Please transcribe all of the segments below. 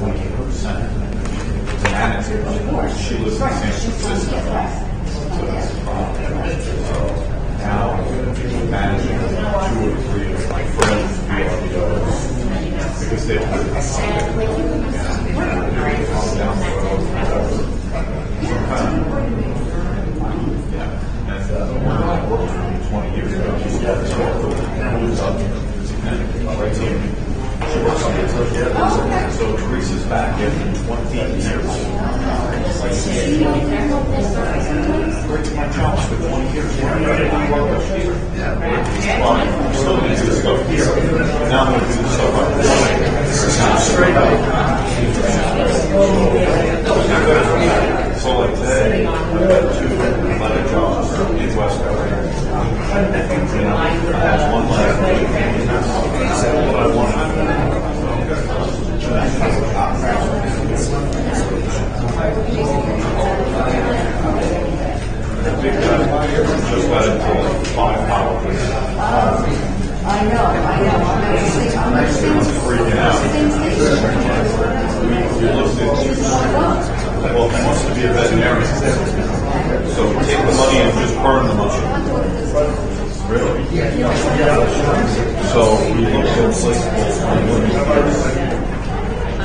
28%. It's an annex. She lives in San Francisco, so that's the problem. So now I'm managing 2 or 3 of my friends' VRBOs because they don't live in down the road. And I worked for me 20 years ago. She's got this right here. She works on it. So Teresa's back in 20 years. Worked in my house for 20 years. I'm still going to do the stuff here. Now I'm going to do the stuff on this. This is straight up. So like today, I've got 2 letter jobs in West Coast. I have 1 last week. That's what I wanted. The big guy just got into like 5 hours. I know. I'm freaking out. We looked at, well, he wants to be a veterinarian. So take the money and just burn the money. Really? So we looked at places on living years.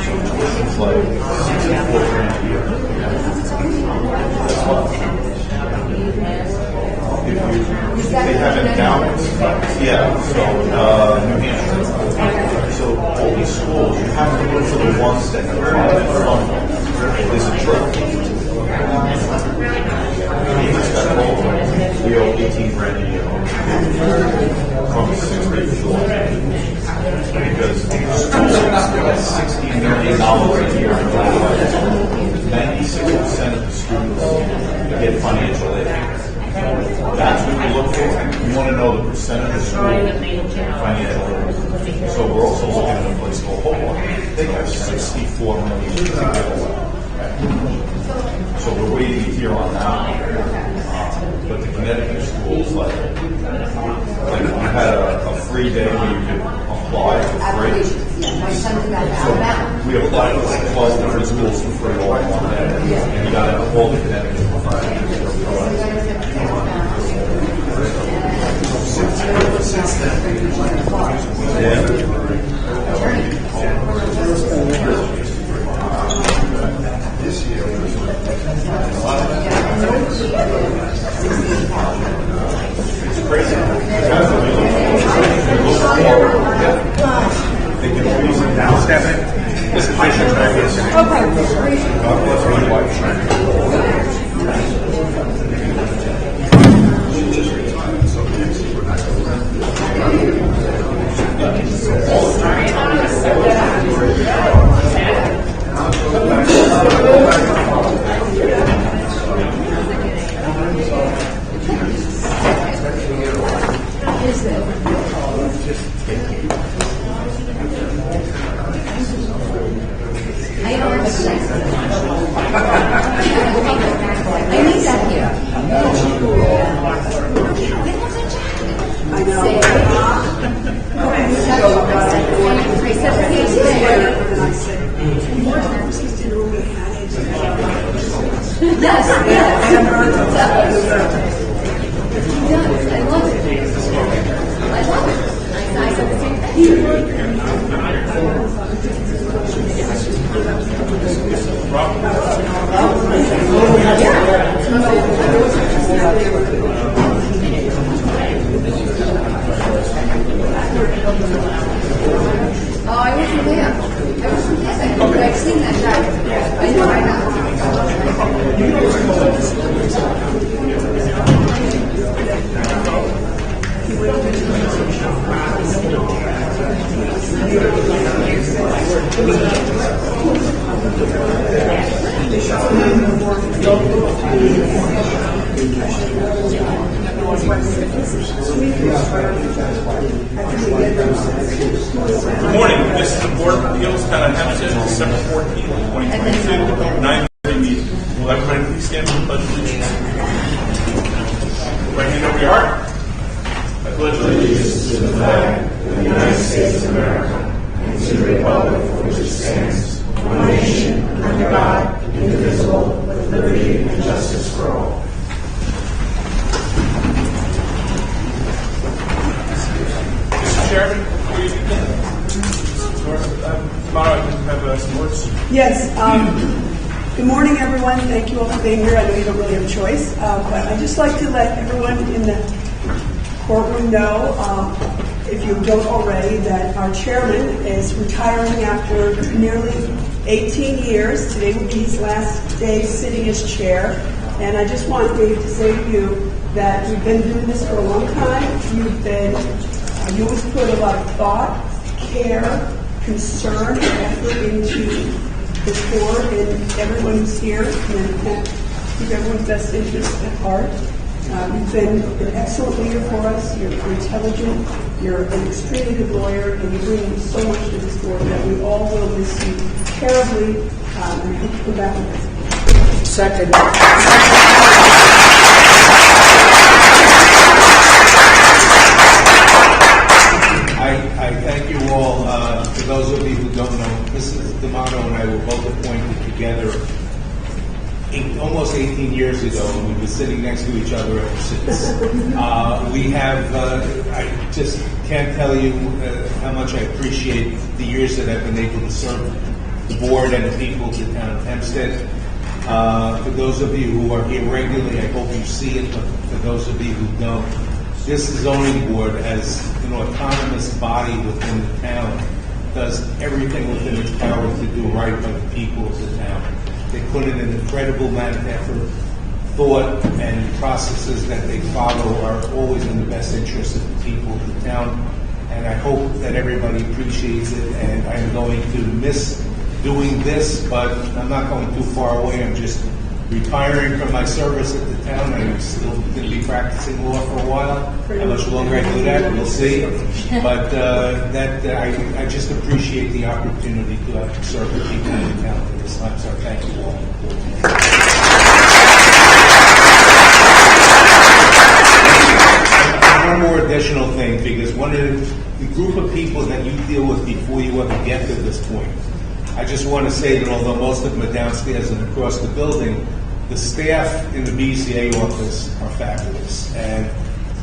So tuition's like $64,000 a year. If they have endowments, so New Hampshire. So all these schools, you have to look for the ones that have private funding. There's a trick. He just got told we owe $18,000 a year from 6th grade to 12th because schools get $60 million a year in graduates. 96% of the students get financial aid. That's what you look for. You want to know the percentage of school financial aid. So we're also looking at a place called Hopewell. They have $64 million to give away. So we're waiting to hear on that. But the Connecticut schools, like we had a free day where you could apply for free. So we applied to like 12 different schools for free all in one day. And you got to all the Connecticut This year, it's crazy. They can freeze it down. Stephanie, this is patient practice. God bless my wife. She just retired, so next year we're not I need that here. I know. Yes. I love it. I said the same thing. Oh, I wasn't there. But I've seen that guy. I know. Good morning. This is the Board of Appeals, Town of Hempstead, December 14th, 2022, 9:30 meeting. Will everybody please stand for the pledge of allegiance? Right hand over your heart. I pledge allegiance to the flag of the United States of America and to the republic for which it stands, one Mara, you have some words? Yes. Good morning, everyone. Thank you all for being here. I know you don't really have a choice, but I'd just like to let everyone in the courtroom know, if you don't already, that our chairman is retiring after nearly 18 years. Today will be his last day sitting as chair. And I just want Dave to say to you that we've been doing this for a long time. You always put a lot of thought, care, concern, and effort into the board and everyone who's here, and keep everyone's best interests at heart. You've been an excellent leader for us. You're intelligent. You're an extremely good lawyer, and you bring so much to this board that we all will miss you terribly. And I hope you come back with us. Second. I thank you all. For those of you who don't know, Mrs. D'Amato and I were both appointed together almost 18 years ago, and we've been sitting next to each other ever since. We have, I just can't tell you how much I appreciate the years that I've been able to serve the board and the people of the town of Hempstead. For those of you who are here regularly, I hope you see it, but for those of you who don't, this zoning board, as an autonomous body within the town, does everything within its power to do right by the people of the town. They put in an incredible amount of effort, thought, and the processes that they follow are always in the best interest of the people of the town. And I hope that everybody appreciates it, and I'm going to miss doing this, but I'm not going too far away. I'm just retiring from my service at the town. I'm still going to be practicing law for a while. How much longer I do that, we'll see. But I just appreciate the opportunity to serve the people in the town for this time. So thank you all. One more additional thing, because one of the group of people that you deal with before you ever get to this point, I just want to say that although most of them are downstairs and across the building, the staff in the BCA office are fabulous. And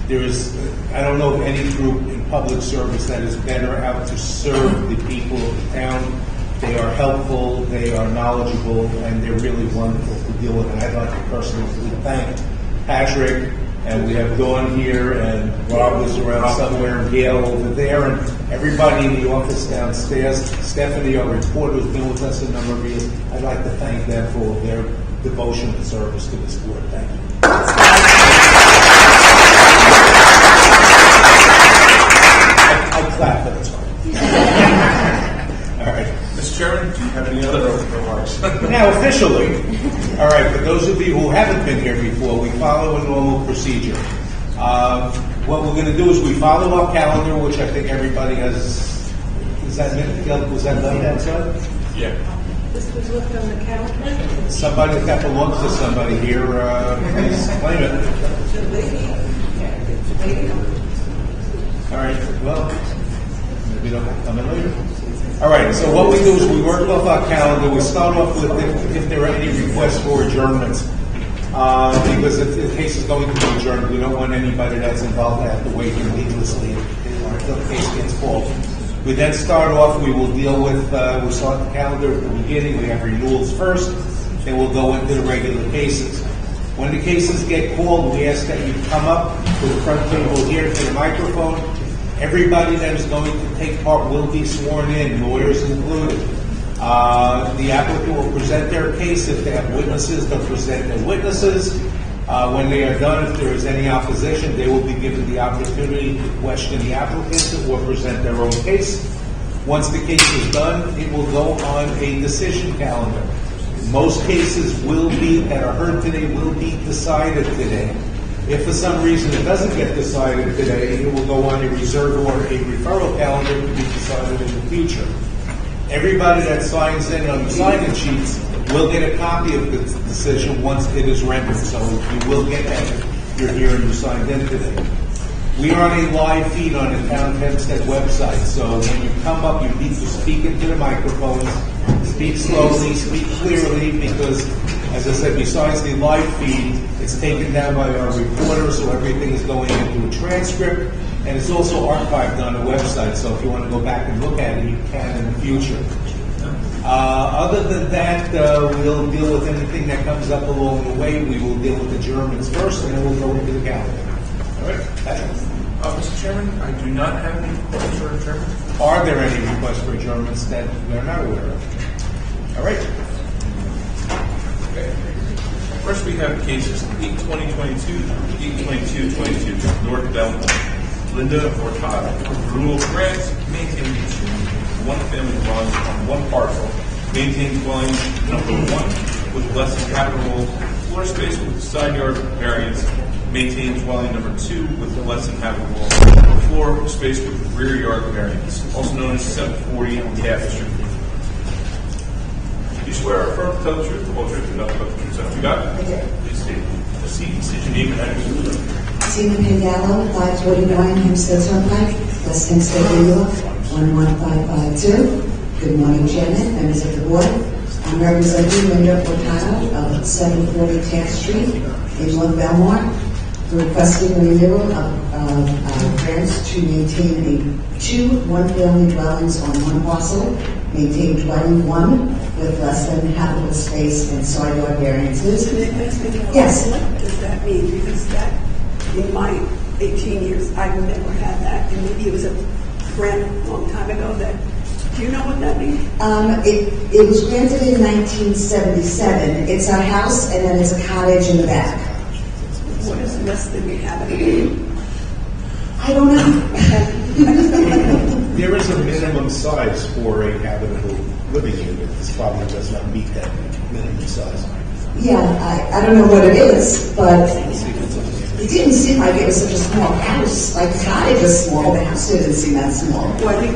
there is, I don't know of any group in public service that is better out to serve the people of the town. They are helpful, they are knowledgeable, and they're really wonderful to deal with. And I'd like to personally thank Patrick, and we have Dawn here, and Rob is around somewhere, and Gail over there, and everybody in the office downstairs. Stephanie, our reporter, who's been with us a number of years. I'd like to thank them for their devotion and service to this board. Thank you. I'll clap, but it's fine. All right. Mr. Chairman, do you have any other remarks? Now, officially, all right, for those of you who haven't been here before, we follow a normal procedure. What we're going to do is we follow our calendar, which I think everybody has. Was that done outside? Yeah. This was left on the calendar. Somebody got to look to somebody here. Please claim it. All right. Well, maybe they'll come in later. All right, so what we do is we work off our calendar. We start off with if there are any requests for adjournments. Because if the case is going to be adjourned, we don't want anybody that's involved to have to wait needlessly until the case gets called. We then start off, we will deal with, we start the calendar at the beginning. We have renewals first, then we'll go into the regular cases. When the cases get called, we ask that you come up to the front table here to the microphone. Everybody that is going to take part will be sworn in, lawyers included. The applicant will present their case. If they have witnesses, they'll present their witnesses. When they are done, if there is any opposition, they will be given the opportunity to question the applicant or present their own case. Once the case is done, it will go on a decision calendar. Most cases that are heard today will be decided today. If for some reason it doesn't get decided today, it will go on a reserve or a referral calendar to be decided in the future. Everybody that signs in on the sign-in sheets will get a copy of the decision once it is rendered. So you will get that if you're here and you signed in today. We are on a live feed on the Town of Hempstead website. So when you come up, you need to speak into the microphones, speak slowly, speak clearly, because, as I said, besides the live feed, it's taken down by our reporter, so everything is going into a transcript. And it's also archived on the website, so if you want to go back and look at it, you can in the future. Other than that, we'll deal with anything that comes up along the way. We will deal with the Germans first, and then we'll go into the calendar. All right? That's it. Mr. Chairman, I do not have any requests for adjournment. Are there any requests for adjournments that we're not aware of? All right. Okay. First, we have cases 8/2022, 8/22/22, North Belmont. Linda Ortada, renewal grants, maintaining 2 one-family dwellings on one parcel, maintain dwelling number 1 with less than habitable floor space with side yard variance, maintain dwelling number 2 with less than habitable floor space with rear yard variance, also known as 740 Taft Street. You swear or affirm to tell the truth, the whole truth, and nothing but the truth, so help you God? Please state your name and address. Tina Pangallo, 549 Hempstead Turnpike, West Hempstead, New York, 11552. Good morning, Chairman, members of the board. I'm representing Linda Ortado of 740 Taft Street in North Belmont, requesting renewal of grants to maintain 2 one-family dwellings on one parcel, maintain dwelling 1 with less than habitable space and side yard variances. Yes. What does that mean? Because that, in my 18 years, I've never had that. And maybe it was a grant a long time ago that, do you know what that means? It was granted in 1977. It's a house and then it's a cottage in the back. What is less than habitable? I don't know. There is a minimum size for a habitable living unit. This probably does not meet that minimum size. Yeah, I don't know what it is, but it didn't seem like it was such a small house. Like the cottage is small, the house didn't seem that small. Well, I think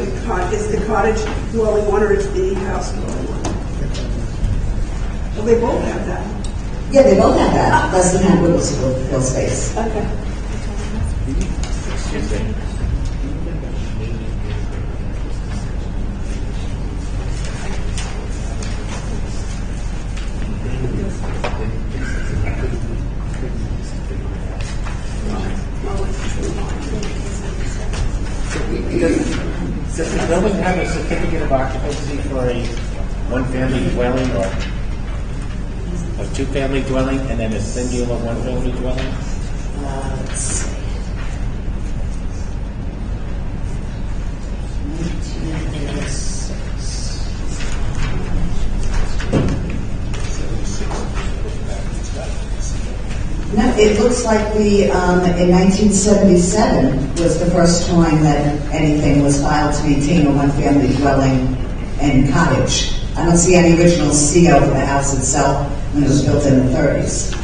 is the cottage dwelling 1 or is the house dwelling 1? Well, they both have that. Yeah, they both have that. Less than habitable floor space. Okay. Does the building have a certificate of occupancy for a one-family dwelling or a two-family dwelling and then a singular one-family dwelling? Let's see. 1986. No, it looks like in 1977 was the first time that anything was filed to maintain a one-family dwelling and cottage. I don't see any original CO for the house itself when it was built in the 30s.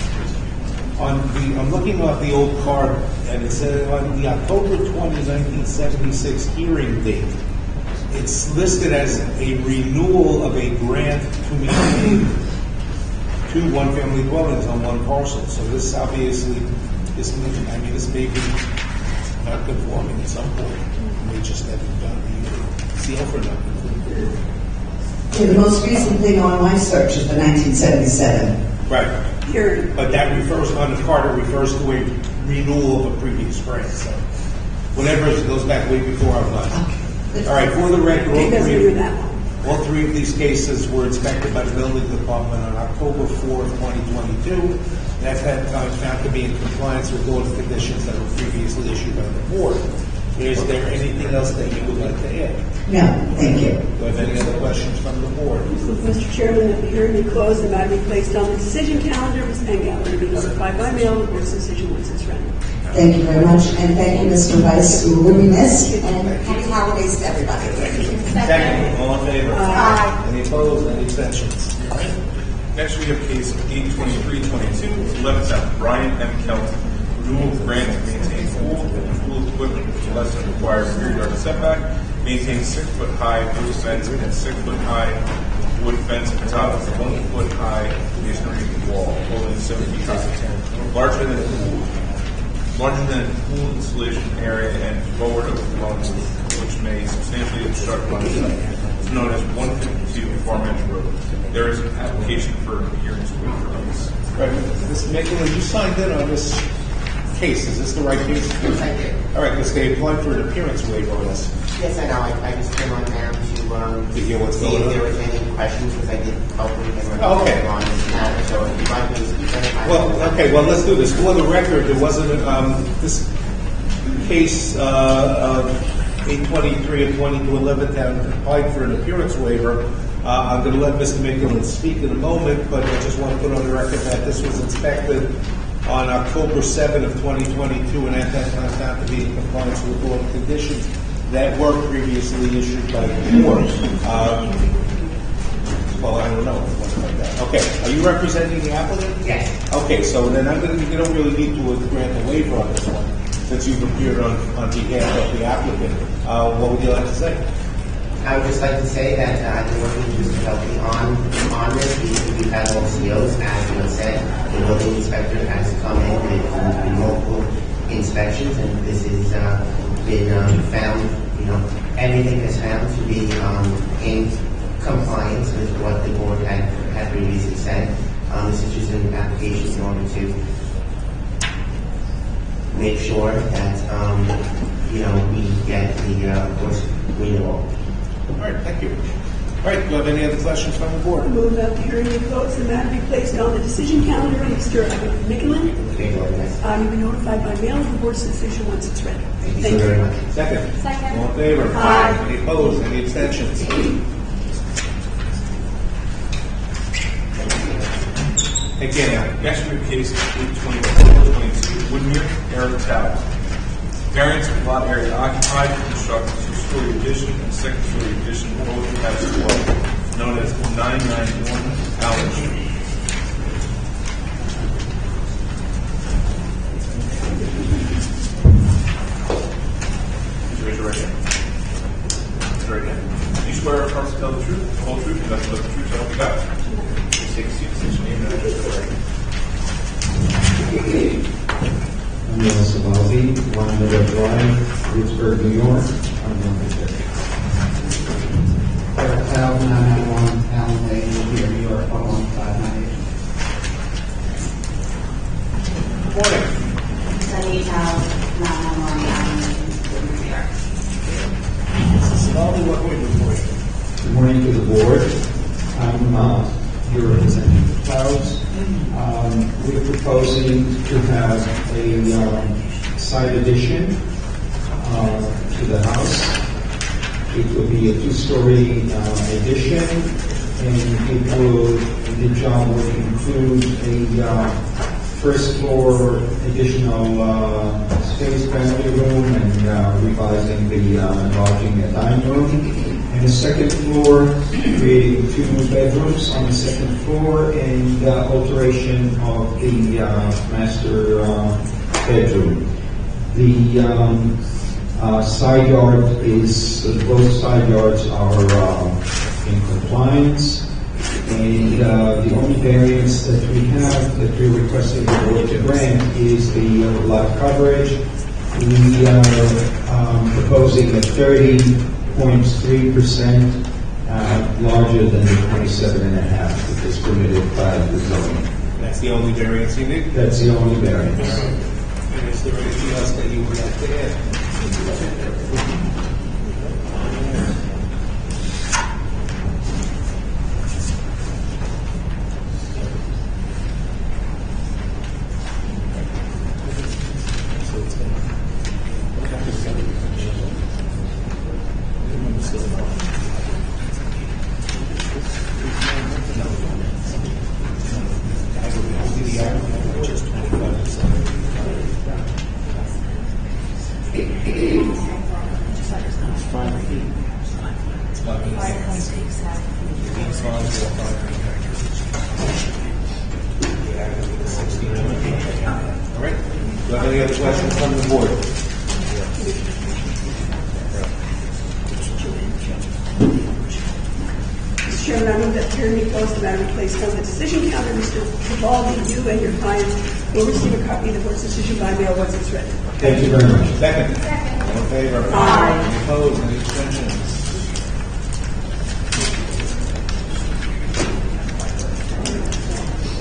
I'm looking at the old card, and it says on the October 20, 1976 hearing date, it's listed as a renewal of a grant to maintain 2 one-family dwellings on one parcel. So this obviously, this may be not conforming at some point. They just haven't done the CO for nothing. Yeah, the most recent thing on my search is the 1977. Right. Hearing. But that refers, on the card, it refers to a renewal of a previous grant. So whatever, it goes back way before I was. All right, for the record, It doesn't do that one. all 3 of these cases were inspected by the building department on October 4th, 2022. And at that time, found to be in compliance with all the conditions that were previously issued by the board. Is there anything else that you would like to add? No, thank you. Do you have any other questions from the board? Mr. Chairman, if the hearing be closed, the matter be placed on the decision calendar. Ms. Pangallo will be notified by mail of this decision once it's ready. Thank you very much. And thank you, Mr. Vice. You will be missed. And happy holidays to everybody. Second. All in favor? Aye. Any opposed? Any abstentions? All right. Next, we have case 8/23/22, 11 South, Brian M. Kelton. Renewal of grant to maintain pool and pool equipment with less than required rear yard setback, maintain 6-foot-high wood fence and 6-foot-high wood fence on top of the 1-foot-high masonry wall, totaling 7 feet high, larger than pool installation area and forward of the dwelling, which may substantially obstruct line of sight. It's known as 152 Farm Edge Road. There is an application for hearings to wait for this. Right. Mr. Nicola, you signed in on this case. Is this the right case? Yes, I did. All right, because they applied for an appearance waiver on us. Yes, I know. I just came on now To hear what's see going if on. there was any questions, because I did help with them Oh, okay. on this matter. So if you'd like me to speak on it, I will. Well, okay, well, let's do this. For the record, there wasn't, this case, 823 of 2211 town applied for an appearance waiver. I'm going to let Mr. Mickelin speak in a moment, but I just want to put on the record that this was inspected on October 7 of 2022, and at that time found to be in compliance with all the conditions that were previously issued by the board. Well, I don't know. Like that. Okay, are you representing the applicant? Yes. Okay, so then you don't really need to grant a waiver on this one, since you've appeared on behalf of the applicant. What would you like to say? I would just like to say that I've been working with Mr. Helping on this. We've had all COs, as you said. The building inspector has come in with multiple inspections, and this has been found, everything is found to be in compliance with what the board had previously said. This is just an application in order to make sure that, we get the, of course, renewal. All right, thank you. All right, do you have any other questions from the board? Move that the hearing be closed and matter be placed on the decision calendar. Mr. Mickelin, you'll be notified by mail of the board's decision once it's ready. Thank you so very much. Second. Second. All in favor? Aye. Any opposed? Any abstentions? Again, now. Next we have case 824-22, Woodmere, Eric Tower. Variance of lot area occupied to construct a two-story addition and second-story addition both as well, known as 991 Allen Street. Please raise your right hand. Raise your right hand. Do you swear or affirm to tell the truth, the whole truth, and nothing but the truth, so help you God? Please take a seat, state your name and address for the record. I'm Neil Sabaldi, 1 Middle Drive, Pittsburgh, New York. I'm number 6. Eric Powell, 991 Allen Lane, here, New York, 11598. Good morning. Sunny Town, 911 Allen Lane, New York. Smalley, what can we do for you? Good morning to the board. I'm here representing the Clouds. We're proposing to have a side addition to the house. It will be a two-story addition, and the job would include a first floor additional space, family room, and revising the enlarging the dining room. And the second floor, creating 2 bedrooms on the second floor, and alteration of the master bedroom. The side yard both side yards are in compliance, and the only variance that we have that we're requesting the board to grant is the lot coverage. We are proposing a 30.3% larger than the 27.5% that is permitted by the zoning. That's the only variance you need? That's the only variance. And is there anything else that you would like to add? All right. Do you have any other questions from the board? Mr. Chairman, I move that the hearing be closed and matter be placed on the decision calendar. Mr. Cavaldi, you and your client will receive a copy of the board's decision by mail once it's ready. Thank you very much. Second. All in favor? Aye. Any opposed? Any abstentions?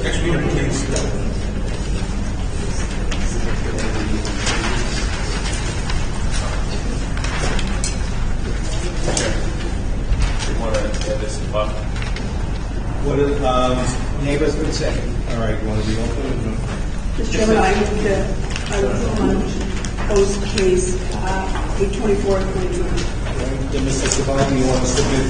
Next we have case this lot. What is, neighbors would say? All right, you want to be open? Mr. Chairman, I would post case 824 22. Then Mr. Savati, you want to submit,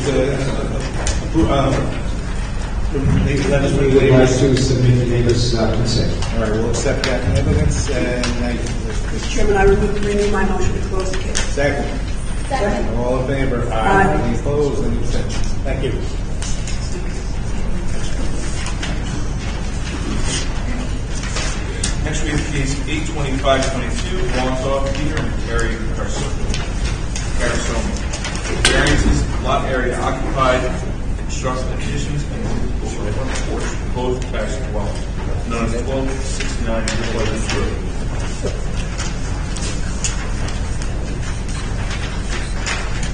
let us We would like to submit the neighbor's consent. All right, we'll accept that evidence, and Mr. Chairman, I renew my motion to close the case. second. Second. All in favor? Aye. Any opposed, any abstentions? Thank you. Next we have case 82522, Wontoff, Peter and Carrie Carasoma. Variances, lot area occupied, construction additions, and front porch, proposed attached dwelling, known as 1269 Pleasant Road.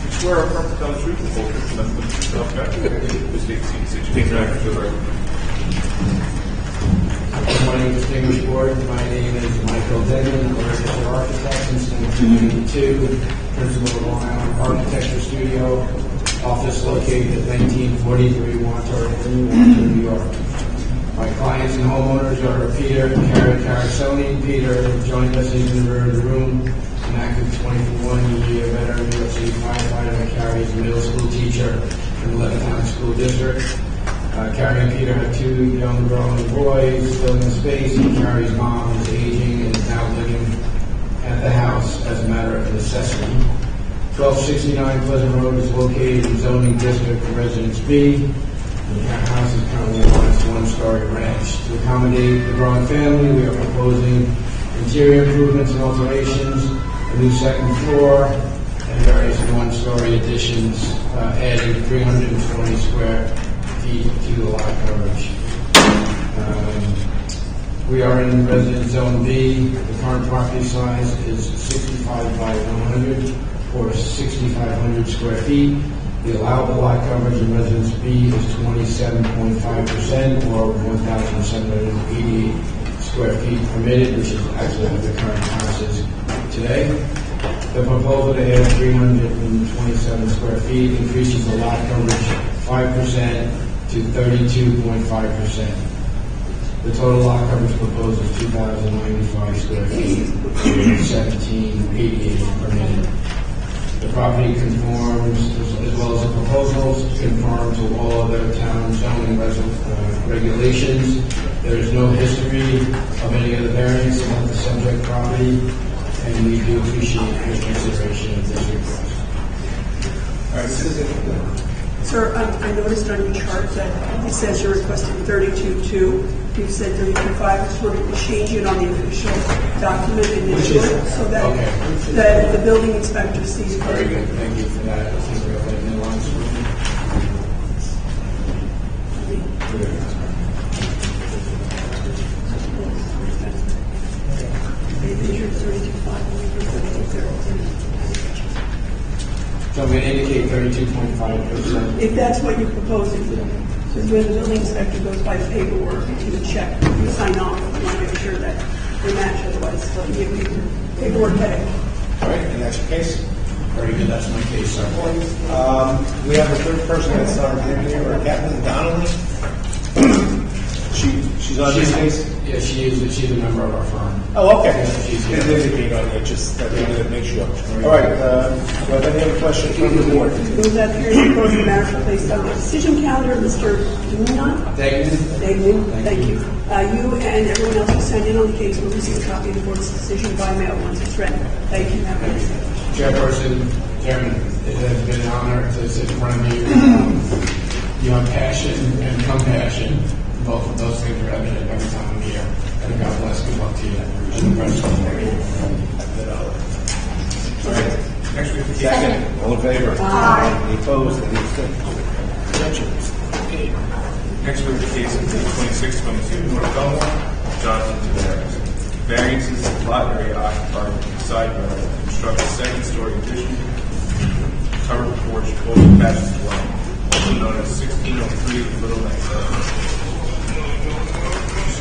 You swear or affirm to tell the truth, the whole truth, and nothing but the truth, so help you God? Please take a seat, sit your name for the record. Good morning, distinguished board. My name is Michael Denman. I'm a registered architect since 1982, principal of Long Island Architecture Studio, office located at 1943 Wantor Avenue, Wantor, New York. My clients and homeowners are Peter and Carrie Carasoni. Peter joined us in the rear of the room, an active 21-year veteran New York City firefighter, and Carrie's a middle school teacher in the Levittown School District. Carrie and Peter have two young growing boys still in the space, and Carrie's mom is aging and is now living at the house as a matter of necessity. 1269 Pleasant Road is located in zoning district Residence B. The house is currently on its one-story ranch. To accommodate the growing family, we are proposing interior improvements and alterations, a new second floor, and various one-story additions, adding 320 square feet to the lot coverage. We are in residence zone B. The current property size is 65 by 100 or 6,500 square feet. The allowable lot coverage in residence B is 27.5% or 1,788 square feet permitted, which is actually what the current house is today. The proposal to add 327 square feet increases the lot coverage 5% to 32.5%. The total lot coverage proposed is 2,095 square feet, 1,788 permitted. The property conforms, as well as the proposals, conform to all other town zoning regulations. There is no history of any other variance about the subject property, and we do appreciate your consideration of this request. All right, this is it. Sir, I noticed on your chart that it says you're requesting 32.2. You said 32.5. I just wanted to change it on the official document initially, so that the building inspector sees. Very good. Thank you for that. I think we're going to nuance So I'm going to indicate 32.5%. If that's what you're proposing, because when the building inspector goes by the paperwork, you can check, you sign off, you want to make sure that they match, otherwise they'll give you paperwork headache. All right, and that's your case. Very good. That's my case, sir. We have a third person that's our here, Kathleen Donnelly. She's on this case? Yeah, she's a member of our firm. Oh, okay. Yeah, she's here. It indicate on it, just that we wanted to make sure. All right, do you have any other questions from the board? Those that appear to propose the matter for placed on the decision calendar, Mr. Dugnan. Thank you. You and everyone else who signed in on the case will receive a copy of the board's decision by mail once it's ready. Thank you. Have a nice day. Chairperson, Chairman, it has been an honor to sit in front of you. You have passion and compassion. Both of those things are evident every time I'm here. And God bless. Good luck to you and the president. All right, next we have the case. All in favor? Aye. Any opposed? Any abstentions? Okay. Next we have the case of 2622 North Belmore, Jonathan Tavares. Variances, lot area occupied, side yard, construct a second-story addition, covered porch, open patio dwelling, also known as 1603 Little Neck Road.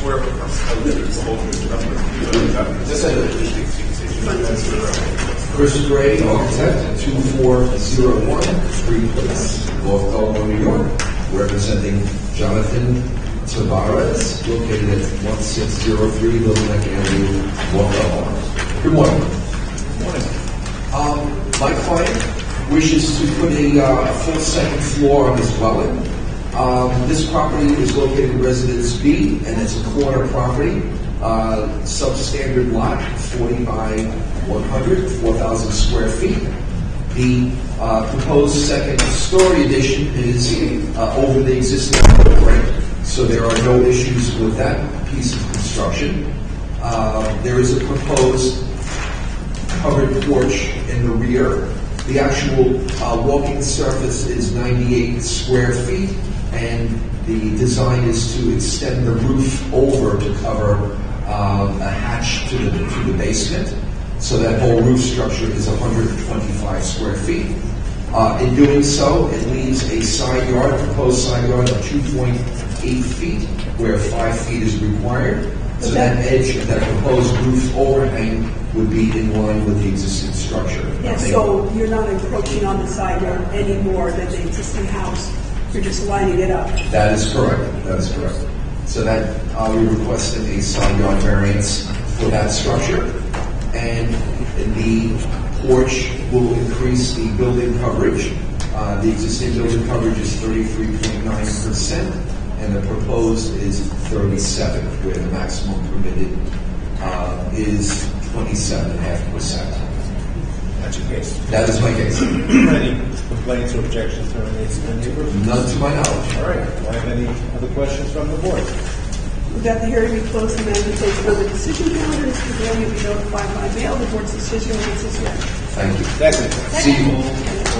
Swear with us, Chris Gray, architect, 2401 Street Place. North Carolina, New York, representing Jonathan Tavares, located at 1603 Little Neck Avenue, North Carolina. Good morning. My client wishes to put a full second floor on his dwelling. This property is located in Residence B, and it's a corner property, substandard lot, 40 by 100, 4,000 square feet. The proposed second-story addition is over the existing footprint, so there are no issues with that piece of construction. There is a proposed covered porch in the rear. The actual walking surface is 98 square feet, and the design is to extend the roof over to cover a hatch to the basement. So that whole roof structure is 125 square feet. In doing so, it leaves a side yard, proposed side yard of 2.8 feet, where 5 feet is required. So that edge of that proposed roof overhang would be in line with the existing structure. Yes, so you're not encroaching on the side yard any more than the existing house. You're just lining it up. That is correct. That is correct. So that we requested a side yard variance for that structure, and the porch will increase the building coverage. The existing building coverage is 33.9%, and the proposed is 37%, where the maximum permitted is 27.5%. That's your case. That is my case. Any complaints or objections from any of the neighbors? None to my knowledge. All right. Do I have any other questions from the board? With that, the hearing be closed and then the placement of the decision calendar. Mr. Glenn, you'll be notified by mail. The board's decision is as read. Thank you. Second.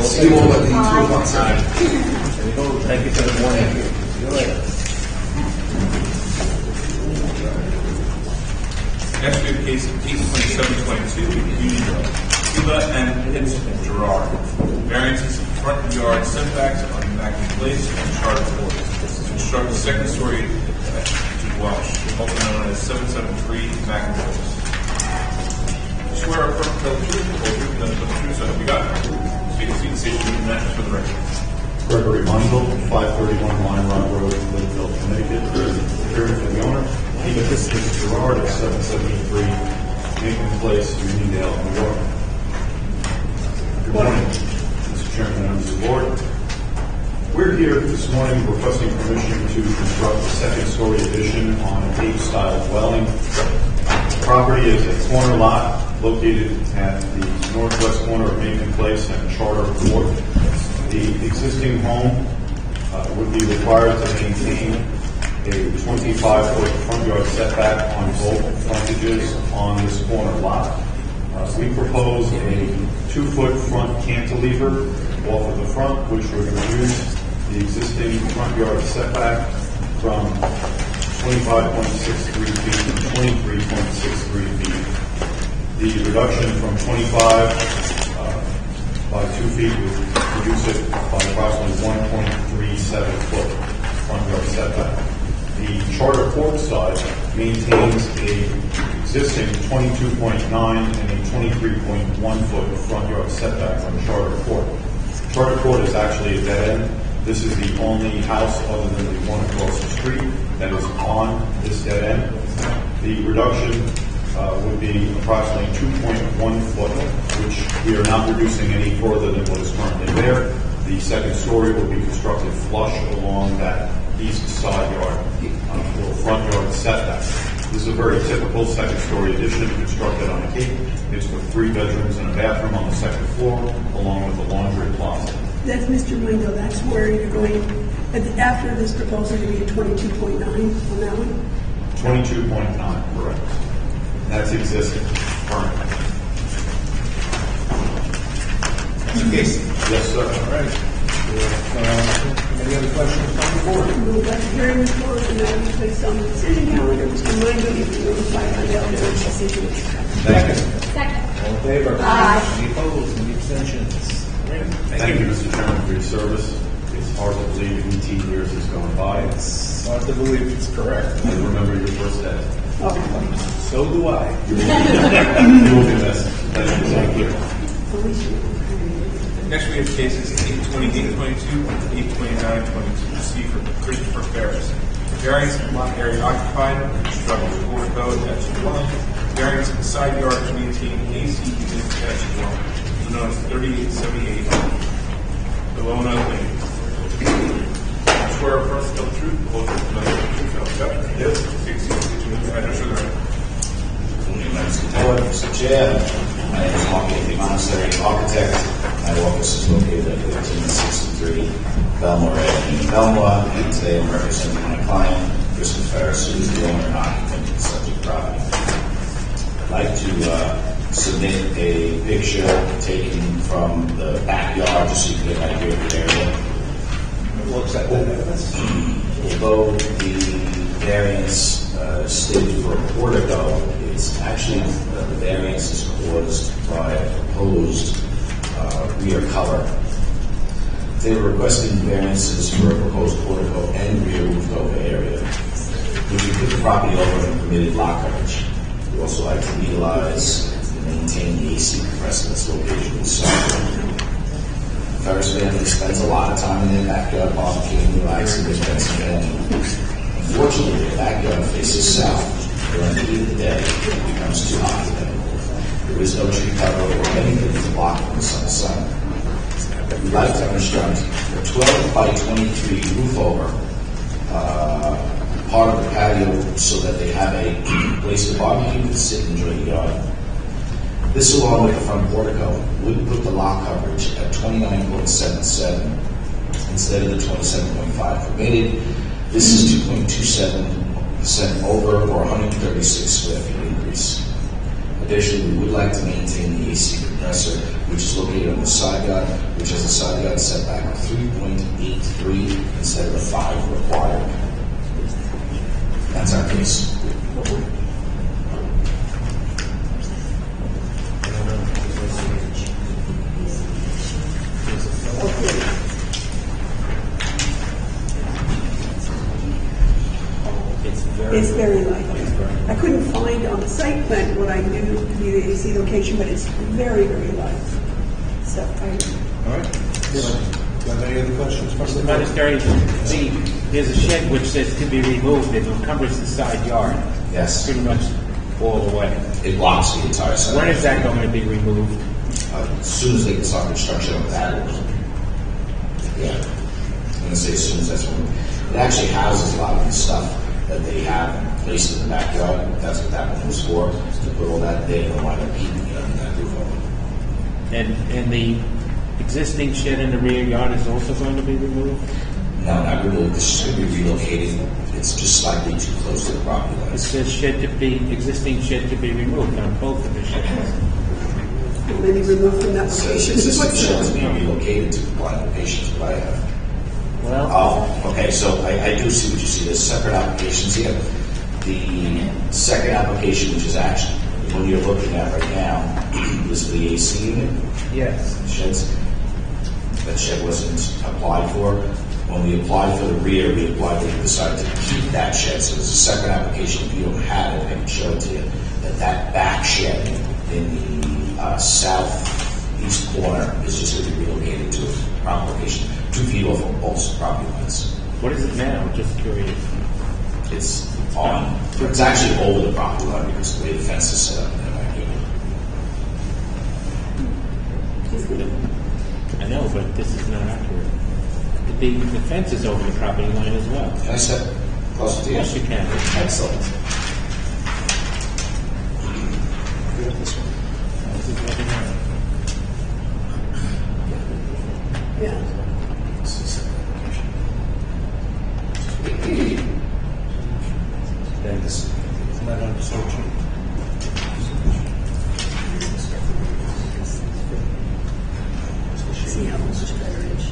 See you all at the 2 o'clock session. There you go. Thank you for the warning. See you later. Next, we have case 82722, Cuba and Hempstead, Gerard. Variances in front yard setbacks on Mackin Place and Charter Court. Construct a second-story Welsh, also known as 773 Mackin Place. Swear a firm tell the truth, the whole truth, and nothing but the truth, so help you God. So you can see the station and that for the record. Gregory Mundell, 531 Line Rock Road, Lakeville, Connecticut. Appearing for the owner. This is Gerard at 773 Macon Place, Uniondale, New York. Good morning, Mr. Chairman, members of the board. We're here this morning requesting permission to construct a second-story addition on a cave-style dwelling. The property is a corner lot located at the northwest corner of Macon Place and Charter Court. The existing home would be required to maintain a 25-foot front yard setback on both frontages on this corner lot. We propose a 2-foot front cantilever off of the front, which would reduce the existing front yard setback from 25.63 feet to 23.63 feet. The reduction from 25 by 2 feet would reduce it by approximately 1.37 foot front yard setback. The Charter Court side maintains a existing 22.9 and a 23.1 foot front yard setback from Charter Court. Charter Court is actually a dead end. This is the only house other than the one across the street that is on this dead end. The reduction would be approximately 2.1 foot, which we are not reducing any further than what is currently there. The second story will be constructed flush along that east side yard for front yard setback. This is a very typical second-story addition constructed on a cape. It's with 3 bedrooms and a bathroom on the second floor, along with a laundry closet. That's Mr. Window. That's where you're going. After this proposal, you're going to be 22.9 on that one? 22.9, correct. That's existing currently. Casey. Yes, sir. All right. Any other questions from the board? Move that the hearing is closed and now be placed on the decision calendar. Mr. Window, you can notify by mail the board's decision. Second. All in favor? Aye. Any opposed? Any abstentions? Thank you, Mr. Chairman, for your service. It's hard to believe 18 years is going by. It's hard to believe it's correct. I remember your first day. So do I. You will be missed. Thank you. At least you Next, we have cases 82822, 82922, C for Christopher Ferris. Variance in lot area occupied, struggle with water code, Pt1. Variance in side yard to maintain AC units, Pt1. Known as 3878 Bologna Lane. Swear or affirm to tell the truth, the whole truth, and nothing but the truth, so help you God. Yes. Address for the record. Mr. Chair, my name is Mark A. Monastery Architect. My office is located at 1563 Belmore Avenue in Belmore, and today I'm representing my client, Christopher Ferris, who is the owner and occupant of the subject property. I'd like to submit a picture taken from the backyard just so you can get an idea of the area. It looks like that. Although the variance stated for a portico, it's actually the variance is caused by a proposed rear cover. They were requesting variances for a proposed portico and rear roofed over area, which would put the property over in permitted lot coverage. We also like to legalize and maintain the AC compressor that's located inside. Ferris family spends a lot of time in their backyard barbecuing, relaxing, with friends and family. Unfortunately, their backyard faces south. During the heat of the day, it becomes too hot for them. There is no tree cover or anything to block from the sun. We'd like to construct a 12 by 23 roof over part of the patio so that they have a place to barbecue and sit and enjoy the yard. This, along with the front portico, would put the lot coverage at 29.77 instead of the 27.5 permitted. This is 2.27% over or 136 square feet increase. Additionally, we would like to maintain the AC compressor, which is located on the side yard, which has a side yard setback of 3.83 instead of the 5 required. That's our case. It's very light. I couldn't find on the site plan what I knew to be the AC location, but it's very, very light. So All right. Do you have any other questions? Mr. Monastery, there's a shed which says to be removed. It encumbers the side yard. Yes. Pretty much all the way. It blocks the entire side. When is that going to be removed? As soon as they can start construction of that. Yeah. I'm going to say as soon as that's when. It actually houses a lot of the stuff that they have placed in the backyard. That's what that one was for, to put all that there and wind up heating it under that roof over. And the existing shed in the rear yard is also going to be removed? No, not removed. This is going to be relocated. It's just slightly too close to the property line. It says existing shed to be removed on both of the sheds. maybe removed from that So location. it's just being relocated to comply with patients, what I have. Well, Oh, okay, so I do see what you see. There's separate applications here. The second application, which is actually what you're looking at right now, is the AC unit. yes. Sheds. That shed wasn't applied for. When we applied for the rear, we decided to keep that shed. So there's a separate application. If you don't have it, I can show it to you. That back shed in the southeast corner is just going to be relocated to a proper location, 2 feet off of both property lines. What is it now? Just curious. It's actually over the property line because the way the fence is set up in the backyard. I know, but this is not accurate. The fence is over the property line as well. Can I step closer to you? Yes, you can. Excellent. This is what it is. Yeah. It's not on the search. See how much better it is.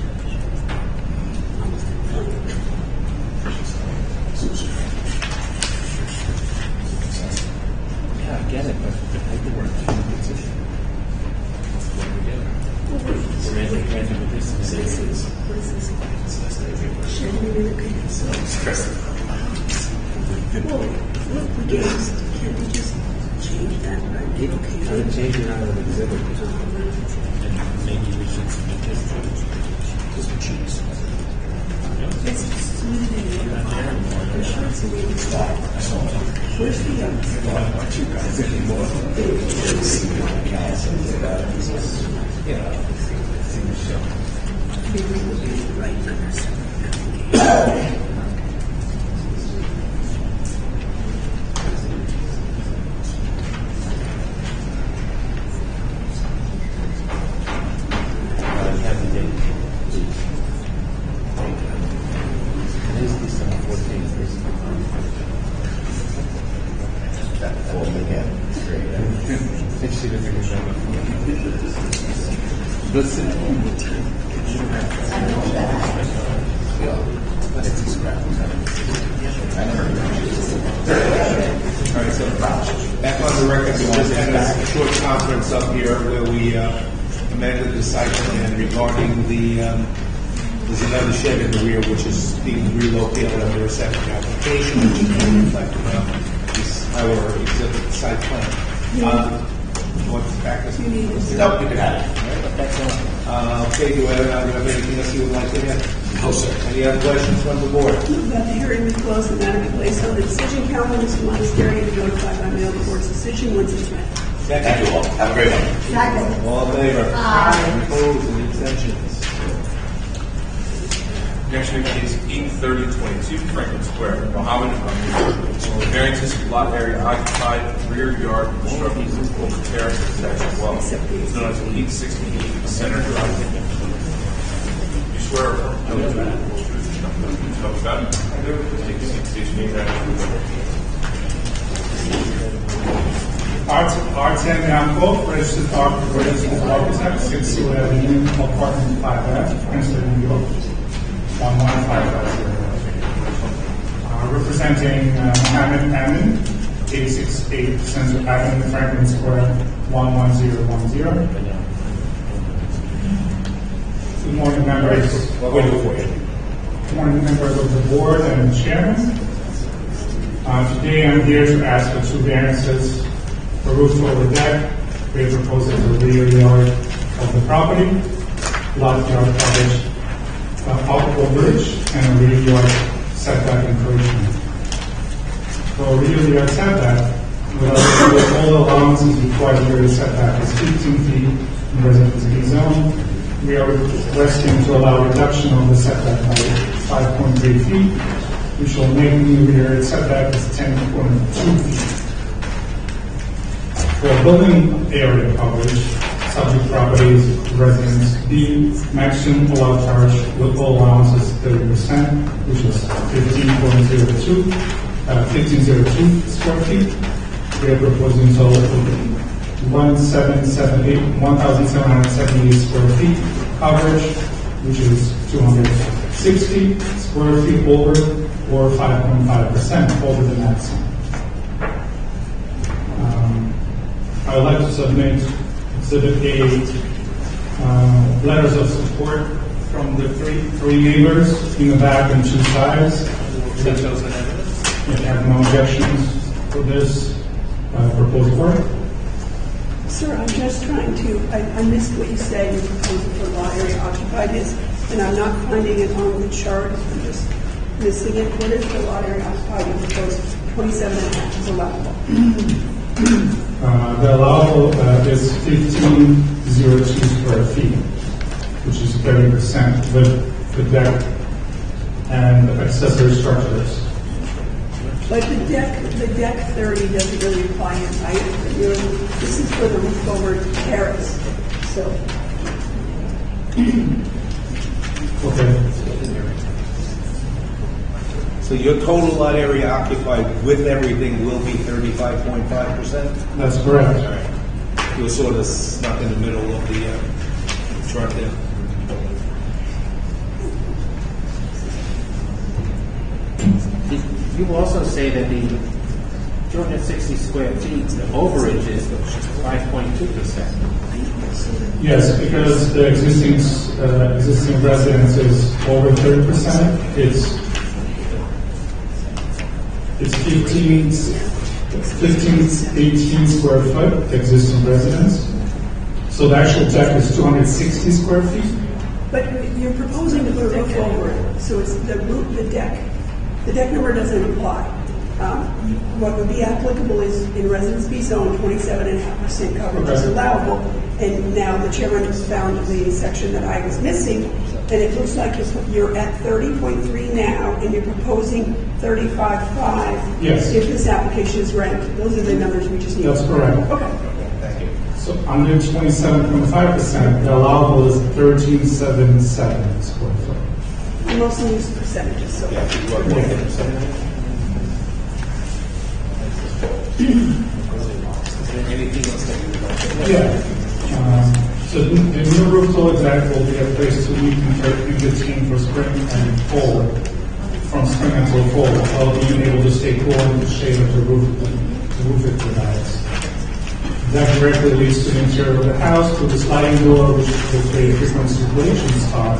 Yeah, I get it, but the paperwork. We're in with this. What is this? Should we relocate it? Well, look, we can't we just change that, right? How to change it out of an exhibit. maybe we should submit this to. It's submitted in the other file. I'm sure it's in the other file. Where's the other? Back on the record, we just had a short conference up here where we amended the site plan regarding there's another shed in the rear which is being relocated under a septic application, which is being reflected on our exhibit site plan. Want to back this? You need this. No, you can have it. Okay, do you have anything else you would like to add? No, sir. Any other questions from the board? Move that the hearing be closed and matter be placed on the decision calendar. Mr. Monastery to be notified by mail of the board's decision once it's read. Thank you all. Have a great one. Second. All in favor? Aye. Opposed and abstentions? Next, we have case 83022, Franklin Square, Mohammed. Variances for lot area occupied, rear yard construction, over terrace attached well. It's known as 868 Center Drive. You swear or affirm to tell the truth, nothing but the truth, so help you God? I do. Take a seat, state your name and R10 Namco, registered architect, 60 Avenue, apartment 5F, Hempstead, New York, 11550. Representing Mohammed Amin, 868 Central Avenue, Franklin Square, 11010. Good morning, members. What can we do for you? Good morning, members of the board and the chairman. Today I'm here to ask for two variances. For roof over deck, we are proposing the rear yard of the property, lot yard coverage, outdoor bridge, and a rear yard setback encroachment. For a rear yard setback, with all allowances required rear setback is 15 feet in residential zone. We are requesting to allow reduction of the setback by 5.3 feet, which will make the rear setback is 10.2 feet. For building area coverage, subject properties, residence B, maximum allowed charge with all allowances 30%, which is 1502 square feet. We are proposing total of 1,778 square feet coverage, which is 260 square feet over or 5.5% over the maximum. I would like to submit Exhibit A, letters of support from the three neighbors in the back and two sides. We have no objections for this proposed work. Sir, I'm just trying to, I missed what you said your proposal for lot area occupied is, and I'm not finding it on the chart. I'm just missing it. What is the lot area occupied? You proposed 27.5 is allowable. The allowable is 1502 square feet, which is 30% with the deck and accessory structures. But the deck 30 doesn't really apply in height. This is for the roof over terrace, so. Okay. So your total lot area occupied with everything will be 35.5%? That's correct. All right. You were sort of stuck in the middle of the chart there. You also say that the 260 square feet, the overage is 5.2%. Yes, because the existing residence is over 30%. It's 18 square foot existing residence. So the actual deck is 260 square feet? But you're proposing to put a roof over it, so it's the roof, the deck number doesn't apply. What would be applicable is in Residence B zone, 27.5% coverage is allowable, and now the chairman has found the section that I was missing, and it looks like you're at 30.3 now, and you're proposing 35.5. Yes. If this application is ranked. Those are the numbers we just need. That's correct. Okay. Thank you. So under 27.5%, the allowable is 1377 square foot. We mostly use percentages, so. Yeah, you are more than Is there anything else that you would like to Yeah. So the new roof over deck will be a place to meet in between for spring and fall, from spring until fall, while being able to stay cool in the shade of the roof it provides. That directly leads to the interior of the house, to the sliding door, which will create a different circulation spot.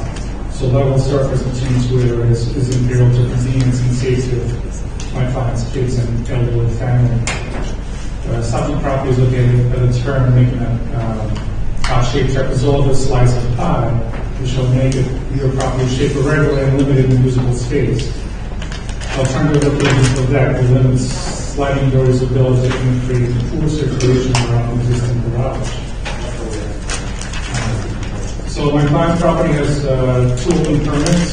So level surface between two areas is integral to convenience and safety of my client's kids and elderly family. Subject property is located at a turn, making a odd-shaped trapezoidal slice of pie, which will make it your property shaped irregularly and limited in usable space. Alternative locations for that will limit sliding doors or doors that can create poor circulation around the existing garage. So my client's property has two open permits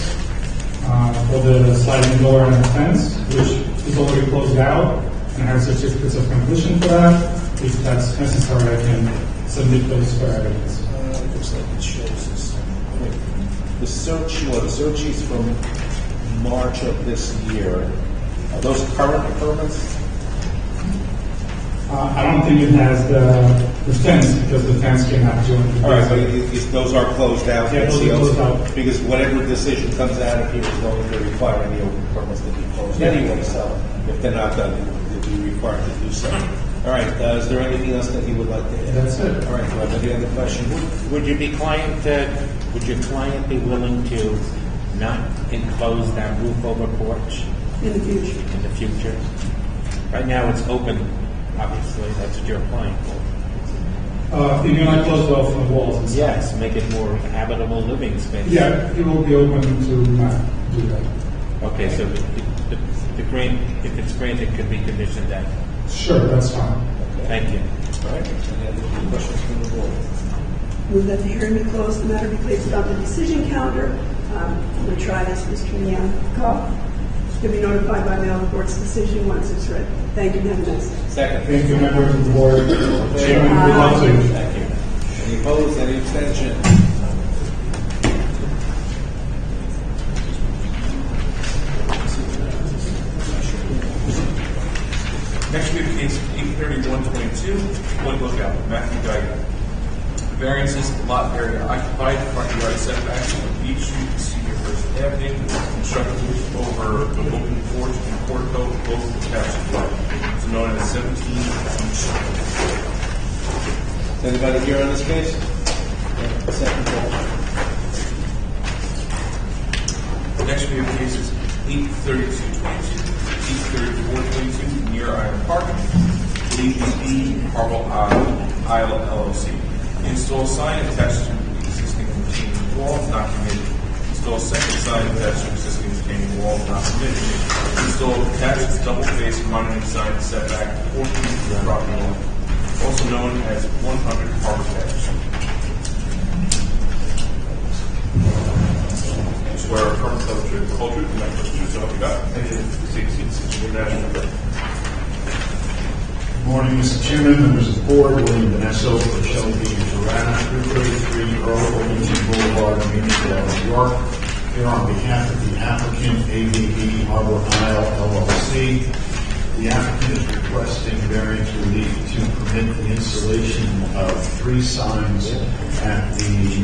for the sliding door and the fence, which is already closed out, and I have certificates of completion for that. If that's necessary, I can submit those for evidence. looks like it shows this. The search is from March of this year. Are those current permits? I don't think it has the fence, because the fence came out during the. All right, but those are closed out. Yeah, those are closed out. Because whatever decision comes out of here is going to require any open permits to be closed anyway, so if they're not done, they'll be required to do so. All right, is there anything else that you would like to add? That's it. All right, do I have any other questions? Would your client be willing to not enclose that roof over porch In the future. in the future? Right now it's open, obviously, that's what you're applying for. You mean like closed off from the walls and stuff? Yes, make it more habitable living space. Yeah, it will be open to not do that. Okay, so if it's granted, could be conditioned that. Sure, that's fine. Thank you. All right, any other questions from the board? Move that the hearing be closed, the matter be placed on the decision calendar. I'm going to try this, Mr. Neon. Call. You'll be notified by mail of the board's decision once it's ready. Thank you, have a nice day. Second. Thank you, members of the board. Chairman, we'd love to. Thank you. Any opposed, any abstention? Next we have case 83122, Point Lookout, Matthew Geiger. Variances, lot area occupied, front yard setbacks on Beach Street, Senior First Avenue, constructed roof over the open porch and portico, both attached to dwelling. It's known as 17 Beach Street. Is anybody here on this case? Second call. Next we have cases 83222, 83422, near Iron Park, ABB Marble Isle LLC. Install sign attached to existing retaining wall, not permitted. Install second sign attached to existing retaining wall, not permitted. Install attached double-faced monitoring sign setback 4 feet from the property line, also known as 100 Harbor Edge. Swear or affirm to tell the truth, the whole truth, and nothing but the truth, so help you God. Thank you. Take seats. International. Good morning, Mr. Chairman, members of the board, William Vanesso for Shelby and Durana, 333 Earl Wilmington Boulevard, Hempstead, New York. Here on behalf of the applicant, ABB Harbor Isle LLC. The applicant is requesting variance relief to permit the installation of 3 signs at the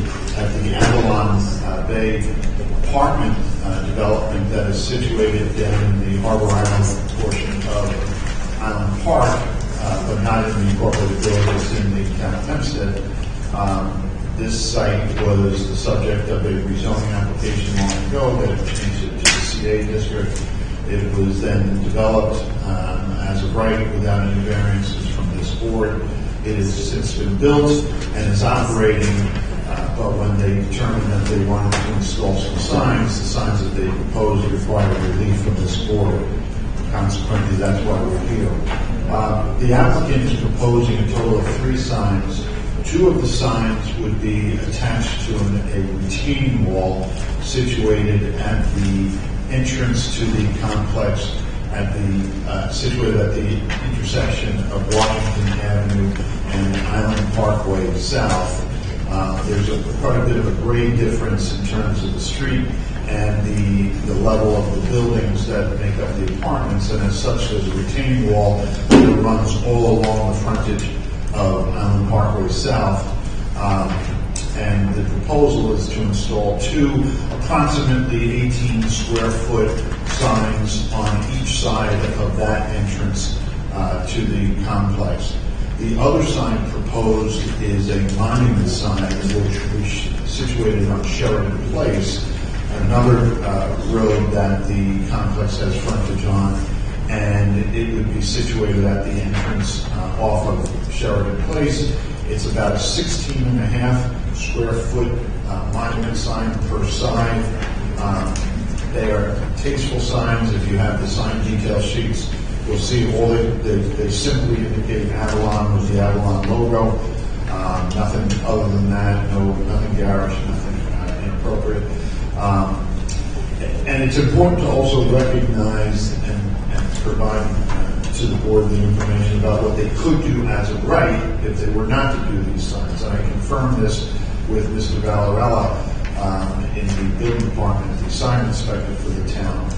Avalon Bay apartment development that is situated down in the Harbor Island portion of Island Park, but not in the incorporated villages in the town of Hempstead. This site was the subject of a rezoning application long ago that changed it to the CA district. It was then developed as of right without any variances from this board. It has since been built and is operating, but when they determined that they wanted to install some signs, the signs that they proposed required relief from this board. Consequently, that's why we're here. The applicant is proposing a total of 3 signs. 2 of the signs would be attached to a retaining wall situated at the entrance to the complex, situated at the intersection of Washington Avenue and Island Parkway South. There's quite a bit of a grade difference in terms of the street and the level of the buildings that make up the apartments, and as such, there's a retaining wall that runs all along the frontage of Island Parkway South. And the proposal is to install 2 approximately 18 square foot signs on each side of that entrance to the complex. The other sign proposed is a monument sign, which is situated on Sheridan Place, another road that the complex has frontage on, and it would be situated at the entrance off of Sheridan Place. It's about a 16.5 square foot monument sign per side. They are tasteful signs. If you have the sign detail sheets, you'll see they simply indicate Avalon with the Avalon logo. Nothing other than that. Nothing garish, nothing inappropriate. And it's important to also recognize and provide to the board the information about what they could do as of right if they were not to do these signs. And I confirmed this with Mr. Valarella in the building department, the sign inspector for the town.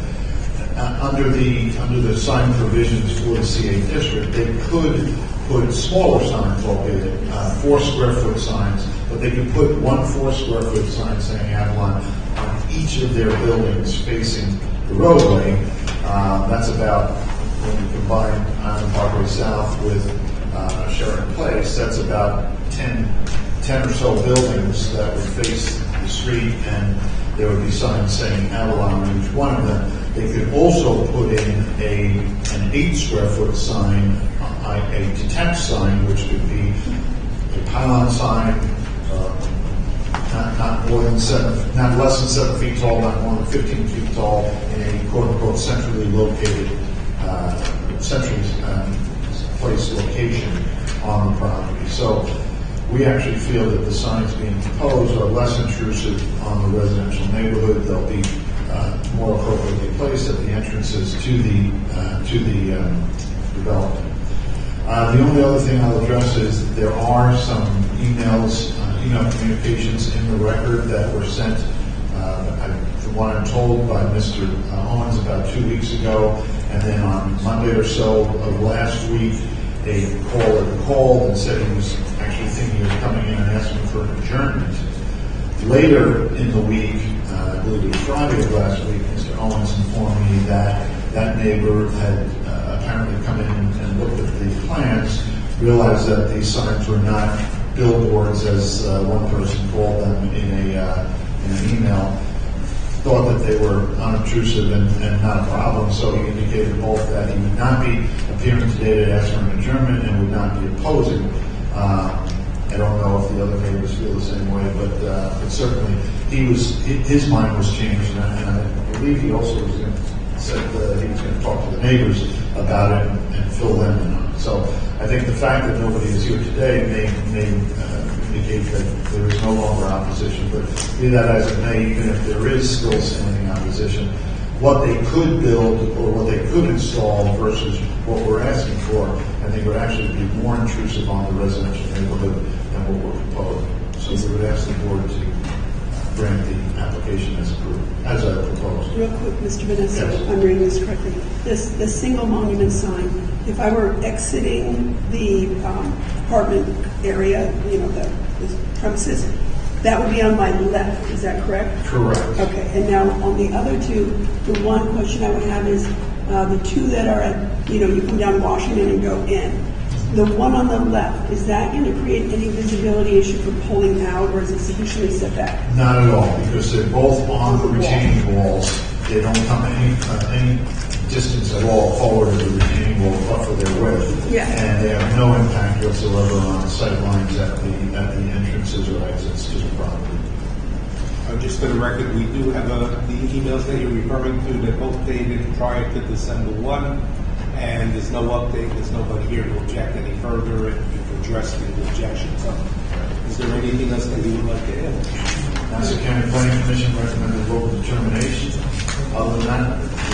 Under the sign provisions for the C8 district, they could put smaller signs, albeit 4 square foot signs, but they could put 1 4 square foot sign saying Avalon on each of their buildings facing the roadway. That's about, when you combine Island Parkway South with Sheridan Place, that's about 10 or so buildings that would face the street, and there would be signs saying Avalon on each one of them. They could also put in an 8 square foot sign, a detached sign, which could be a pylon sign, not less than 7 feet tall, not more than 15 feet tall, in a quote unquote centrally located, placed location on the property. So we actually feel that the signs being proposed are less intrusive on the residential neighborhood. They'll be more appropriately placed at the entrances to the development. The only other thing I'll address is that there are some email communications in the record that were sent, from what I'm told, by Mr. Owens about 2 weeks ago, and then on Monday or so of last week, a caller called and said he was actually thinking of coming in and asking for an adjournment. Later in the week, I believe it was Friday of last week, Mr. Owens informed me that that neighbor had apparently come in and looked at the plans, realized that these signs were not billboards, as one person called them in an email, thought that they were unobtrusive and not a problem, so he indicated both that he would not be appearing today to ask for an adjournment and would not be opposing. I don't know if the other neighbors feel the same way, but certainly his mind was changed, and I believe he also said that he was going to talk to the neighbors about it and fill them in on it. So I think the fact that nobody is here today may indicate that there is no longer opposition, but be that as it may, even if there is still standing opposition, what they could build or what they could install versus what we're asking for, I think would actually be more intrusive on the residential neighborhood than what we're proposing. So we would ask the board to grant the application as approved, as I proposed. Real quick, Mr. Vanessa, Yes. if I'm reading this correctly. The single monument sign, if I were exiting the apartment area, the premises, that would be on my left, is that correct? Correct. Okay, and now on the other 2, the one question I would have is the 2 that are at, you come down Washington and go in. The one on the left, is that going to create any visibility issue for pulling out, or is it sufficiently set back? Not at all, because they're both on the retaining walls. They don't come any distance at all forward of the retaining wall buffer their width. Yeah. And they have no impact whatsoever on the sight lines at the entrances or exits to the property. Just for the record, we do have the emails that you're referring to that both dated prior to December 1, and there's no update, there's nobody here to object any further, and you've addressed the objections. So, is there anything else that you would like to add? Nassau County Planning Commission recommended local determination. Other than that,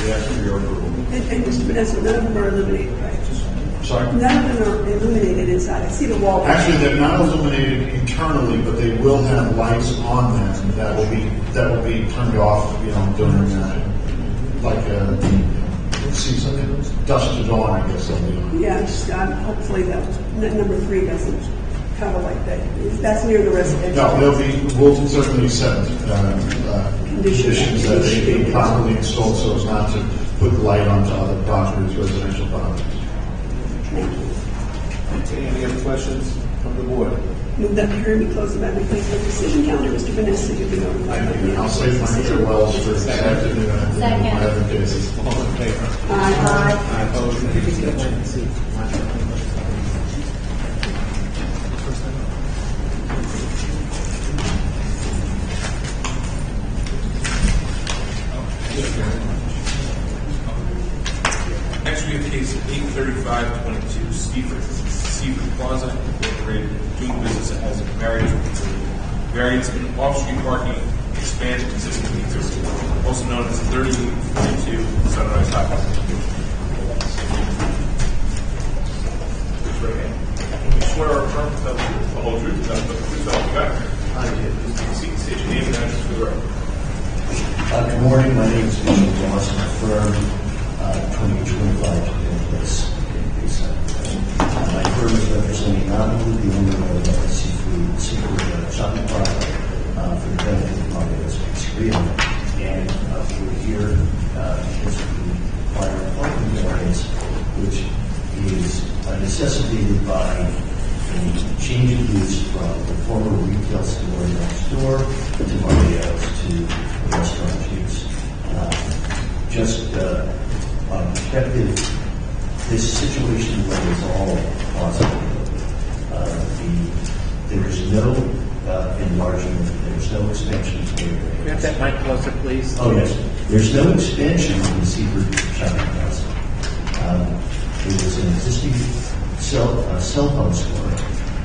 we ask for your approval. And Mr. Vanessa, none of them are eliminated, right? Sorry? None of them are illuminated inside. I see the wall. Actually, they're not illuminated internally, but they will have lights on them that will be turned off, during season, dusk to dawn, I guess they'll be on. Yeah, hopefully that number 3 doesn't kind of like that. That's near the residential. No, we'll certainly set conditions that they be properly installed so as not to put the light onto other properties, residential properties. Thank you. Okay, any other questions from the board? Move that the hearing be closed and that be placed on the decision calendar. Mr. Vanessa, you'll be notified. I'll save my farewells for this afternoon and my other cases. All in favor? Aye. Opposed? Next, we have case 83522, Seaford Plaza Incorporated, doing business as a variance in off-street parking expansion consistent with existing, also known as 3842 Sunrise Highway. Raise your right hand. You swear or affirm to tell the whole truth, nothing but the truth, so help you God. I did. Please state your name and address for the record. Good morning. My name is Mr. Johnson, firm 2025 Place. My firm is representing not only the owner of the Seafood Shopping Park for the benefit of my Pizzeria, and we're here because of the prior parking variance, which is necessitated by a change of use from the former retail store next door to Mario's to restaurant use. Just on perspective, this situation will resolve possibly. There is no enlargement, there's no expansion to the Can you have that mic closer, please? Oh, yes. There's no expansion in the Seaford Shopping Plaza. There was an existing cell phone store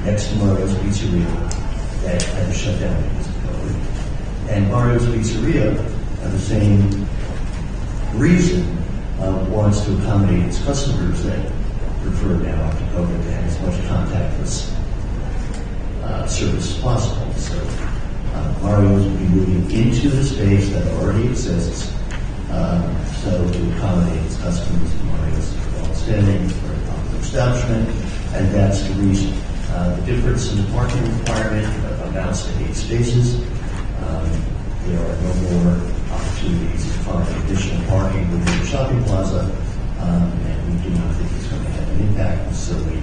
next to Mario's Pizzeria that had to shut down because of COVID. And Mario's Pizzeria, for the same reason, wants to accommodate its customers that prefer now after COVID to have as much contactless service as possible. So Mario's will be moving into the space that already exists, so to accommodate its customers. Mario's is long-standing, very popular establishment, and that's the reason. The difference in the parking requirement amounts to 8 spaces. There are no more opportunities to find additional parking within the shopping plaza, and we do not think it's going to have an impact, so we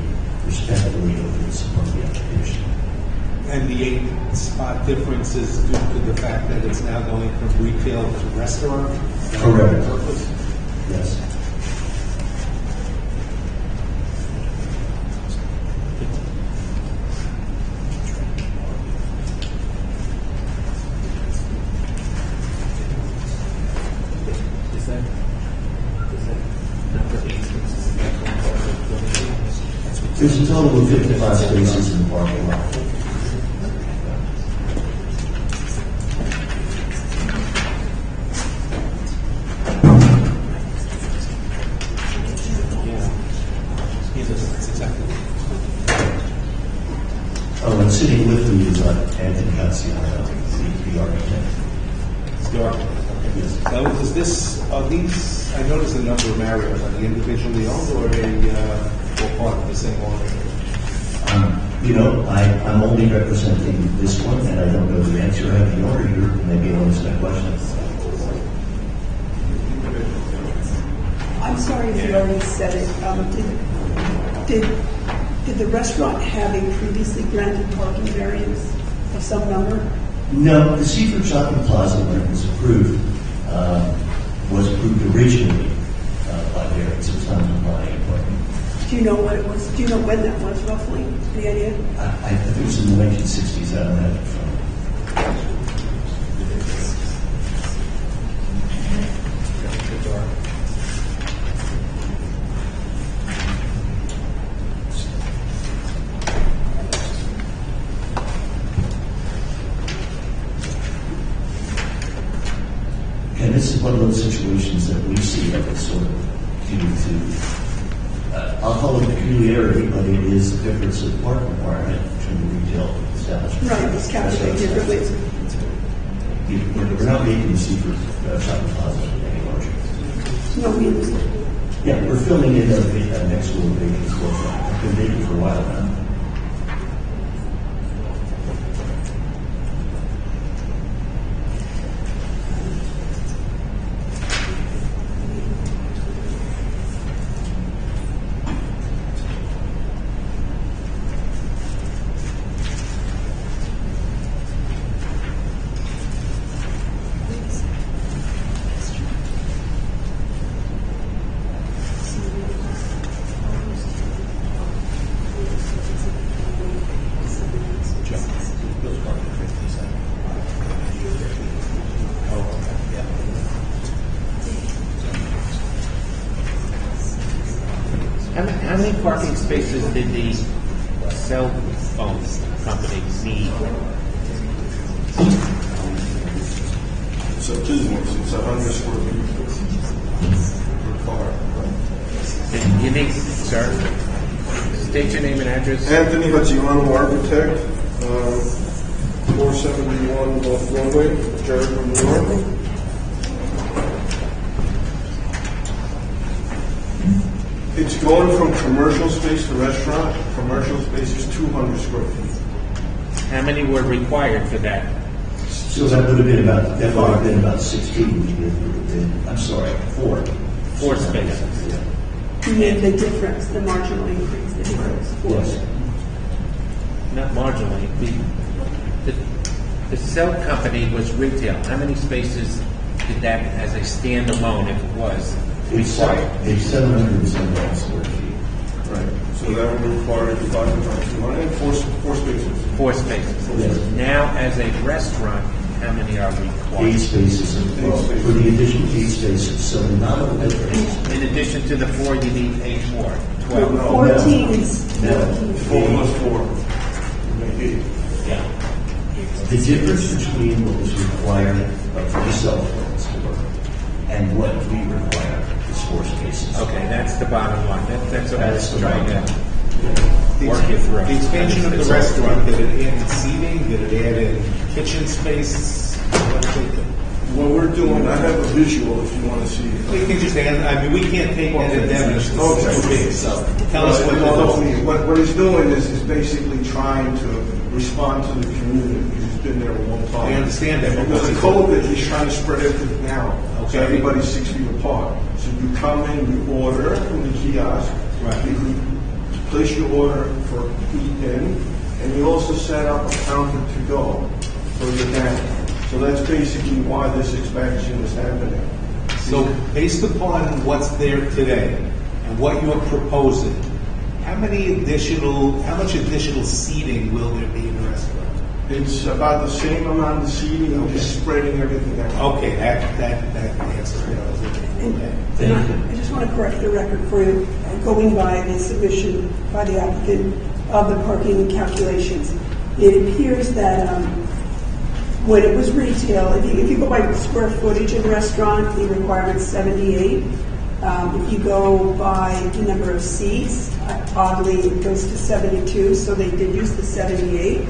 respectfully open support the application. And the 8-spot difference is due to the fact that it's now going from retail to restaurant? Correct. Yes. There's a total of 55 spaces in the parking lot. Oh, and sitting with me is Anthony Cassiano, the architect. The architect. Yes. Now, are these, I noticed a number of Marriotts, are they individually owned or are they all part of the same owner? I'm only representing this one, and I don't know the answer. I have the owner here, maybe I'll answer that question. I'm sorry if you already said it. Did the restaurant have a previously granted parking variance of some number? No, the Seaford Shopping Plaza, when it was approved originally Do you know what it was? Do you know when that was roughly? The idea? I think it was in the 1960s. I don't have it from. And this is one of those situations that we see that is sort of due to, I'll call it peculiarity, but it is a difference of park requirement between the retail establishment. Right, it's calculated differently. We're not making the seafood shopping plaza any larger. No, we understand. Yeah, we're filling in the next door vacant storefront. It's been vacant for a while now. How many parking spaces did the cell phone company need? So it's 100 square feet per car. You need, sir, state your name and address. Anthony Pt1, architect, 471 North Broadway, Jericho, New York. It's going from commercial space to restaurant. Commercial space is 200 square feet. How many were required for that? So that would have been about, that would have been about 16. I'm sorry, 4. 4 spaces. Yeah. You mean the difference, the marginal increase, the difference? Yes. Not marginally. The cell company was retail. How many spaces did that, as a standalone, if it was, required? It's 771 square feet. Right. So that would require divided by 200, four spaces. 4 spaces. Yes. Now, as a restaurant, how many are 8 required? spaces for the additional 8 spaces. So the nominal difference. In addition to the 4, you need 8 more. 12. 14 is. No. 4 plus 4. Make 8. Yeah. The difference between what was required for the cell phone store and what we require is 4 spaces. Okay, that's the bottom line. That's what I That's was the trying bottom to work it through. The expansion of the restaurant, did it add in seating? Did it add in kitchen space? What we're doing, I have a visual if you want to see it. We can just add, I mean, we can't take that and demolish this. It's too big, so tell us what What he's doing is basically trying to respond to the community because he's been there a long time. I understand that. Because of COVID, he's trying to spread everything out. So Okay. everybody's 6 feet apart. So you come in, you order from the kiosk. Right. You place your order for eat in, and you also set up a counter to go further down. So that's basically why this expansion is happening. So based upon what's there today and what you're proposing, how much additional seating will there be in the restaurant? It's about the same amount of seating, I'm just spreading everything out. Okay, that answers it. And I just want to correct the record for you, going by the submission by the applicant of the parking calculations. It appears that when it was retail, if you go by square footage in restaurant, the requirement's 78. If you go by the number of seats, oddly, it goes to 72, so they did use the 78.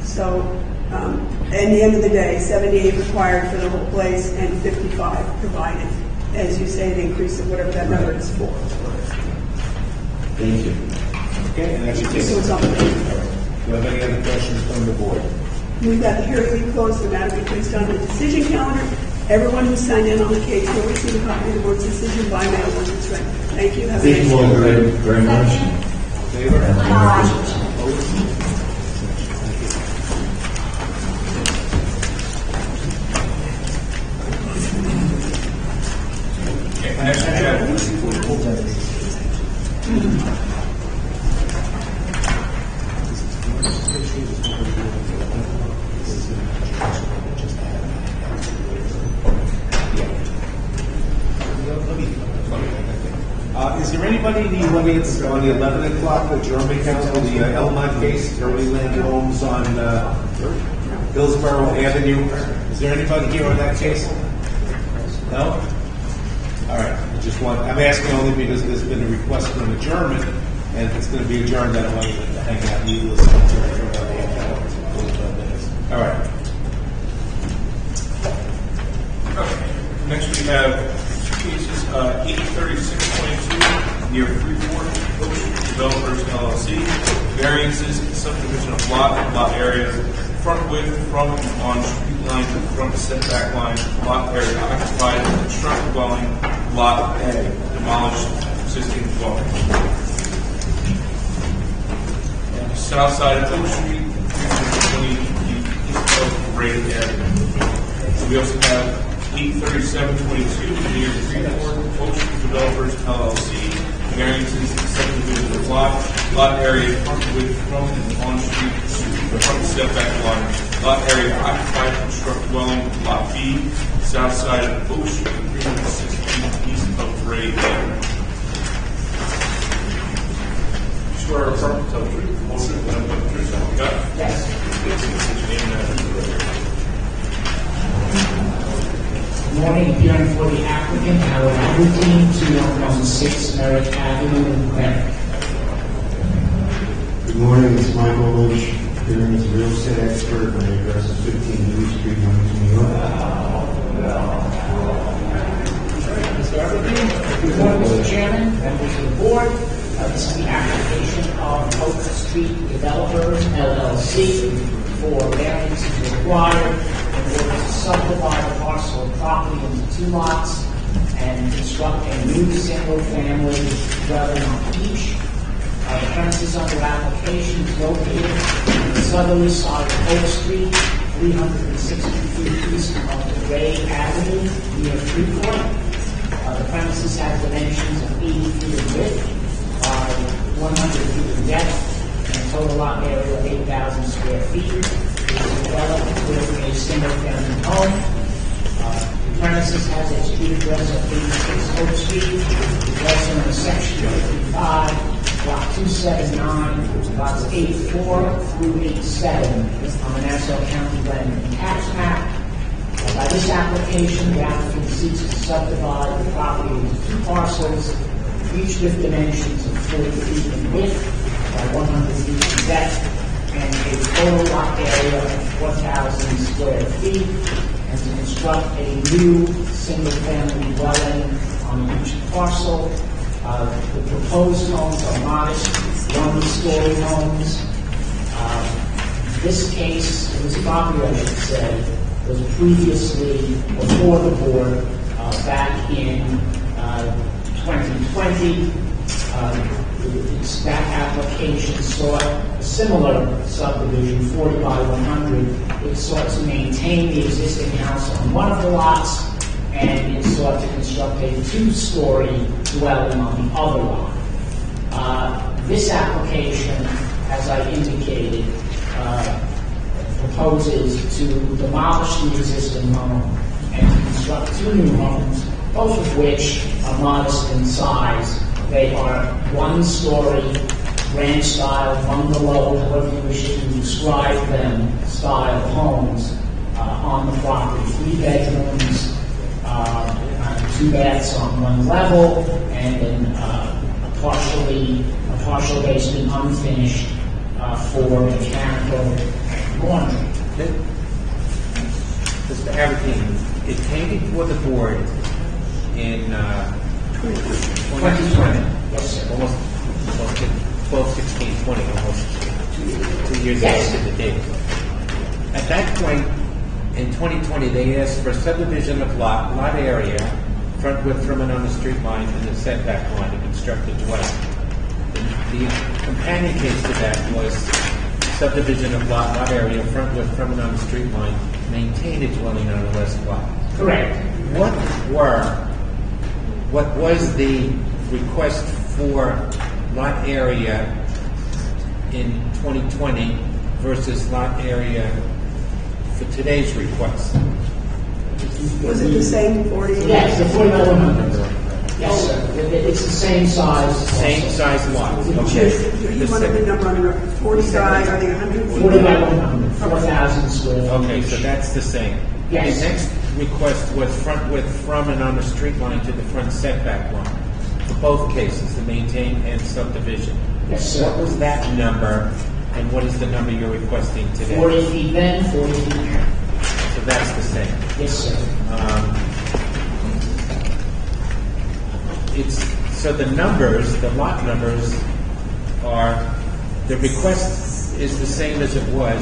So, at the end of the day, 78 required for the whole place and 55 provided. As you say, the increase of whatever that number is for. Thank you. Okay, and that's your So it's on the Do you have any other questions from the board? We've got the hearing closed, the matter be placed on the decision calendar. Everyone who signed in on the case will receive a copy of the board's decision by mail once it's ready. Thank you. Have a Thank nice you all day. very, very much. Favor? Have a Merry Christmas. I have Is there anybody in the audience on the 11 o'clock adjournment council, the Elmont case, Early Land Homes on Hillsborough Avenue? Is there anybody here on that case? No? All right. I'm asking only because there's been a request for an adjournment, and if it's going to be adjourned, I don't want you to hang out needlessly to adjourn on the minutes. All right. Okay. Next we have cases 83622 near Freeport, Oak Street Developers LLC. Variances, subdivision of lot area, front width, from and on street line to front setback line, lot area occupied, constructed dwelling, lot A, demolished existing dwelling. South side of Oak Street, 320 feet east of Rated Avenue. We also have 83722 near Freeport, Oak Street Developers LLC. Variances, subdivision of lot area, front width, from and on street to front setback line, lot area occupied, construct dwelling, lot B, south side of Oak Street, 360 feet east of Rated Avenue. Swear or affirm to tell the truth, the whole truth, and nothing but the truth, so help you God? Yes. State your name and address for the record. Good morning, appearing for the applicant, Howard Aberdeen, 2106 Merritt Avenue in Merritt. Good morning, it's Michael Lynch, appearing as a real estate expert. My address is 15 New Street, Huntington, New York. Mr. Aberdeen, good morning, Mr. Chairman, members of the board. This is the application of Oak Street Developers LLC for variances required in order to subdivide a parcel of property into 2 lots and construct a new single-family dwelling on each. The premises under application is located on the southerly side of Oak Street, 360 feet east of Ray Avenue near Freeport. The premises have dimensions of 80 feet in width by 100 feet in depth and a total lot area of 8,000 square feet. It is developed with a single-family home. The premises has a street address of 86 Oak Street. It's also in section 55, block 279, lots 84 through 87 on the Nassau County Land and Tax Map. By this application, the applicant seeks to subdivide the property into 2 parcels, each with dimensions of 40 feet in width by 100 feet in depth, and a total lot area of 4,000 square feet, and to construct a new single-family dwelling on each parcel. The proposed homes are modest, 1-story homes. This property, I should say, was previously before the board back in 2020. That application sought a similar subdivision, 40 by 100. It sought to maintain the existing house on one of the lots, and it sought to construct a 2-story dwelling on the other lot. This application, as I indicated, proposes to demolish the existing home and to construct 2 new homes, both of which are modest in size. They are 1-story, ranch-style, bungalow, however you wish to describe them, style homes on the property. 3 bedrooms, 2 baths on 1 level, and then a partial basement unfinished for mechanical laundry. Mr. Aberdeen, it came before the board in 2020. Yes, sir. Almost 12, 16, 20, almost 2 years after the date. At that point, in 2020, they asked for subdivision of lot area, front width from and on the street line, and the setback line to construct a dwelling. The companion case to that was subdivision of lot area, front width from and on the street line, maintain a dwelling on the west lot. Correct. What was the request for lot area in 2020 versus lot area for today's request? Was it the same 40? Yes, the 40 by 100. Yes, sir. It's It's the same size. Same size lot, okay. You wanted the number on the record, 45, are they 100 feet? 40 by 100, 4,000 square feet. Okay, so that's the same. Yes. The next request was front width from and on the street line to the front setback line. For both cases, the maintain and subdivision. Yes, sir. What was that number, and what is the number you're requesting today? 40 feet then, 40 feet now. So that's the same. Yes, sir. So the numbers, the lot numbers are, the request is the same as it was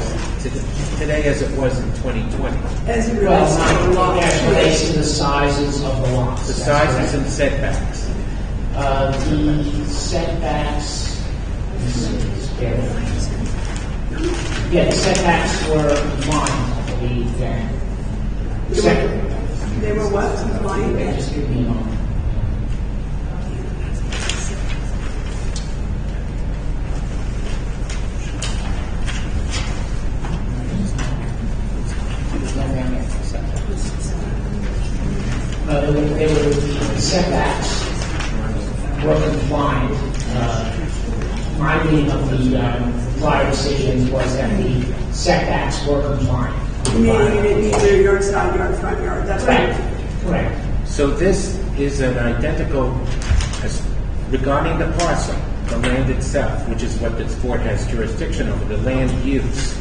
today as it was in 2020. As it Well, relates to the lot. as relates to the sizes of the lots. The That's sizes correct. and setbacks. The setbacks, let's see, just bear with me. Yeah, the setbacks were mine, I believe, then. They were what? Compliant? Just give me a moment. They were setbacks were compliant. My reading of the prior decisions was that the setbacks were compliant. Meaning you didn't need their yard, side yard, front yard, that's right. Correct. So this is an identical, regarding the parcel, the land itself, which is what this board has jurisdiction over, the land use.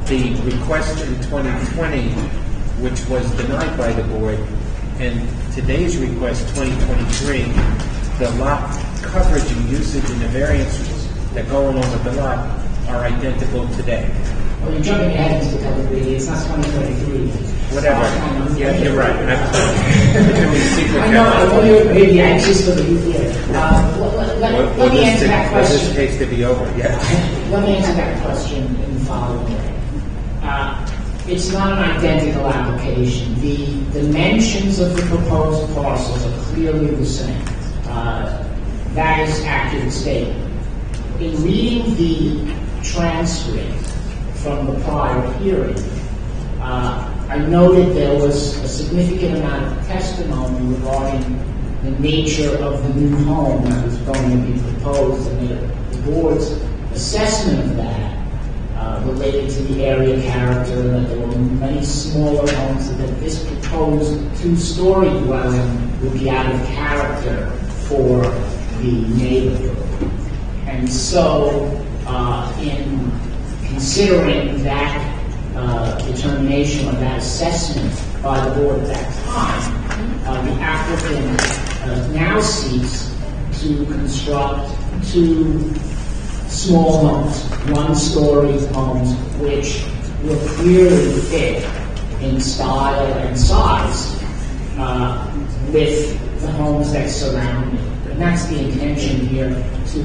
The request in 2020, which was denied by the board, and today's request, 2023, the lot coverage and usage and the variances that go along with the lot are identical today. Well, you're jumping ahead into the public meeting. It's not 2023. Whatever. Yeah, you're right. I know. I know you're maybe anxious for the youth here. Let me answer that question. For this case to be over, yes. Let me answer that question in the following way. It's not an identical application. The dimensions of the proposed parcels are clearly the same. That is accurate statement. In reading the transcript from the prior hearing, I noted there was a significant amount of testimony regarding the nature of the new home that was going to be proposed, and the board's assessment of that related to the area character, and that there were many smaller homes, and that this proposed two-story dwelling would be out of character for the neighborhood. And so, in considering that determination or that assessment by the board at that time, the applicant now seeks to construct two small homes, one-story homes, which will clearly fit in style and size with the homes that surround it. And that's the intention here, to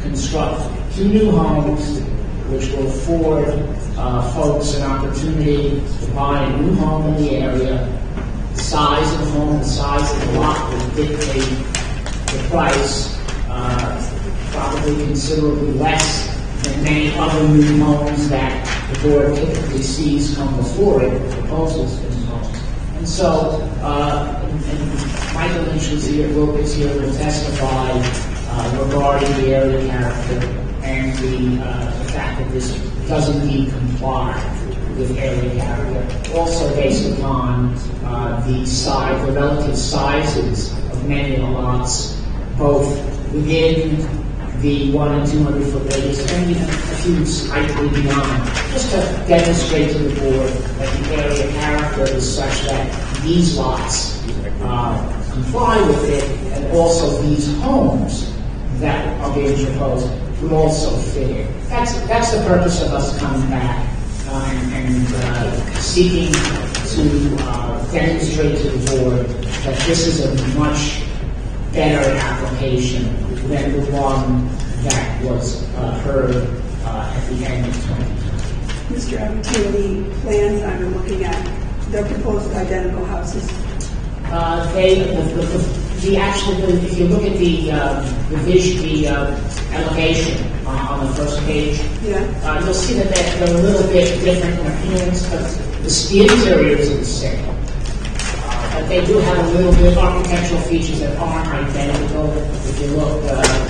construct two new homes which will afford folks an opportunity to buy a new home in the area. The size of the home, the size of the lot will dictate the price, probably considerably less than many other new homes that the board typically sees come before it, proposals for new homes. And so, and Michael Lynch was here, Wilkes here, will testify regarding the area character and the fact that this does indeed comply with area character. Also based upon the size, the relative sizes of many of the lots, both within the 100 and 200 foot radius, and even a few slightly beyond, just to demonstrate to the board that the area character is such that these lots comply with it, and also these homes that are being proposed would also fit it. That's the purpose of us coming back and seeking to demonstrate to the board that this is a much better application than the one that was heard at the end of 2020. Mr. Evington, the plans I'm looking at, they're proposed identical houses. If you look at the elevation on the first page, you'll see that they're a little bit different in appearance, but the interiors are the same. But they do have a little bit of architectural features that aren't identical If you look,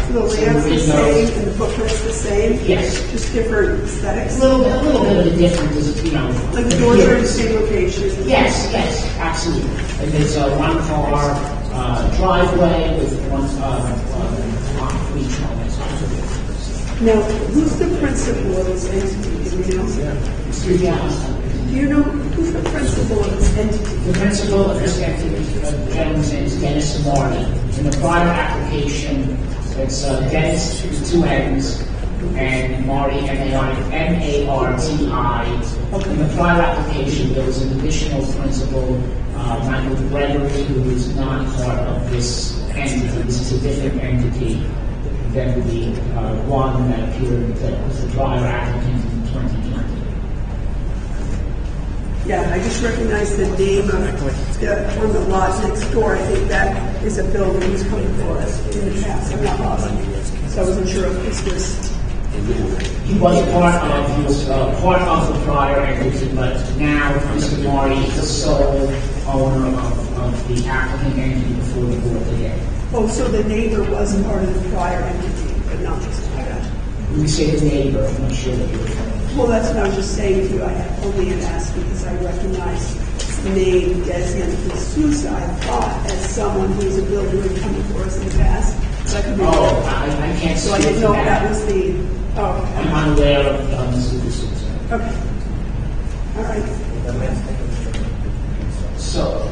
The layout's the same and the footprint's the same? Yes. Just different aesthetics? A little bit of a difference is, you know. Like the doors are in the same location? Yes, absolutely. And there's a one-car driveway with one lot for each home. Now, who's the principal of this entity? Do we know? Do you know who's the principal of this entity? The principal of this entity, the gentleman's name is Dennis Marty. In the prior application, it's Dennis with two N's and Marty, M-A-R-T-I. In the prior application, there was an additional principal, Michael Gregory, who is not part of this entity. This is a different entity than the one that appeared that was the prior applicant in 2020. Yeah, I just recognize the name on the lot next door. I think that is a building he's come before us in the past. I'm not positive. So I wasn't sure if this was. He was part of the prior entity, but now Mr. Marty is the sole owner of the applicant entity before the board today. Oh, so the neighbor was part of the prior entity, but not this one. When you say the neighbor, I'm not sure that you're referring to. Well, that's what I was just saying to you. I only had asked because I recognize the name Desmond D'Souza, I thought, as someone who is a builder and come before us in the past. I can't So I didn't know if that was the. Oh, okay. I'm unaware of Mr. D'Souza. Okay. All right. So,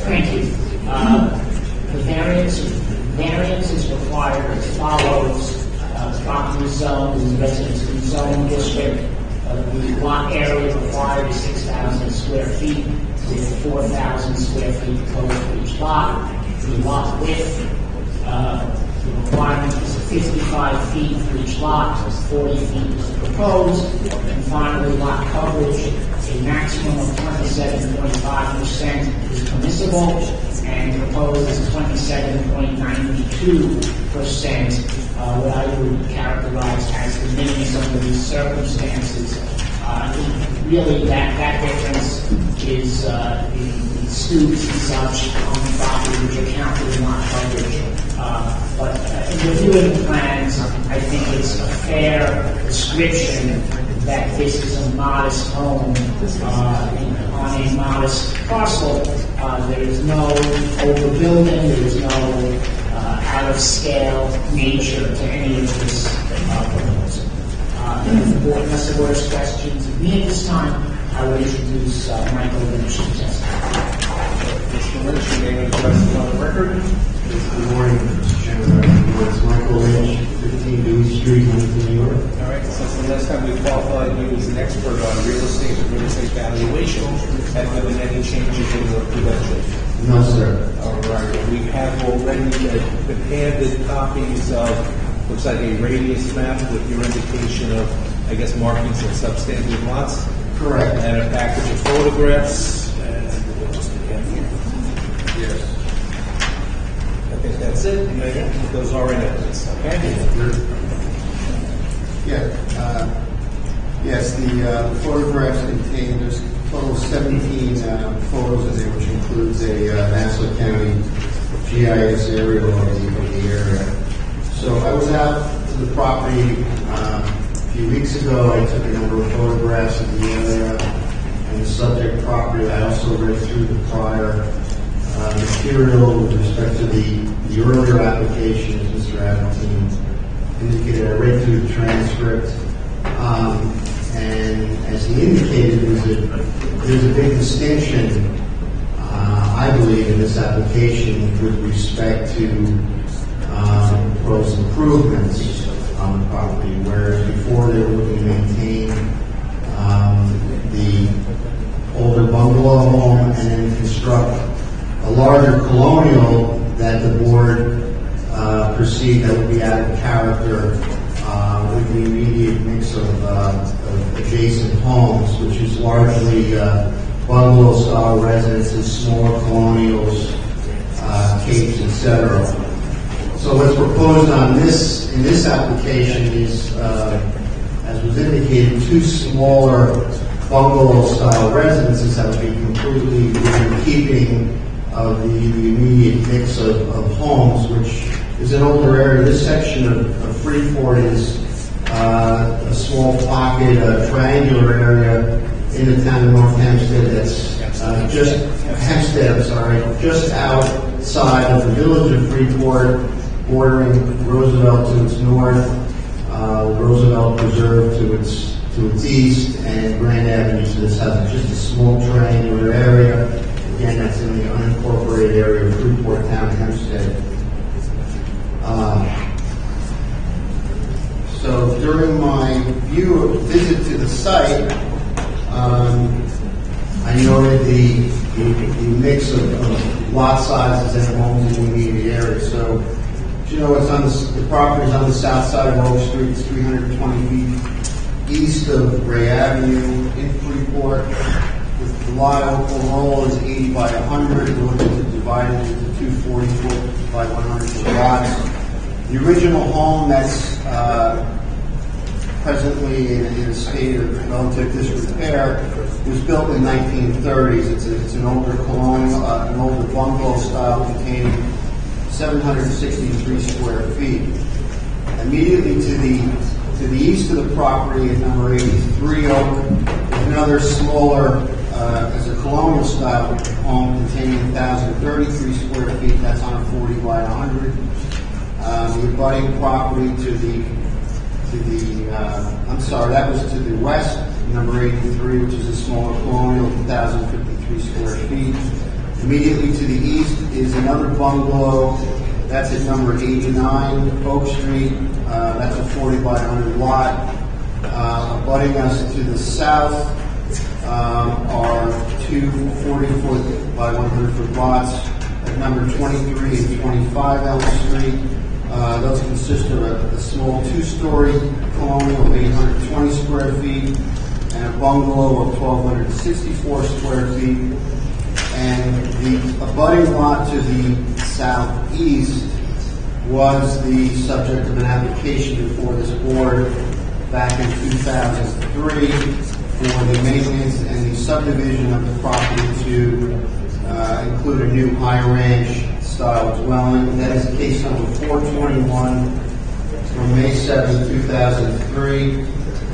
thank you. The variance is required as follows. Property zone is residential zone district. The lot area required is 6,000 square feet with 4,000 square feet proposed for each lot. The lot width, the requirement is 55 feet for each lot, 40 feet is proposed. And finally, lot coverage, a maximum of 27.5% is permissible, and proposed is 27.92%, what I would characterize as the minimum under these circumstances. Really, that difference is the stoops and such on the property which are counted in lot coverage. But in reviewing the plans, I think it's a fair description that this is a modest home on a modest parcel. There is no overbuilding, there is no out-of-scale nature to any of this proposal. If the board has the board's questions of me at this time, I will introduce Michael Lynch to testify. Mr. Lynch, your name and address on the record. Good morning, Mr. Chairman. It's Michael Lynch, 15 Dewey Street, Huntington, New York. All right, since the last time we qualified you as an expert on real estate and real estate valuation, have there been any changes in your credentials? No, sir. All right, we have already been handed copies of, looks like a radius map with your indication of, I guess, markings and substandard lots. Correct. And a package of photographs. And we'll just begin here. Yes. I think that's it. Those are in evidence, okay? Yes, the photographs contain, there's a total of 17 photos in there, which includes a Nassau County GIS aerial of the area. So I was out to the property a few weeks ago. I took a number of photographs of the area and the subject property. I also read through the prior material with respect to the earlier application, as Mr. Aberdeen indicated. I read through the transcript. And as he indicated, there's a big distinction, I believe, in this application with respect to proposed improvements. on the property, whereas before they were looking to maintain the older bungalow home and then construct a larger colonial that the board perceived that would be out of character with the immediate mix of adjacent homes, which is largely bungalow-style residences, smaller colonials, capes, etc. So what's proposed in this application is, as was indicated, two smaller bungalow-style residences that would be completely in keeping of the immediate mix of homes, which is an older area. This section of Freeport is a small pocket, a triangular area in the town of North Hempstead that's just outside of the village of Freeport, bordering Roosevelt to its north, Roosevelt Preserve to its east, and Grand Avenue to the south. It's just a small triangular area. Again, that's in the unincorporated area of Freeport Town, Hempstead. So during my visit to the site, I noted the mix of lot sizes and homes in the immediate area. So, you know, the property is on the south side of Oak Street. It's 320 feet east of Gray Avenue in Freeport. The lot overall is 80 by 100. We're looking to divide it into two 40-foot by 100-foot lots. The original home that's presently in a state of relative disrepair was built in the 1930s. It's an older colonial, an older bungalow style containing 763 square feet. Immediately to the east of the property at number 83 Oak is another smaller, as a colonial style home containing 1,033 square feet. That's on a 40 by 100. The abutting property that was to the west, number 83, which is a smaller colonial, 1,053 square feet. Immediately to the east is another bungalow. That's at number 89 Oak Street. That's a 40 by 100 lot. Abutting us to the south are two 40-foot by 100-foot lots at number 23 and 25 Elm Street. Those consist of a small two-story colonial of 820 square feet and a bungalow of 1,264 square feet. And the abutting lot to the southeast was the subject of an application before this board back in 2003 for the maintenance and the subdivision of the property to include a new high ranch style dwelling. That is case number 421 from May 7, 2003.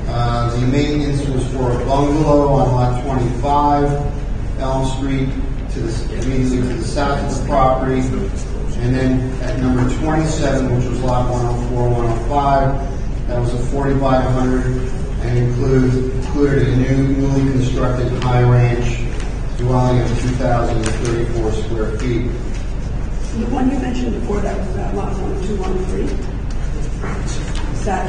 The maintenance was for a bungalow on lot 25, Elm Street, immediately to the south of the property. And then at number 27, which was lot 104, 105, that was a 40 by 100 and included a newly constructed high ranch dwelling of 2,034 square feet. The one you mentioned before, that was lot 102, 103. Is that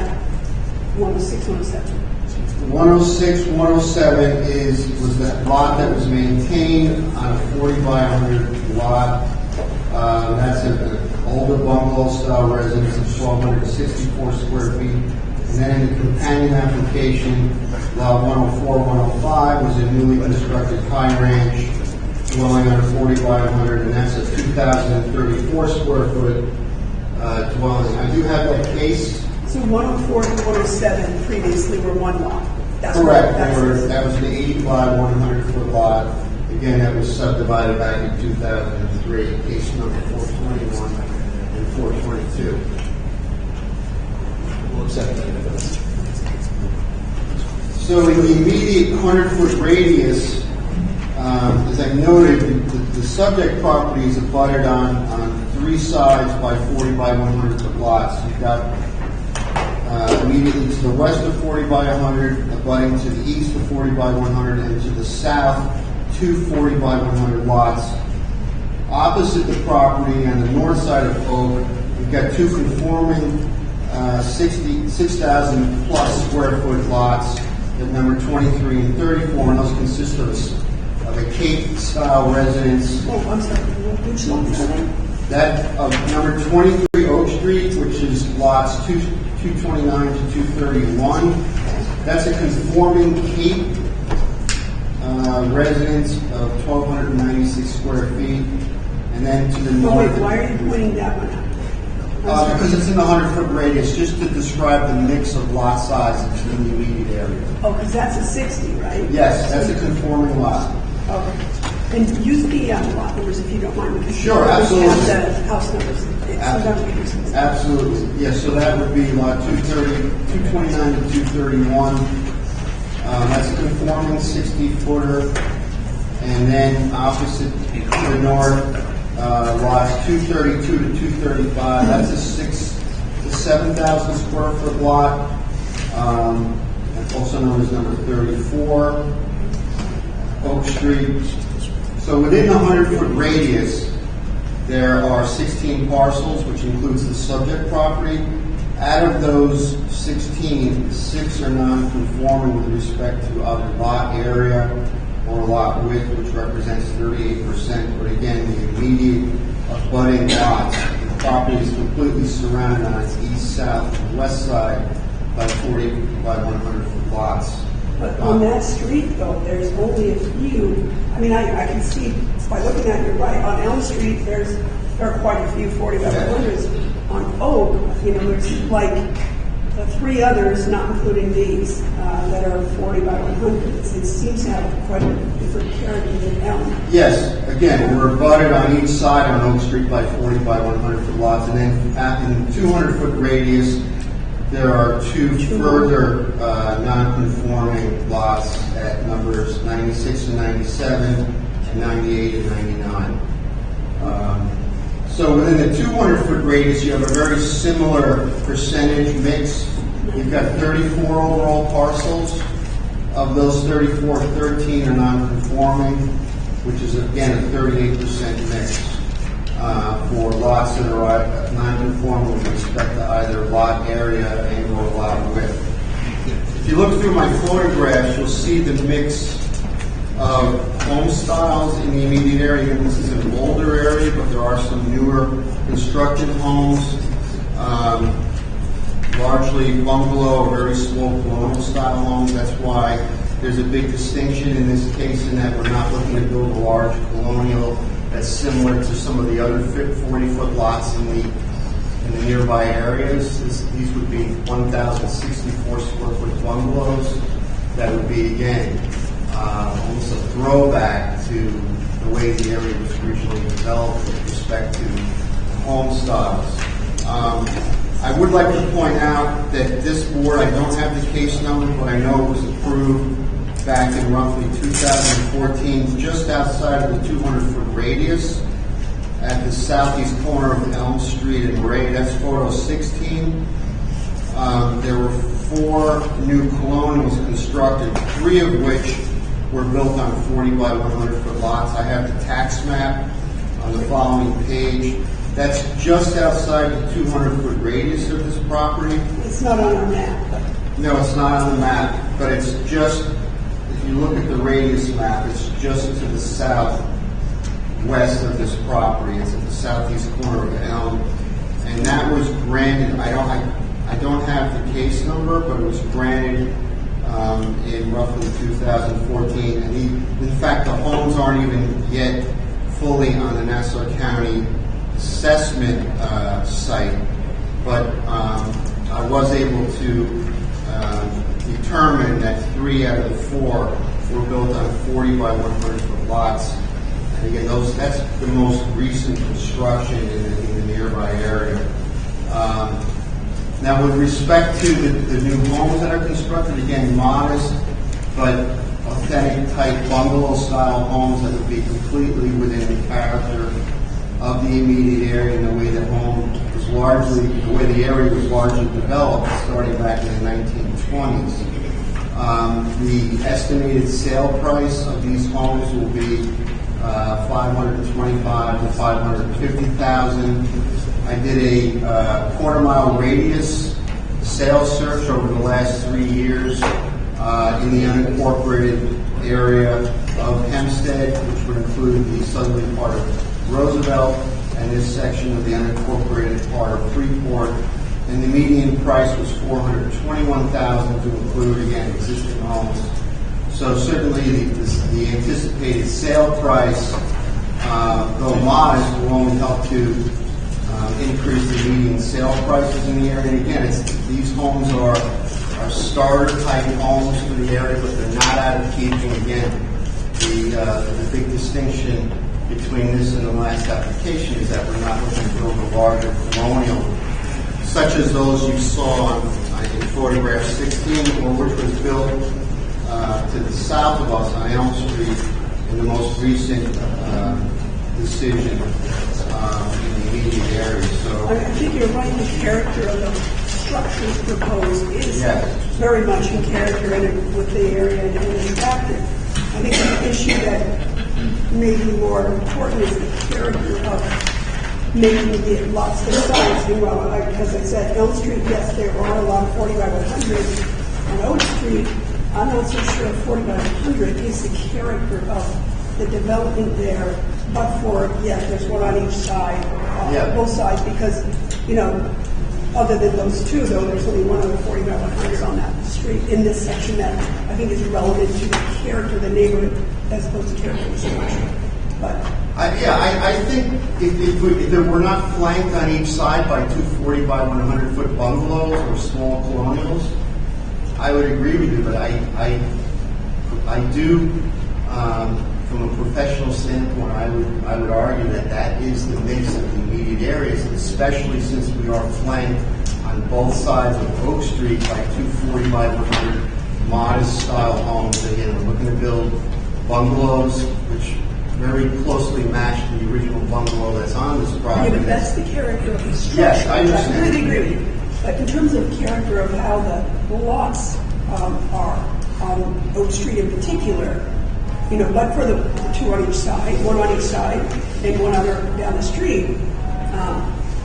106, 107? 106, 107 was that lot that was maintained on a 40 by 100 lot. That's an older bungalow style residence of 1,264 square feet. And then in the companion application, lot 104, 105 was a newly constructed high ranch dwelling on a 40 by 100, and that's a 2,034 square foot dwelling. I do have that case. So 104 and 107 previously were one lot. That's correct. That was the 80 by 100-foot lot. Again, that was subdivided back in 2003, case number 421 and 422. We'll accept that. So in the immediate 100-foot radius, as I noted, the subject property is abutted on three sides by 40 by 100-foot lots. You've got immediately to the west of 40 by 100, abutting to the east of 40 by 100, and to the south, two 40 by 100 lots. Opposite the property on the north side of Oak, you've got two conforming 6,000 plus square foot lots at number 23 and 34, and those consist of a Cape-style residence. Oh, I'm sorry, which lots are they? That of number 23 Oak Street, which is lots 229 to 231. That's a conforming Cape residence of 1,296 square feet. And then to the Oh, north. wait, why are you pointing that one out? Because it's in the 100-foot radius, just to describe the mix of lot sizes in the immediate area. Oh, because that's a 60, right? Yes, that's a conforming lot. Okay. And use the lot numbers if you don't mind. Because Sure, we absolutely. have the house numbers. Sometimes we do some- Absolutely. Yes, so that would be lot 229 to 231. That's a conforming 60-footer. And then opposite to the north, lots 232 to 235. That's a 6,000 to 7,000 square foot lot. Also known as number 34 Oak Street. So within the 100-foot radius, there are 16 parcels, which includes the subject property. Out of those 16, 6 are non-conforming with respect to either lot area or lot width, which represents 38%. But again, the immediate abutting lots, the property is completely surrounded on its east, south, and west side by 40 by 100-foot lots. But on that street, though, there's only a few. I mean, I can see by looking at it, you're right. On Elm Street, there are quite a few 40 by 100s. On Oak, there's like the 3 others, not including these, that are 40 by 100s. It seems to have quite a different character than Elm. Yes, again, we're abutted on each side on Oak Street by 40 by 100-foot lots, and then in 200-foot radius, there are 2 further non-conforming lots at numbers 96 and 97, and 98 and 99. So within the 200-foot radius, you have a very similar percentage mix. You've got 34 overall parcels. Of those 34, 13 are non-conforming, which is again a 38% mix. For lots that are non-conforming with respect to either lot area and or lot width. If you look through my photographs, you'll see the mix of home styles in the immediate area. This is an older area, but there are some newer constructed homes, largely bungalow or very slow colonial style homes. That's why there's a big distinction in this case in that we're not looking to build a large colonial that's similar to some of the other 40-foot lots in the nearby areas. These would be 1,064 square foot bungalows. That would be, again, almost a throwback to the way the area was originally developed with respect to home styles. I would like to point out that this board, I don't have the case number, but I know it was approved back in roughly 2014, just outside of the 200-foot radius at the southeast corner of Elm Street and Ray. That's photo 16. There were 4 new colonials constructed, 3 of which were built on 40 by 100-foot lots. I have the tax map on the following page. That's just outside the 200-foot radius of this property. It's not on our map. No, it's not on the map, but it's just, if you look at the radius map, it's just to the southwest of this property. It's at the southeast corner of Elm. And that was granted, I don't have the case number, but it was granted in roughly 2014. And in fact, the homes aren't even yet fully on the Nassau County assessment site, but I was able to determine that 3 out of the 4 were built on 40 by 100-foot lots. And again, that's the most recent construction in the nearby area. Now, with respect to the new homes that are constructed, again, modest but authentic type bungalow-style homes that would be completely within the character of the immediate area and the way the area was largely developed starting back in the 1920s. The estimated sale price of these homes will be $525,000 to $550,000. I did a quarter-mile radius sales search over the last 3 years in the unincorporated area of Hempstead, which would include the southerly part of Roosevelt and this section of the unincorporated part of Freeport. And the median price was $421,000 to include, again, existing homes. So certainly the anticipated sale price, though modest, will only help to increase the median sale prices in the area. And again, these homes are starter type homes for the area, but they're not out of keeping. Again, the big distinction between this and the last application is that we're not looking to build a larger colonial, such as those you saw in photograph 16, or which was built to the south of us on Elm Street in the most recent decision in the immediate area. So I think you're right. The character of the structures proposed is very much in character and with the area, and in fact, I think the issue that may be more important is the character of making the lots the size. Well, as I said, Elm Street, yes, there are a lot of 40 by 100. On Oak Street, I'm not so sure 40 by 100 is the character of the development there, but for, there's one on each side, both sides, because, other than those two, though, there's only one other 40 by 100 on that street in this section that I think is relevant to the character of the neighborhood as opposed to character of the structure. But I think if we're not flanked on each side by two 40 by 100 foot bungalows or small colonials, I would agree with you. But I do, from a professional standpoint, I would argue that is the mix of the immediate areas, especially since we are flanked on both sides of Oak Street by two 40 by 100 modest style homes. Again, we're looking to build bungalows, which very closely match the original bungalow that's on this property. Yeah, but that's the character of the structure. Yes, I understand. I really agree with you. But in terms of character of how the lots are on Oak Street in particular, but for the two on each side, one on each side, and one other down the street,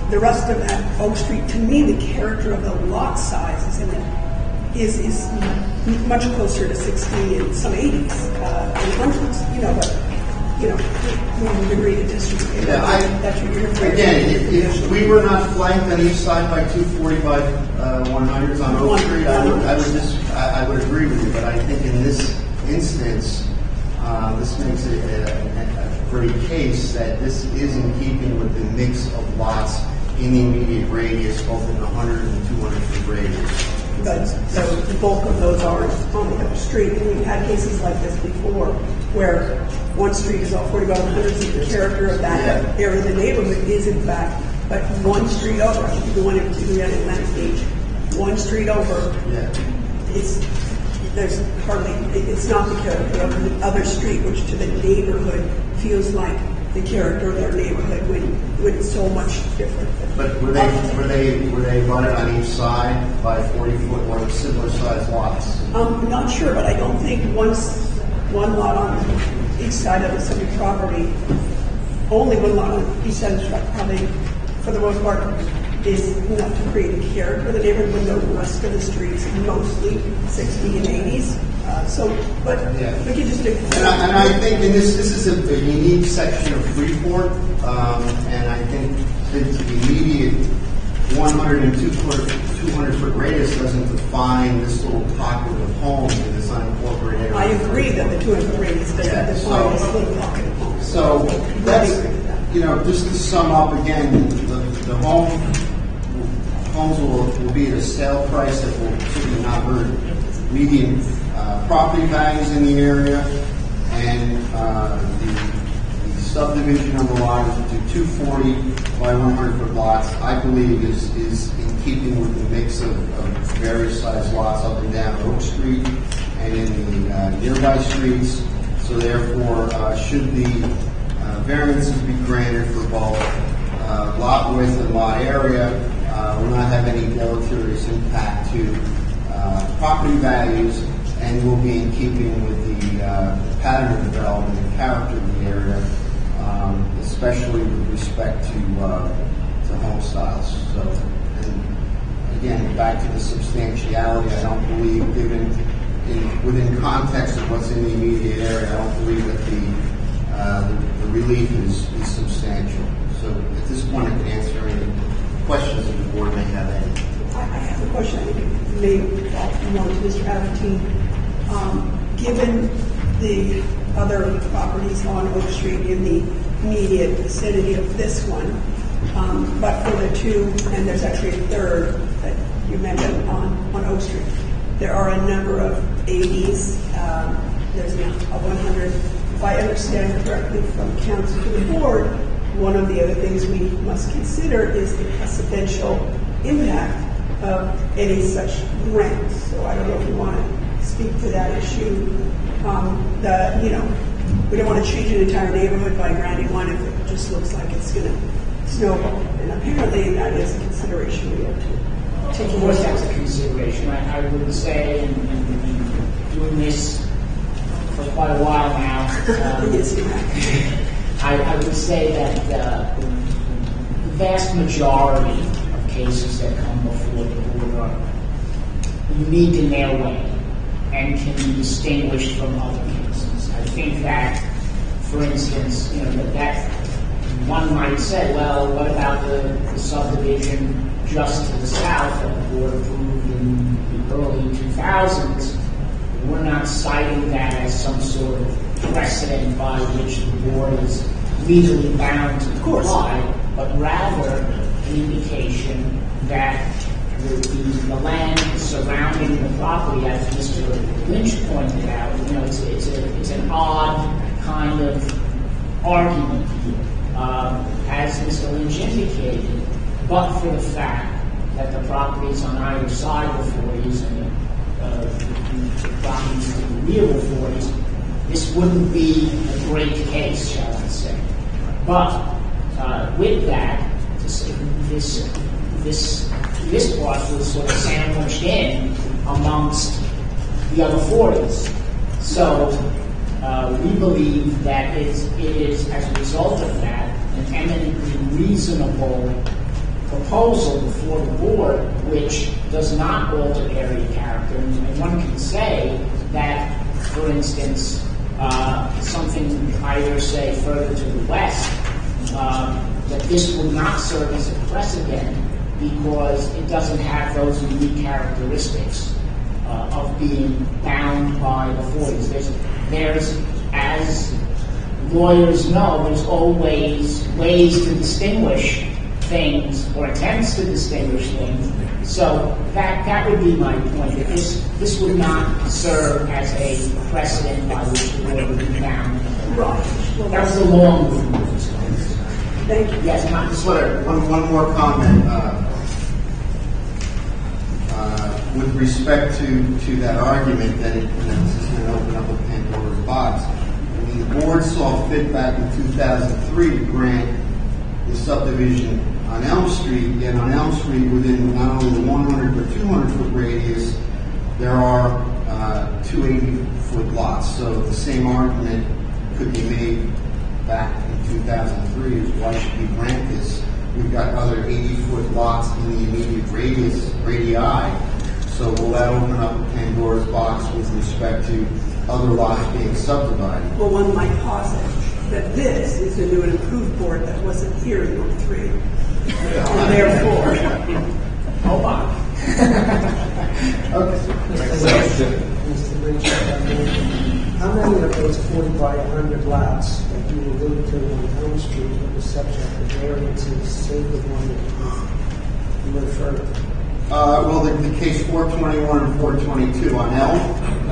the rest of that Oak Street, to me, the character of the lot size is much closer to 60 and some 80s and hundreds, but we would agree to disagree. That's what you're referring to. Again, if we were not flanked on each side by two 40 by 100s on Oak Street, I would agree with you. But I think in this instance, this makes it a great case that this is in keeping with the mix of lots in the immediate radius, both in the 100 and 200 foot radius. But so the bulk of those are on the Oak Street. And we've had cases like this before where one street is all 40 by 100s, and the character of that area of the neighborhood is, in fact, but one street over, the one in Atlantic Beach, one street over, it's not the character of the other street, which to the neighborhood feels like the character of their neighborhood when it's so much different. But were they running on each side by 40 foot or similar sized lots? I'm not sure, but I don't think one lot on each side of the subject property, only one lot on each side of the property, for the most part, is enough to create a character of the neighborhood when the rest of the streets mostly 60 and 80s. We could just do. And I think this is a unique section of Freeport, and I think the immediate 100 and 200 foot radius doesn't define this little pocket of homes in this unincorporated area. I agree that the 200 foot radius doesn't define this little pocket of homes. So that's, just to sum up again, the homes will be at a sale price that will certainly not hurt median property values in the area, and the subdivision of the lot into 240 by 100 foot lots, I believe is in keeping with the mix of various size lots up and down Oak Street and in the nearby streets. So therefore, should the variances be granted for both lot width and lot area, will not have any deleterious impact to property values, and will be in keeping with the pattern of development and character of the area, especially with respect to home styles. So, again, back to the substantiality, I don't believe, within context of what's in the immediate area, I don't believe that the relief is substantial. So at this point, I can answer any questions that the board may have any. I have a question. I think it may belong to Mr. Abertine. Given the other properties on Oak Street in the immediate vicinity of this one, but for the two, and there's actually a third that you mentioned on Oak Street, there are a number of 80s. There's now a 100. If I understand correctly from counsel to the board, one of the other things we must consider is the possible impact of any such grant. So I don't know if you want to speak to that issue. We don't want to change an entire neighborhood by granting one if it just looks like it's going to snowball. And apparently that is a consideration we have to take. Of course, that's a consideration. I would say, and doing this for quite a while now, I would say that the vast majority of cases that come before the board are unique in their way and can be distinguished from other cases. I think that, for instance, that one might say, well, what about the subdivision just to the south that the board approved in the early 2000s? We're not citing that as some sort of precedent by which the board is legally bound to comply, but rather an indication that the land surrounding the property, as Mr. Lynch pointed out, it's an odd kind of argument, as Mr. Lynch indicated, but for the fact that the properties on either side of the 40s and the properties to the rear of the 40s, this wouldn't be a great case, shall I say. But with that, this part was sort of sandwiched in amongst the other 40s. So we believe that it is, as a result of that, an eminently reasonable proposal before the board, which does not alter area character. And one can say that, for instance, something either say further to the west, that this will not serve as a precedent because it doesn't have those unique characteristics of being bound by the 40s. There's, as lawyers know, there's always ways to distinguish things or attempts to distinguish things. So that would be my point. That this would not serve as a precedent by which the board would be bound. Right. That was a long move. Thank you. Yes, not Just one more comment with respect to that argument that this is going to open up a Pandora's box. I mean, the board saw fit back in 2003 to grant the subdivision on Elm Street, and on Elm Street, within not only the 100 but 200-foot radius, there are 280-foot lots. So the same argument could be made back in 2003 is why should we grant this? We've got other 80-foot lots in the immediate radii. So will that open up a Pandora's box with respect to other lots being subdivided? Well, one might posit that this is a new and improved board that wasn't here in 03. And therefore, hold on. Mr. Lynch, how many of those 40 by 100 lots that you alluded to on Elm Street that was subject to variances, save the one that you referred to? Well, the case 421 and 422 on Elm.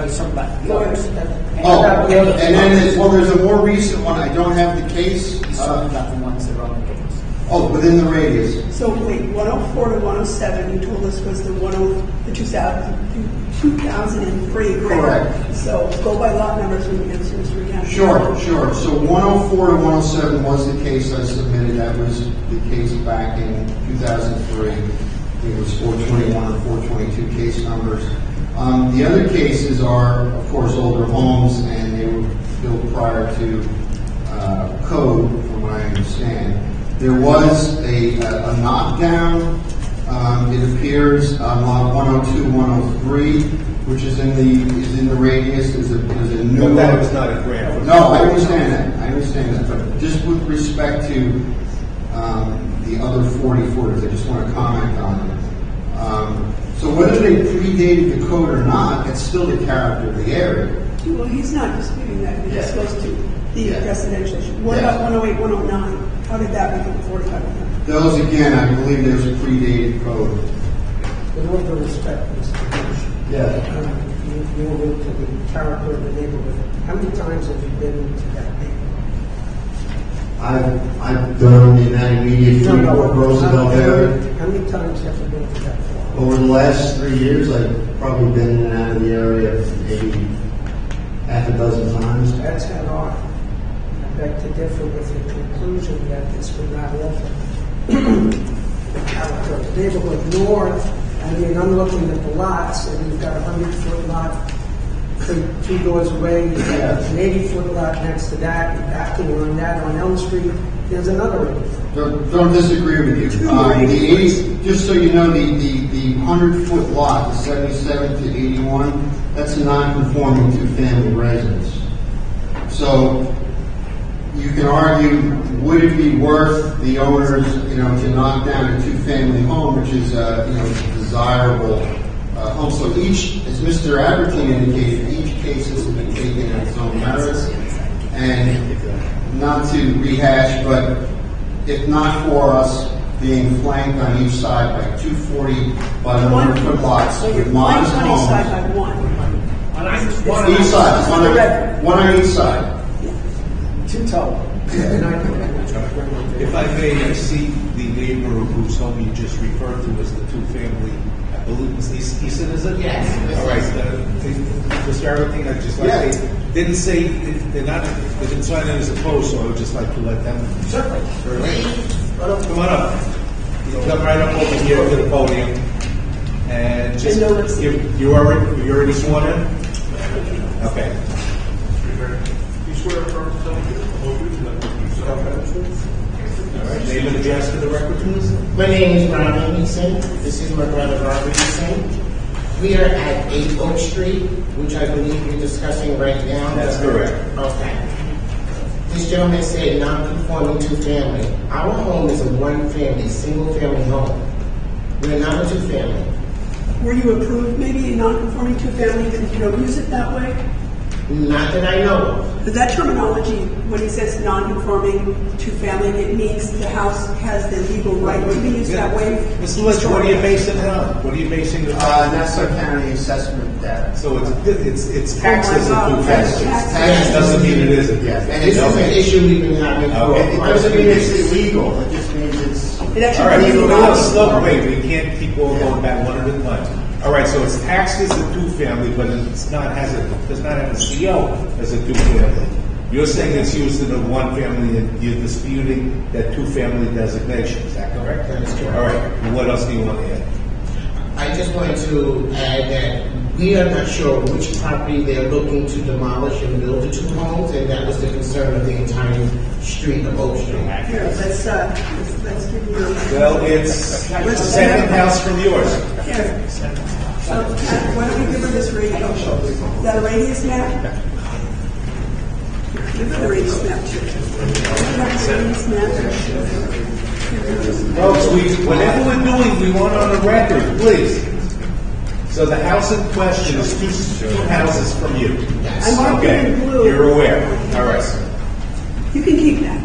Some about the others. And then there's a more recent one. I don't have the case. About the ones that are on the case. Oh, within the radius. so wait, 104 to 107, you told us was the 2003. Correct. So go by lot numbers when we get to Mr. Again. Sure. So 104 to 107 was the case I submitted. That was the case back in 2003. It was 421 and 422 case numbers. The other cases are, of course, older homes, and they were built prior to code, from what I understand. There was a knockdown It appears on lot 102, 103, which is in the radius, is a new. But that was not a grant. No, I understand that, but just with respect to the other 40 footers, I just want to comment on them. So whether they predated the code or not, it's still the character of the area. Well, he's not disputing that. He's Yeah. supposed to be Yeah. residential. What Yeah. about 108, 109? How did that become 45? Those, again, I believe there's a predated code. With all due respect, Mr. Bush, Yeah. you allude to the character of the neighborhood. How many times have you been to that neighborhood? I've done the immediate Freeport Roosevelt area. How many times have you been to that farm? Over the last 3 years, I've probably been in and out of the area maybe half a dozen times. That's had off. I beg to differ with the conclusion that this would not offer the character of the neighborhood, nor, I mean, I'm looking at the lots, and you've got a 100-foot lot, 2 doors away, you've got an 80-foot lot next to that, and backing on that on Elm Street, there's another 80-foot. Don't disagree with you. The 80, just so you know, the 100-foot lot, the 77 to 81, that's a non-conforming two-family residence. So you can argue, would it be worth the owners, to knock down a two-family home, which is, desirable home? So each, as Mr. Abbertine indicated, each case has been taken on its own merits, and not to rehash, but if not for us being flanked on each side by 240 by 100-foot lots with modest on each homes. side by one. Each side, one on each side. 2 total. If I may, I see the neighbor whose home you just referred to as the two-family, I believe it's Easton, is it? Yes. All right, Mr. Everything, I'd just like to say, didn't say, they didn't sign it as opposed, so I would just like to let them. Certainly. Come on up. You come right up over here to the podium. And just, you're already sworn in? Okay. You swear affirm to tell me the whole truth, and nothing but the truth? All right, name and address for the record, please. My name is Ronnie Eason. This is my brother Robert Eason. We are at 8 Oak Street, which I believe you're discussing right now. That's correct. Okay. This gentleman said non-conforming two-family. Our home is a one-family, single-family home. We're not a two-family. Were you approved maybe a non-conforming two-family because you don't use it that way? Not that I know of. But that terminology, when it says non-conforming two-family, it means the house has the legal right to be used that way. Mr. Lynch, what are you basing it on? What are you basing it on? Nassau County assessment data. So it's taxed as a two-family. Taxes. Doesn't mean it isn't. Yes. And this is an issue we've been having for It doesn't mean it's illegal, it just means it's. It actually All right, legal. no, wait, we can't keep all going back one at a time. All right, so it's taxed as a two-family, but does not have a CO as a two-family. You're saying it's used in a one-family, and you're disputing that two-family designation. Is that correct? That is correct. All right. And what else do you want to add? I just wanted to add that we are not sure which property they're looking to demolish and build the 2 homes, and that was the concern of the entire street of Oak Street. Here, let's give you. Well, it's the second house from yours. Here. Why don't we give her this radius? Is that a radius map? Give her the radius map too. Radius map. Folks, whatever we're doing, we want on the record, please. So the house in question is two houses from you. I'm marking Okay, in blue. you're aware. All right. You can keep that.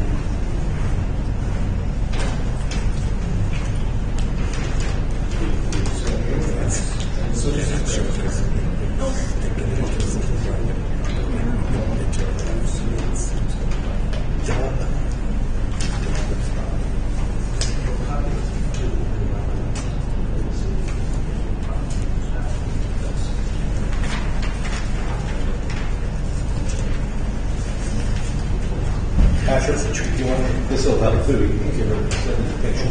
Patrick, this will help too. You can give her the picture.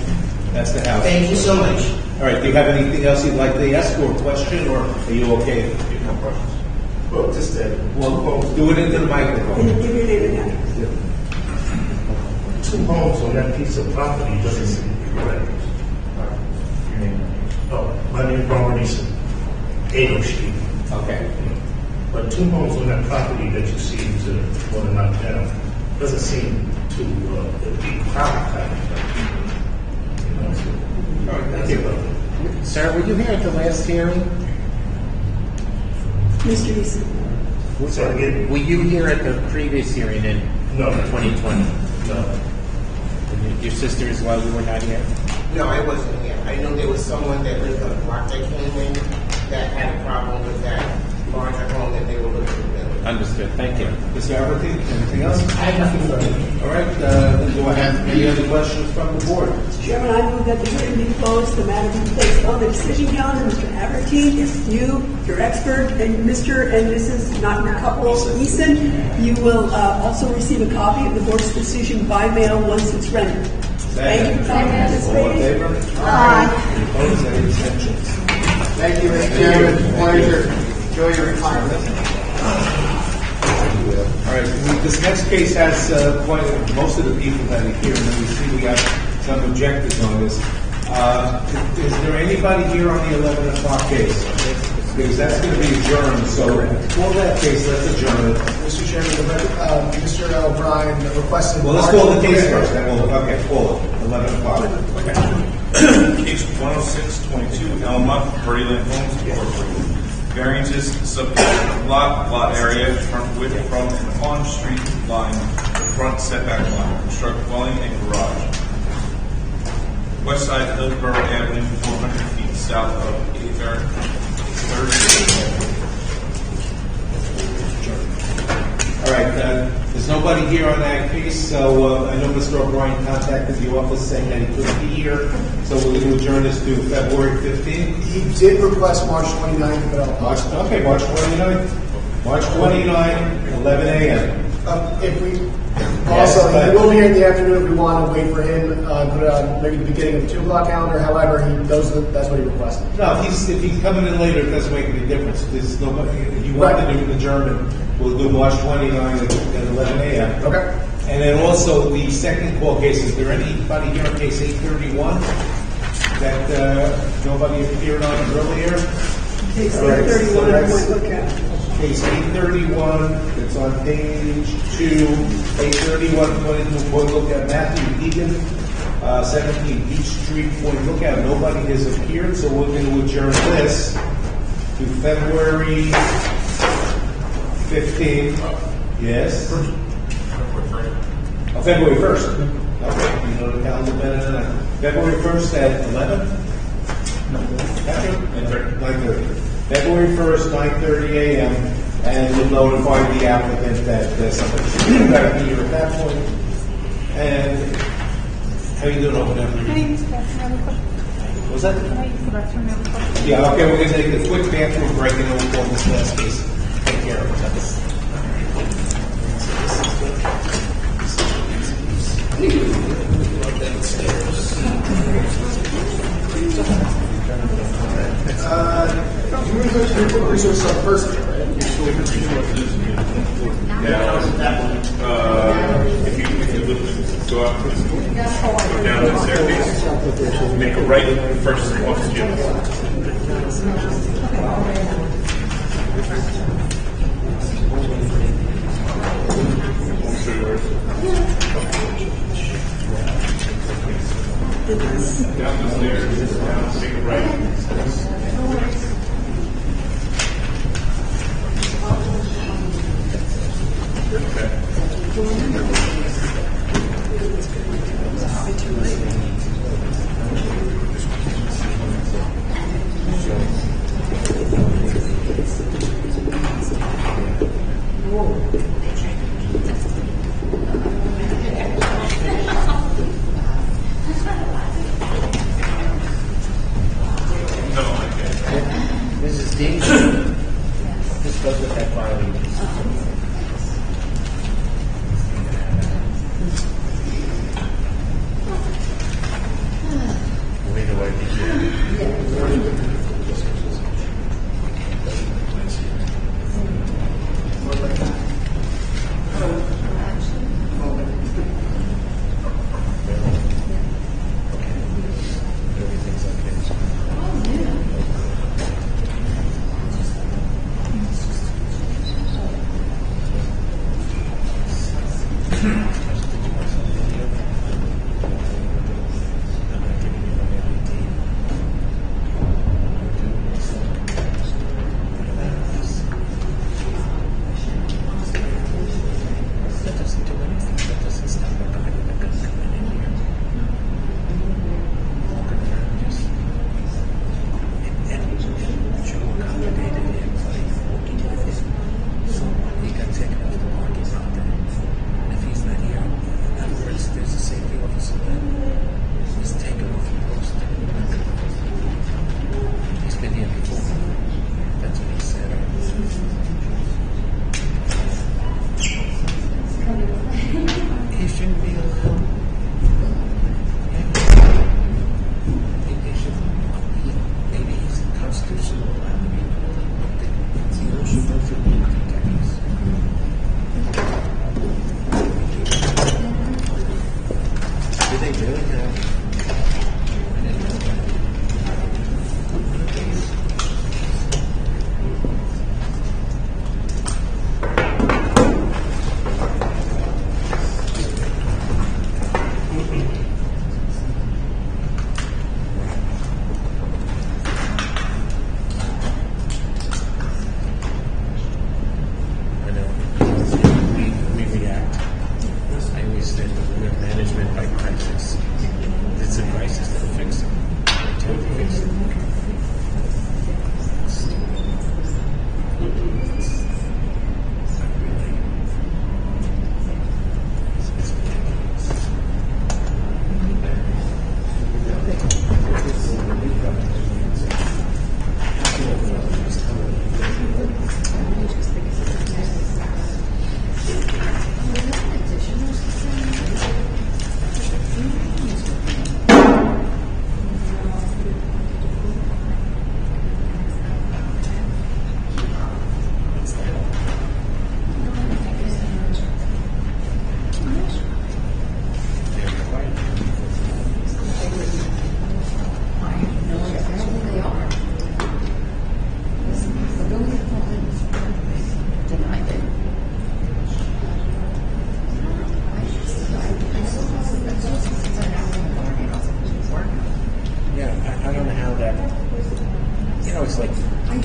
That's the house. Thank you so much. All right, do you have anything else you'd like to ask or question, or are you okay? No questions. Well, just that. Well, do it into the microphone. Give your name and address. 2 homes on that piece of property doesn't seem to be correct. Your name. My name is Robert Eason, 8 Street. Okay. But two homes on that property that you see to want to knock down doesn't seem to be crowded kind of thing. All right, thank you. Sir, were you here at the last hearing? Mr. Eason. Were you here at the previous hearing in 2020? No. And your sister as well, you were not here? No, I wasn't here. I know there was someone that lived on the block that came in that had a problem with that larger home that they were looking to build. Understood. Thank you. Mr. Albertine, anything else? I have nothing further. All right, do I have any other questions from the board? Mr. Chairman, I move that the hearing be closed, the matter be placed on the decision calendar. Mr. Abertine, if you, your expert, and Mr. and Mrs. not your couple, Eason, you will also receive a copy of the board's decision by mail once it's rendered. Thank you for coming and All in participating. favor? Aye. Any opposed? Any abstentions? Thank you, Mr. Chairman. It's a pleasure. Enjoy your retirement. All right, this next case has most of the people that are here, and then we see we got some objectives on this. Is there anybody here on the 11 o'clock case? Because that's going to be adjourned, so for that case, let's adjourn it. Mr. Chairman, Mr. O'Brien requested... Well, let's call the case first, then we'll, okay, call it, 11 o'clock. Case 10622, Elma, Birdieland Homes Incorporated. Variances, subdivision lot area, front width from and on street line, the front setback line, construct dwelling and garage. West side Hillsborough Avenue, 400 feet south of 3rd Street. All right, there's nobody here on that case, so I know Mr. O'Brien contacted the office saying that he couldn't be here, so we're going to adjourn this to February 15th. He did request March 29th, but I'll March 29th. March 29th, 11 a.m. If we, Yes, also, but- he will be here in the afternoon if we want to wait for him, put it on maybe the beginning of the 2 o'clock calendar. However, that's what he requested. No, if he's coming in later, it doesn't make any difference. There's nobody, if you want to do the German, we'll do March 29th at 11 a.m. Okay. And then also the second call case, is there anybody here on case 831 that nobody appeared on earlier? Case All right, 831, so I that's- might look at. Case 831, it's on page 2, 831, Point Lookout, Matthew Egan, 17 Beach Street, Point Lookout. Nobody has appeared, so we're going to adjourn this to February 15th. Yes? Oh, February 1st. Okay, you know the calendar better than I. February 1st at 11? 9:30. February 1st, 9:30 a.m., and we'll notify the applicant that somebody's got to be here at that point. And how you doing over there? Can I use the bathroom really quick? What's that? Can I use the bathroom really quick? Yeah, okay, we're going to take a quick bathroom break and then we'll call this last case. Take care of it. Resource first, right? If you go out, go down the staircase, make a right first off the gym. Down the stairs, down, make a right. Mrs. Dean? This goes with that filing. Wait a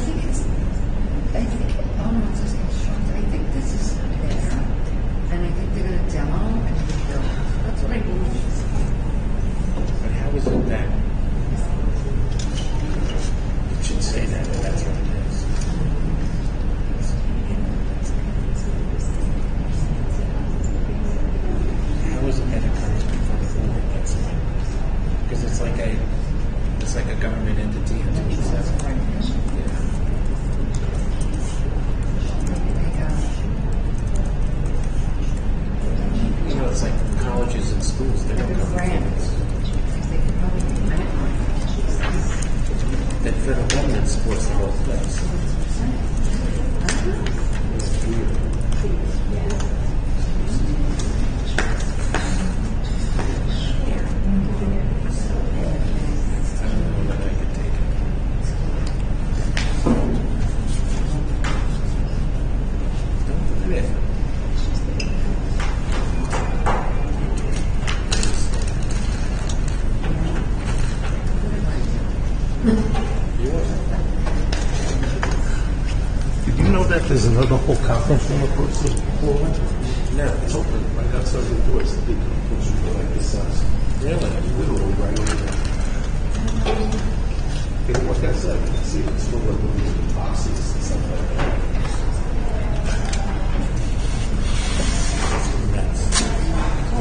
think it's, oh no, it's just constructed. I think this is there, and I think they're gonna demo and rebuild. That's what I believe. But how is it that? It should say that, but that's what it is. How is it that it comes before the board gets it? Because it's like a government entity. You know, it's like colleges and schools. They don't come. That federal government supports the whole place. It's weird. I don't know whether I could take it. Don't let it. Did you know that there's another whole conference room across the hallway? No. It's open right outside the door. It's the big conference room like this size. Really? Literally right over there. You can walk outside. You can see it. It's full of little boxes and stuff like that.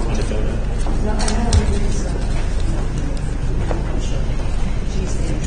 Want to go to? No, I know it is. She's there.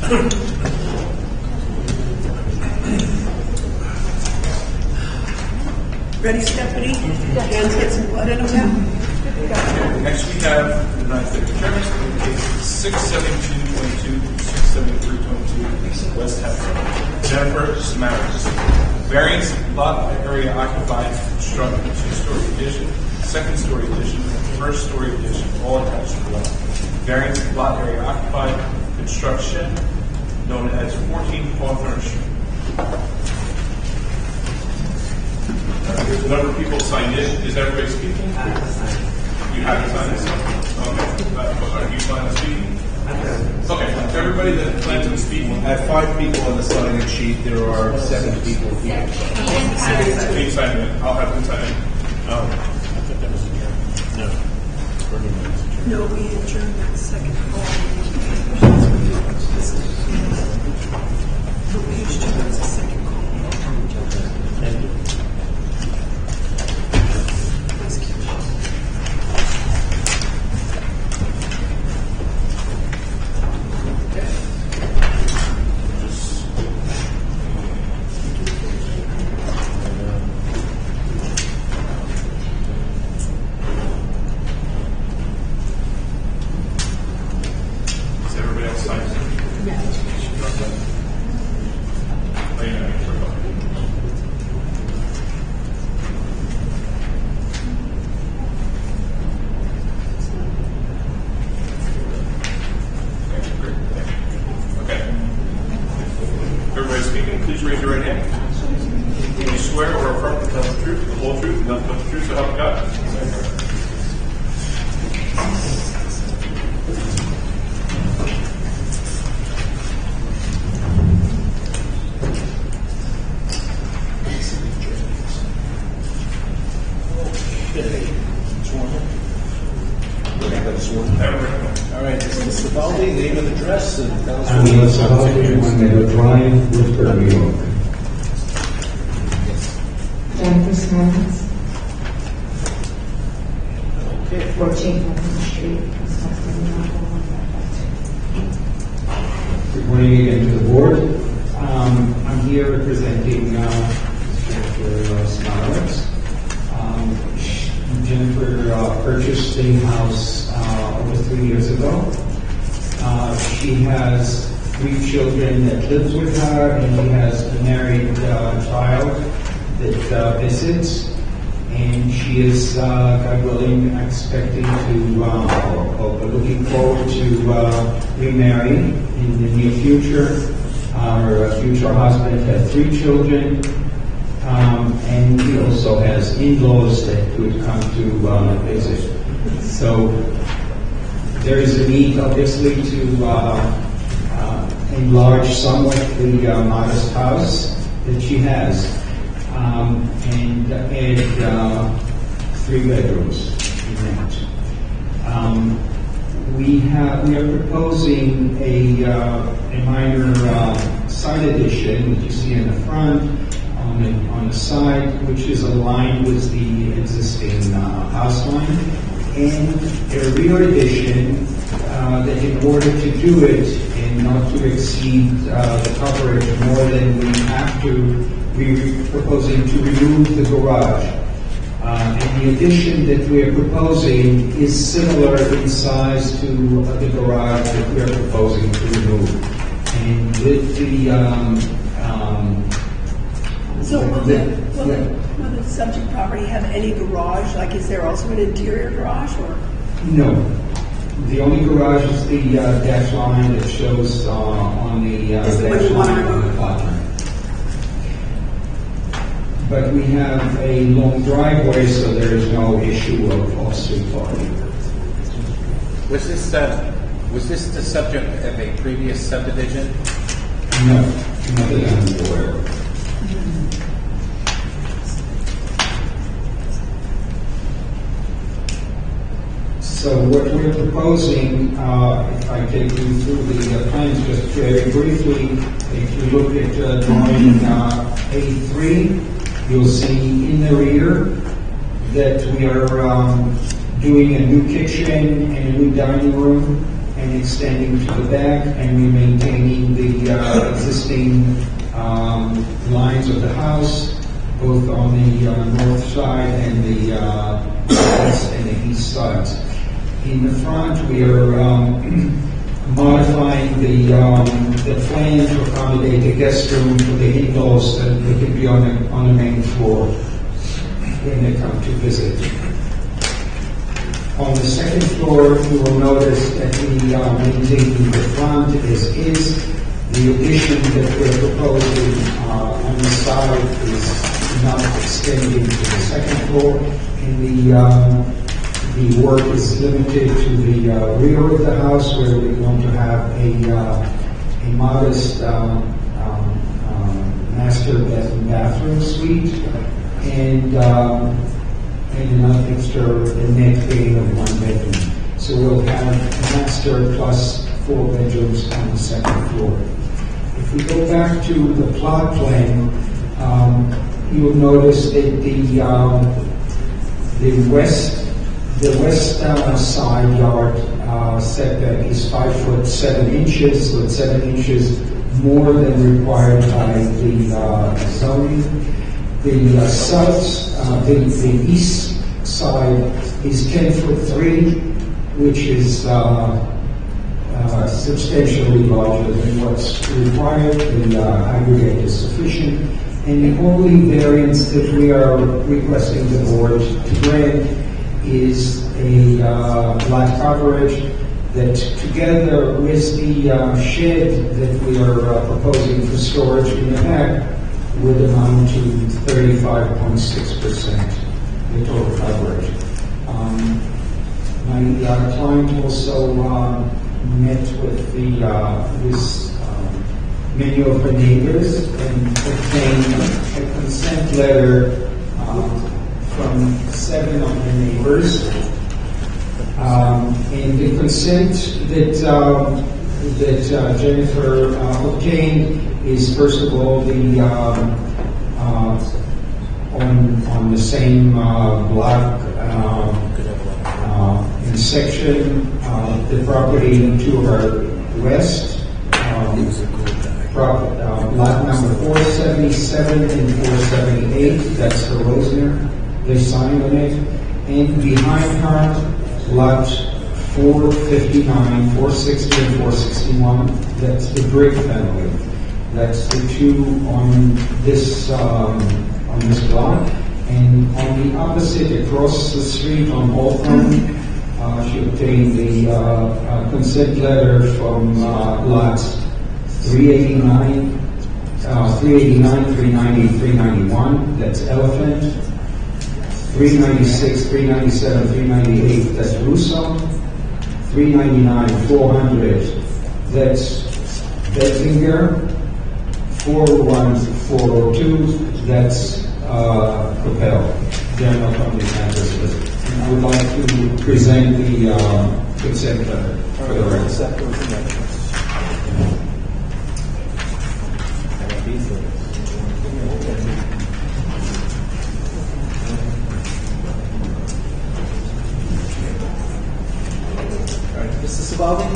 Ready, Stephanie? Dan's got some blood in him now? Next we have the United States Attorney, case 67222, 67322, West Hempstead. Jennifer Smatters. Variance lot area occupied, constructed two-story addition, second-story addition, and first-story addition, all attached to dwelling. Variance lot area occupied, construction, known as 14 Hawthorne Street. There's a number of people signed in. Is everybody speaking? You haven't signed this? Okay. Are you planning on speaking? Okay. Everybody that plans on speaking. I have 5 people on the sign-in sheet. There are 7 people here. Can you sign in? I'll have them sign in. Oh, I thought that was adjourned. No. No, we adjourned that second call. No, page 2 was the second call. Is everybody else signed in? Yeah. Oh, yeah, sure. Okay, great. Okay. Everybody speaking, please raise your right hand. Do you swear or affirm to tell the truth, the whole truth, nothing but the truth, so help you God? All right, Mr. Baldi, name and address, and tell us I'm what Melissa Baldi, 1 Meadow Drive, Worcester, New York. Jennifer Smatters, Okay. 14 Hempstead Street, Hempstead, New York. Good morning again to the board. I'm here representing Jennifer Smatters. Jennifer purchased the house over 3 years ago. She has 3 children that lives with her, and she has a married child that visits. And she is, God willing, expecting to, or looking forward to remarry in the near future. Her future husband had 3 children. And he also has in-laws that could come to visit. So there is a need, obviously, to enlarge somewhat the modest house that she has, and add 3 bedrooms in that. We are proposing a minor side addition that you see in the front. On the side, which is aligned with the existing house line, and a rear addition that in order to do it and not to exceed the coverage more than we have to, we're proposing to remove the garage. And the addition that we are proposing is similar in size to the garage that we are proposing to remove. And with the So will the subject property have any garage? Like, is there also an interior garage, or? No. The only garage is the dash line that shows on the dash line on the plot plan. But we have a long driveway, so there is no issue of off-street parking. Was this the subject of a previous subdivision? No, nothing I'm aware of. So what we're proposing, if I take you through the plans just very briefly, if you look at drawing A3, you'll see in the rear that we are doing a new kitchen and a new dining room, and and extending to the back, and we're maintaining the existing lines of the house, both on the north side and the west and the east sides. In the front, we are modifying the plan to accommodate the guest room for the in-laws that they could be on the main floor when they come to visit. On the second floor, you will notice that we are maintaining the front as is. The addition that we're proposing on the side is not extending to the second floor, and the work is limited to the rear of the house, where we're going to have a modest master bathroom suite and an extra net gain of 1 bedroom. So we'll have a master plus 4 bedrooms on the second floor. If we go back to the plot plan, you'll notice that the west side yard setback is 5'7", with 7 inches more than required by the zoning. The the east side is 10'3", which is substantially larger than what's required. The aggregate is sufficient, and the only variance that we are requesting the board to grant is a lot coverage that, together with the shed that we are proposing for storage in the back, would amount to 35.6% the total coverage. My client also met with this many of the neighbors and obtained a consent letter from 7 of the neighbors. And the consent that Jennifer obtained is, first of all, the on the same block in section, the property to our west, lot number 477 and 478, that's the Rosner, they signed on it, and behind her, lot 459, 460, and 461, that's the Brick family. That's the 2 on this block, and on the opposite, across the street on Waltham, she obtained the consent letter from lots 389, 390, 391, that's Elephant, 396, 397, 398, that's Russo, 399, 400, that's Betzinger, 401, 402, that's Capel. They're not on the address list. And I would like to present the consent letter for the record. Mr. Sabaldi,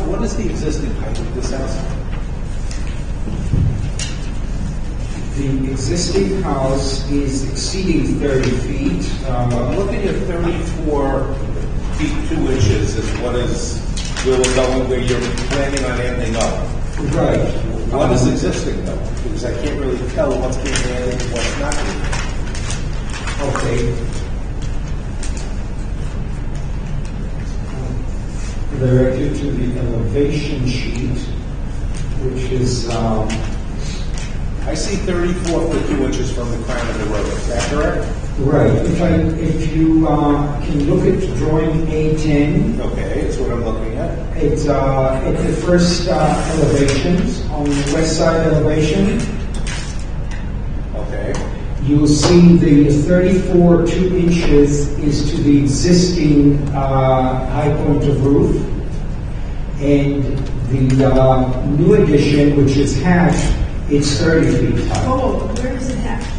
what is the existing height of this house? The existing house is exceeding 30 feet. I'm looking at 34 feet 2 inches is what is where we're going, where you're planning on ending up. Right. What is existing though? Because I can't really tell what's being added and what's not being added. Okay. Directed to the elevation sheet, which is I see 34 foot 2 inches from the crown of the road. Is that correct? right. If you can look at drawing A10. Okay, that's what I'm looking at. It's at the first elevations on the west side elevation. Okay. You'll see the 34 2 inches is to the existing high point of roof, and the new addition, which is hatched, it's 30 feet high. Oh, where is it hatched?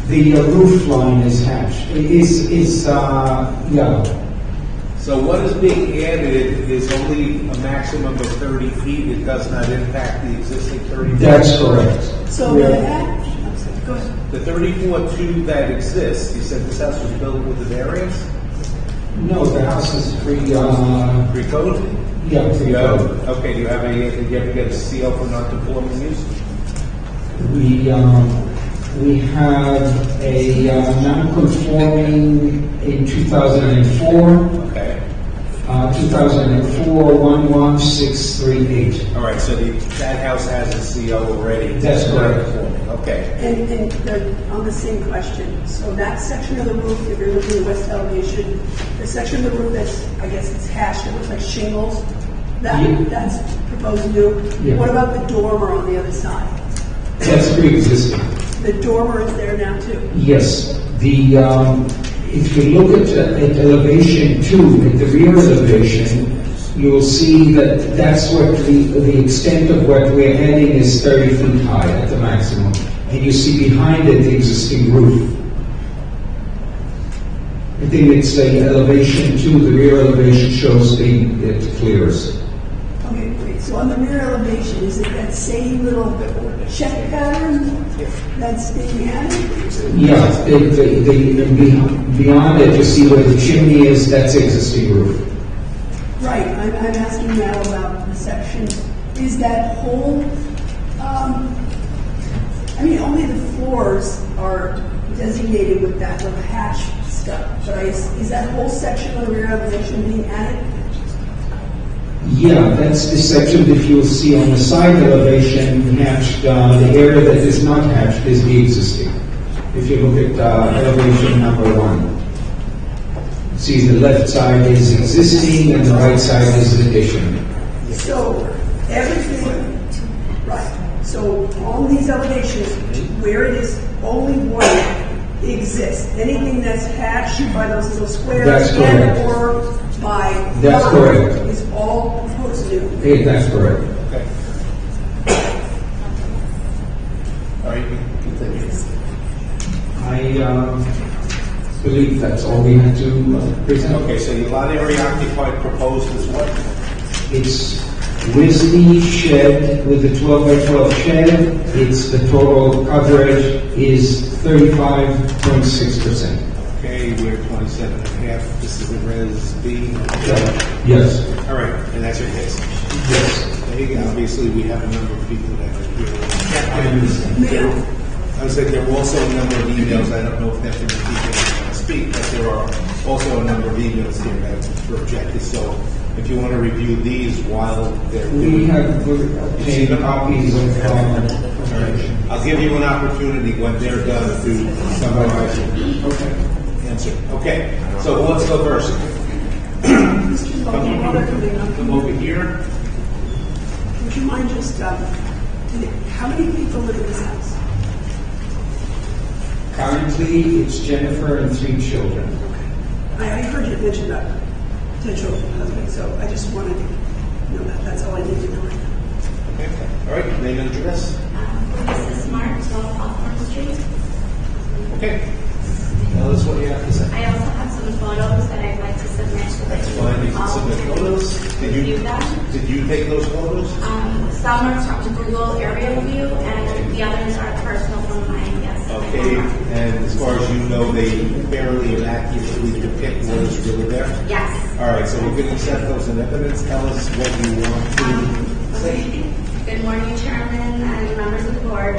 The roof line is hatched. It's yellow. So what is being added is only a maximum of 30 feet. It does not impact the existing 30 feet. That's correct. So Yeah. the hatch, I'm sorry, go ahead. The 34.2 that exists, you said this house was built with a variance? No, the house is Pre-code? Yeah, pre-code. Okay, do you ever get a CO for non-conforming use? We have a non-conforming in 2004. Okay. 2004 11638. All right, so that house has a CO already. That's correct. Okay. And on the same question, so that section of the roof, if you're looking at west elevation, the section of the roof that's, I guess it's hatched, it looks like shingles, that's proposed new. Yeah. What about the dormer on the other side? That's pre-existing. The dormer is there now too? Yes. If you look at elevation 2, at the rear elevation, you will see that that's what the extent of what we're adding is 30 feet high at the maximum. And you see behind it the existing roof. I think it's the elevation 2, the rear elevation shows it clears. Okay, great. So on the rear elevation, is it that same little check pattern that's being added? Yeah, beyond it, you see where the chimney is, that's existing roof. Right, I'm asking now about the section. Is that whole, only the floors are designated with that little hatch stuff, but is that whole section of the rear elevation being added? Yeah, that's the section that you'll see on the side elevation hatched. The area that is not hatched is the existing. If you look at elevation number 1. See, the left side is existing and the right side is addition. So everything, right. So on these elevations, where it is only one exists. Anything that's hatched by those little squares That's correct. or by That's line correct. is all proposed new. Hey, that's correct. Okay. All right, continue. I believe that's all we had to present. Okay, so your lot area occupied proposed is what? It's with the shed, with the 12 by 12 shed, it's the total coverage is 35.6%. Okay, we're 27.5. This is the Res B. Yes. All right, and that's your case. Yes. Okay, obviously, we have a number of people that are here. I was saying there are also a number of emails. I don't know if that's in the people that want to speak, but there are also a number of emails here that were objected. So if you want to review these while they're We have obtained copies of I'll give you an opportunity when they're done to summarize and answer. Okay, so let's go first. Come over here. Would you mind just, how many people live in this house? Currently, it's Jennifer and 3 children. I heard you mention about potential husband, so I just wanted to know that. That's all I need to know right now. Okay. All right, name and address. Mrs. Smart, 12 Hawthorne Street. Okay. Tell us what you have to say. I also have some photos that I'd like to submit to the That's fine. You can submit photos. Did you take those photos? Some are from Google Area View, and the others are personal from mine, yes. Okay, and as far as you know, they fairly and accurately depict what is really there? Yes. All right, so we're going to accept those in evidence. Tell us what you want to say. Good morning, Chairman and members of the board.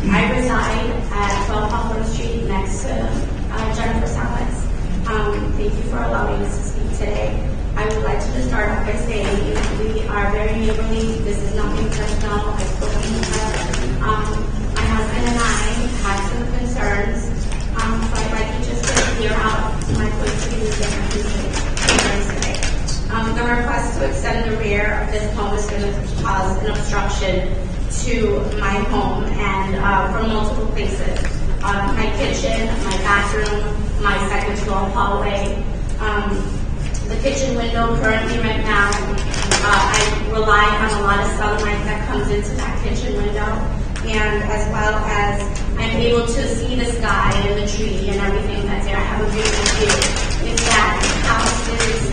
I reside at 12 Hawthorne Street next to Jennifer Salas. Thank you for allowing us to speak today. I would like to just start off by saying we are very neighborly. This is nothing personal. I've spoken to her. My husband and I have some concerns. So I'd like you just to hear out my point of view and concerns today. The request to extend the rear of this home is going to cause an obstruction to my home and from multiple places. My kitchen, my bathroom, my second floor hallway. The kitchen window currently right now, I rely on a lot of sunlight that comes into that kitchen window, and as well as I'm able to see the sky and the tree and everything that's there. I have a beautiful view. If that house is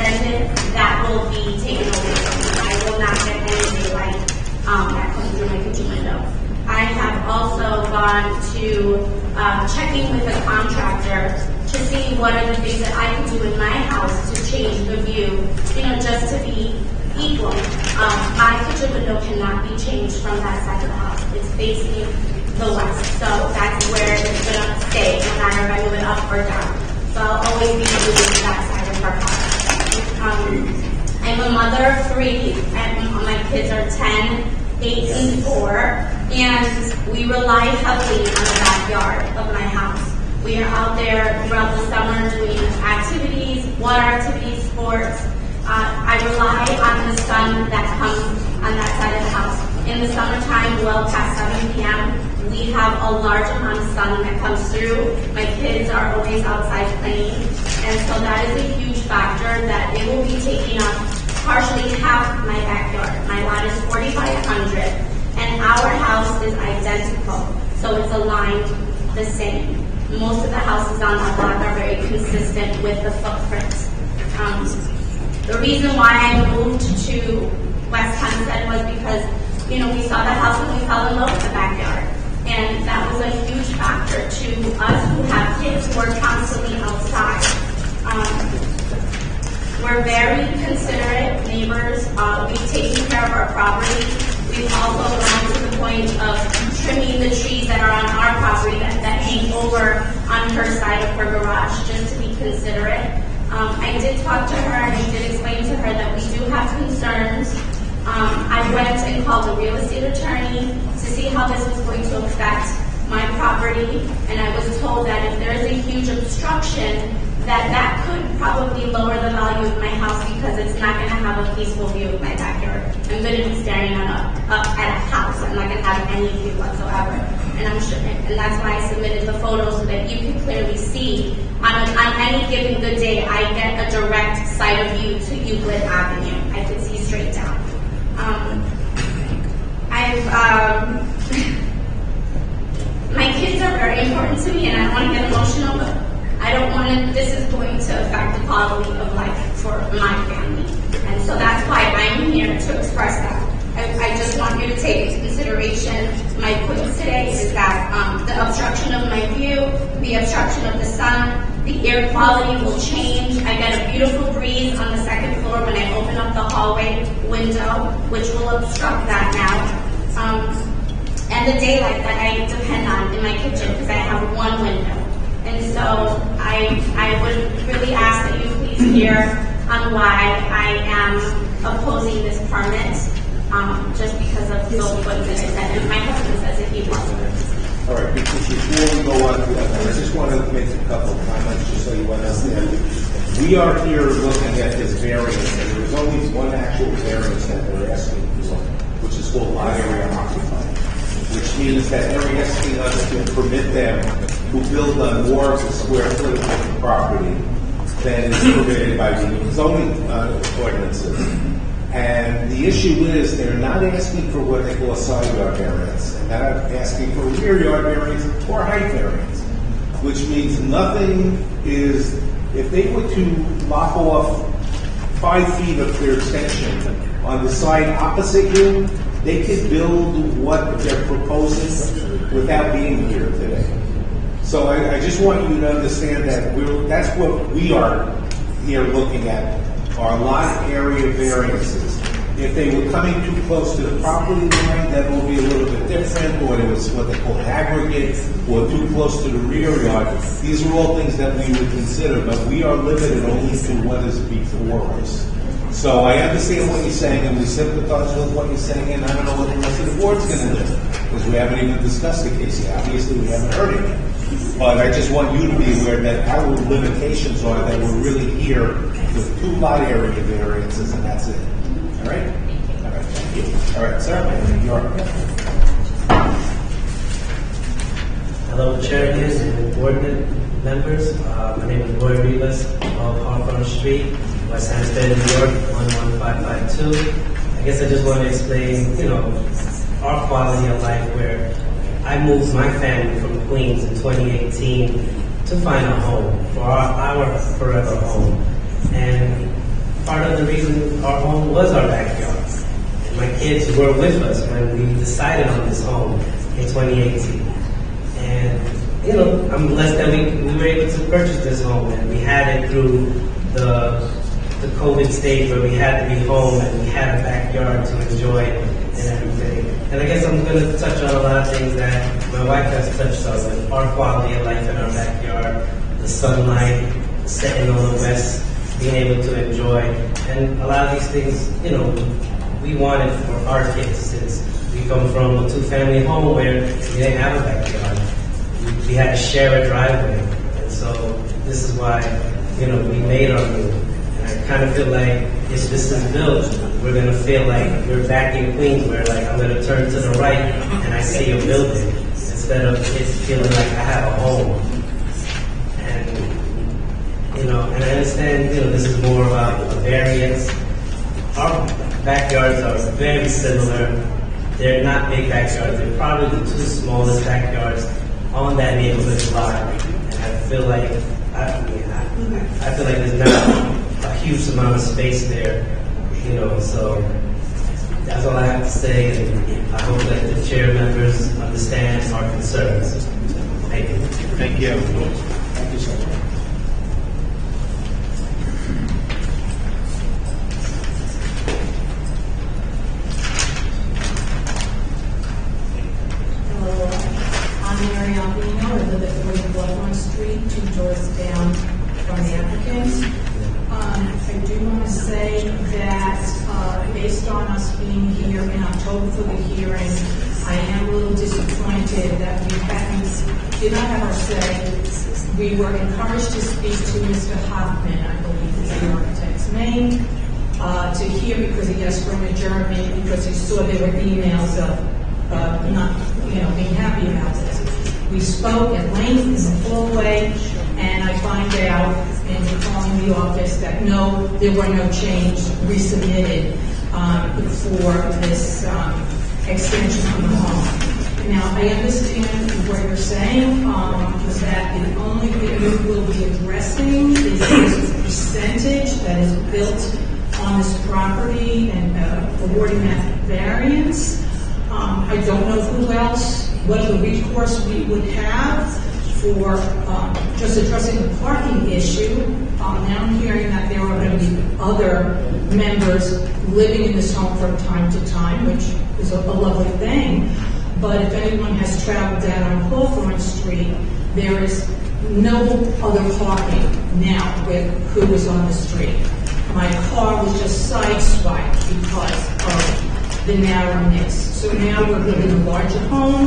gone to checking with a contractor to see what are the things that I can do in my house to change the view, just to be equal. My kitchen window cannot be changed from that side of the house. It's facing the west, so that's where it's going to stay, no matter if I move it up or down. So I'll always be moving that side of our house. I'm a mother of 3, and my kids are 10, 8, and 4, and we rely heavily on the backyard of my house. We are out there throughout the summer doing activities, water activities, sports. I rely on the sun that comes on that side of the house. In the summertime, well past 7 p.m., we have a large amount of sun that comes through. My kids are always outside playing, and so that is a huge factor that it will be taking up partially half my backyard. My lot is 4,500, and our house is identical, so it's aligned the same. Most of the houses on our block are very consistent with the footprint. The reason why I moved to West Hempstead was because, we saw the house and we fell in love with the backyard. And that was a huge factor to us who have kids who are constantly outside. We're very considerate neighbors. We've taken care of our property. We've also gone to the point of trimming the trees that are on our property that hang over on her side of her garage, just to be considerate. I did talk to her and I did explain to her that we do have concerns. I went and called a real estate attorney to see how this was going to affect my property, and I was told that if there is a huge obstruction, that could probably lower the value of my house because it's not going to have a peaceful view of my backyard. I'm going to be staring up at a house. I'm not going to have any view whatsoever. And I'm sure, and that's why I submitted the photos so that you can clearly see on any given good day, I get a direct side of view to Euclid Avenue. I can see straight down. My kids are very important to me, and I don't want to get emotional, but I don't want to, this is going to affect the quality of life for my family. And so that's why I'm here to express that. I just want you to take into consideration my points today is that the obstruction of my view, the obstruction of the sun, the air quality will change. I get a beautiful breeze on the second floor when I open up the hallway window, which will obstruct that now. And the daylight that I depend on in my kitchen because I have one window. And so I would really ask that you please hear on why I am opposing this permit, just because of those points that I said. And my husband says if he wants to. All right, before we go on to that, I just want to make a couple of comments just so you understand. We are here looking at this variance, and there's only one actual variance that we're asking for, which is called lot area occupied, which means that they're asking us to permit them who build on more of the square footage of the property than is permitted by the zoning ordinances. And the issue is they're not asking for what they call a side yard variance, and not asking for a rear yard variance or height variance, which means nothing is, if they were to lop off 5 feet of their extension on the side opposite you, they could build what they're proposing without being here today. So I just want you to understand that that's what we are here looking at, are lot area variances. If they were coming too close to the property line, that will be a little bit different, or it was what they call aggregate, or too close to the rear yard. These are all things that we would consider, but we are limited only to what is before us. So I understand what you're saying, and we sympathize with what you're saying, and I don't know what the rest of the board's going to do, because we haven't even discussed the case yet. Obviously, we haven't heard it yet. But I just want you to be aware that our limitations are that we're really here with 2 lot area variances, and that's it. All right? All right, thank you. All right, sir, you're up. Hello, Chairman and board members. My name is Roy Rivas of Hawthorne Street, West Hempstead, New York, 11552. I guess I just want to explain, our quality of life where I moved my family from Queens in 2018 to find a home for our forever home. And part of the reason our home was our backyard. And my kids were with us when we decided on this home in 2018. you know, I'm blessed that we were able to purchase this home, and we had it through the COVID stage where we had to be home and we had a backyard to enjoy and everything. And I guess I'm going to touch on a lot of things that my wife has touched on, like our quality of life in our backyard, the sunlight, setting on the west, being able to enjoy, and a lot of these things, you know, we wanted for our kids since we come from a two-family home where we didn't have a backyard. We had to share a driveway, and so this is why, you know, we made our move. And I kind of feel like if this is built, we're going to feel like we're back in Queens where, like, I'm going to turn to the right and I see a building instead of it feeling like I have a home. And, you know, and I understand, you know, this is more about a variance. Our backyards are very similar. They're not big backyards. They're probably the two smallest backyards on that neighborhood block. And I feel like I feel like there's not a huge amount of space there, you know, so that's all I have to say, and I hope that the chair members understand our concerns. Thank you. Thank you. Thank you so much. Hello, I'm Mary Albino. I live at 40 Bloodline Street, 2 doors down from the applicant. I do want to say that based on us being here in October for the hearing, I am a little disappointed that we did not have our say. We were encouraged to speak to Mr. Hoffman, I believe is the architect's name, to hear because he asked for an adjournment because he saw there were emails of not, you know, being happy about this. We spoke at length in the hallway, and I find out in calling the office that no, there were no changes resubmitted for this extension of the home. Now, I understand what you're saying, that the only thing we will be addressing is this percentage that is built on this property and awarding that variance. I don't know who else, what other recourse we would have for just addressing the parking issue. Now I'm hearing that there are going to be other members living in this home from time to time, which is a lovely thing. But if anyone has traveled down on Hawthorne Street, there is no other parking now with who is on the street. My car was just sideswiped because of the narrowness. So now we're living in a larger home,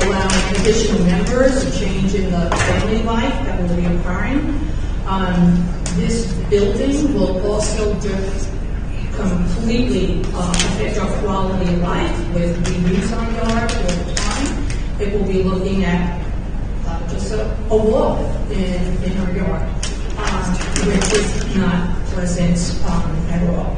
allowing additional members, a change in the family life that will be occurring. This building will also completely affect our quality of life with reuse on yard all the time. It will be looking at just a wall in our yard, which is not pleasant at all.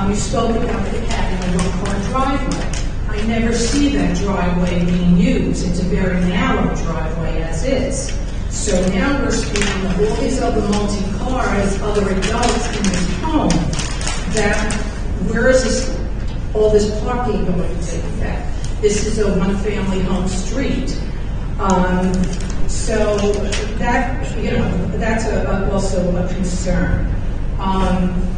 You spoke about having a one-car driveway. I never see that driveway being used. It's a very narrow driveway as is. So now we're speaking of all these other multi-cars, other adults in this home, that where is this, all this parking going to take effect? This is a one-family home street. So that, you know, that's also a concern.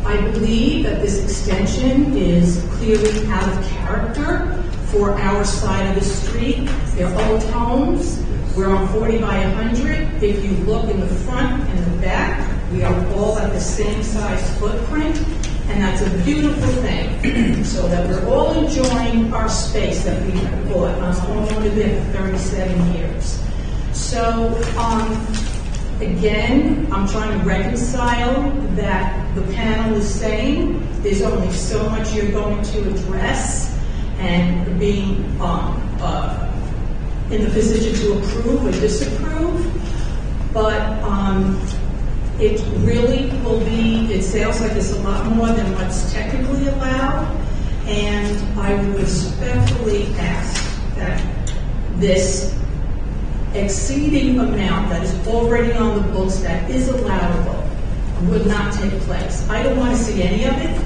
I believe that this extension is clearly out of character for our side of the street. They're old homes. We're on 40 by 100. If you look in the front and the back, we are all at the same size footprint, and that's a beautiful thing. So that we're all enjoying our space that we have bought. I'm a homeowner there for 37 years. So, again, I'm trying to reconcile that the panel is saying there's only so much you're going to address, and being in the position to approve or disapprove. But it really will be, it sounds like it's a lot more than what's technically allowed, and I would respectfully ask that this exceeding amount that is already on the books that is allowable would not take place. I don't want to see any of it.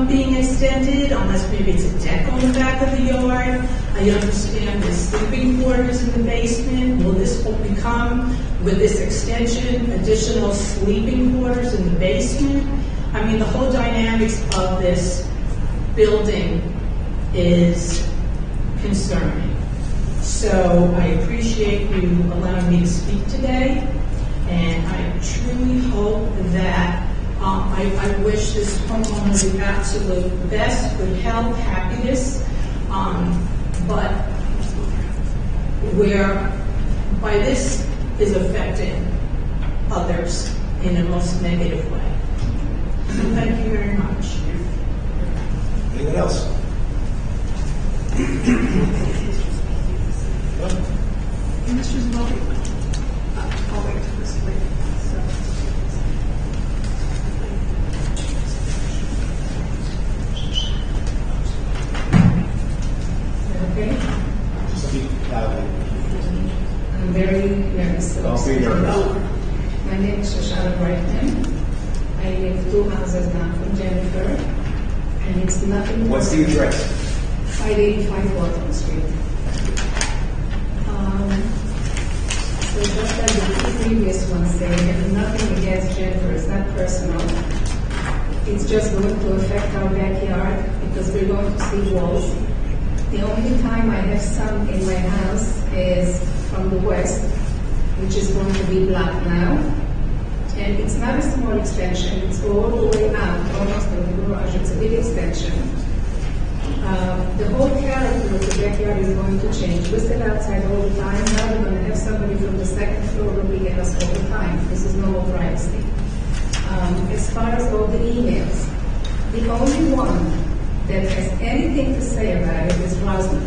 being extended, unless maybe it's a deck on the back of the yard. I understand there's sleeping quarters in the basement. Will this become, with this extension, additional sleeping quarters in the basement? I mean, the whole dynamics of this building is concerning. So I appreciate you allowing me to speak today, and I truly hope that I wish this homeowner the absolute best, good health, happiness, but by this is affecting others in a most negative way. So thank you very much. Anyone else? Mr. Zavaldi, I'll wait for this later. Okay? Speak loudly. I'm very nervous. Don't be nervous. My name is Shoshana Brightman. I live 2 houses down from Jennifer, and it's nothing. What's the address? 585 Walton Street. So just as the two previous ones say, there's nothing against Jennifer. It's not personal. It's just going to affect our backyard because we're going to see walls. The only time I have sun in my house is from the west, which is going to be black now. And it's not a small extension, it's all the way out, almost in the garage. It's a big extension. The whole character of the backyard is going to change. We sit outside all the time. Now we're going to have somebody from the second floor looking at us all the time. This is no more privacy. As far as all the emails, the only one that has anything to say about it is Rosman.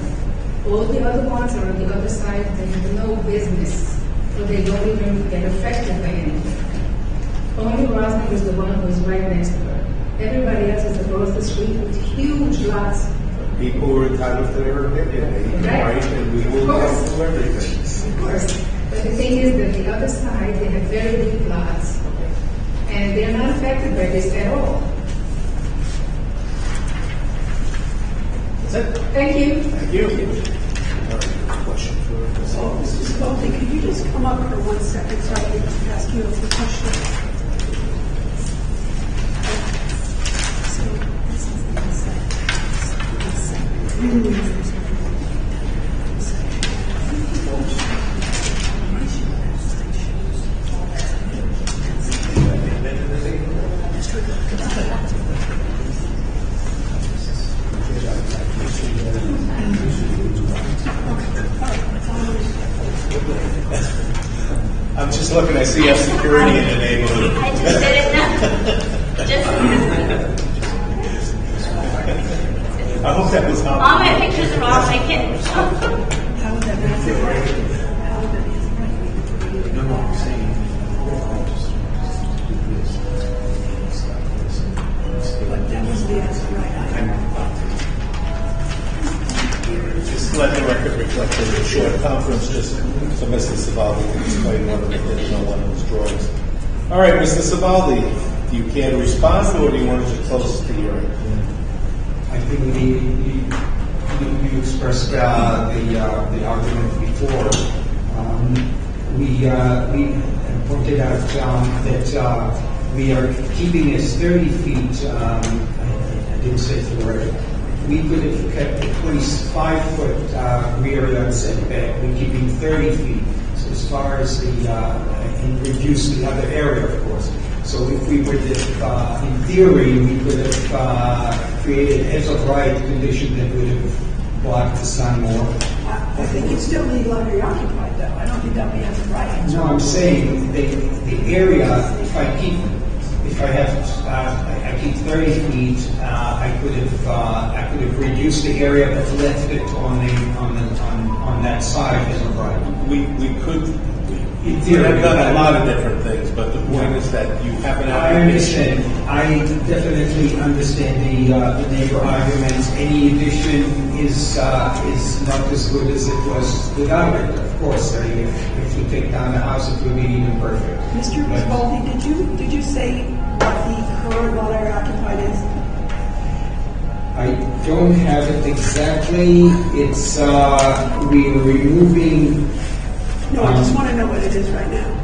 All the other ones are on the other side. They have no business, or they don't even get affected by anything. Only Rosman is the one who is right next to her. Everybody else is across the street with huge lots. People who are entitled to their opinion, right? And we will go through everything. Of course. But the thing is that the other side, they have very big lots. And they're not affected by this at all. That's it. Thank you. Thank you. Question for Mrs. Goldie, could you just come up for 1 second so I can ask you a few questions? I'm just looking, I see you have security in the neighborhood. I just didn't know. I hope that was helpful. All my pictures are all taken. How would that be? How would that be? No, I'm saying. That was the answer, right? Just let the record reflect that a short conference, just so Mr. Savaldi can explain what it is on one of his drawings. All right, Mr. Savaldi, do you care to respond, or do you want to just close the hearing? I think you expressed the argument before. We pointed out that we are keeping this 30 feet. I didn't say it for the record. We could have kept a 25-foot rear yard setback. We're keeping 30 feet. So as far as and reduce the other area, of course. So if we were to, in theory, we could have created as of right condition that would have blocked the sun more. I think it's still legal under occupied, though. I don't think that would be as of right. No, I'm saying the area. If I keep 30 feet, I could have reduced the area but left it on that side as of right. We could. We have done a lot of different things, but the point is that you have an application. I definitely understand the neighbor arguments. Any addition is not as good as it was without it. Of course, if you take down the house, it would be even perfect. Mr. Baldy, did you say what the current lot area occupied is? I don't have it exactly. It's, we're removing, No, I just want to know what it is right now.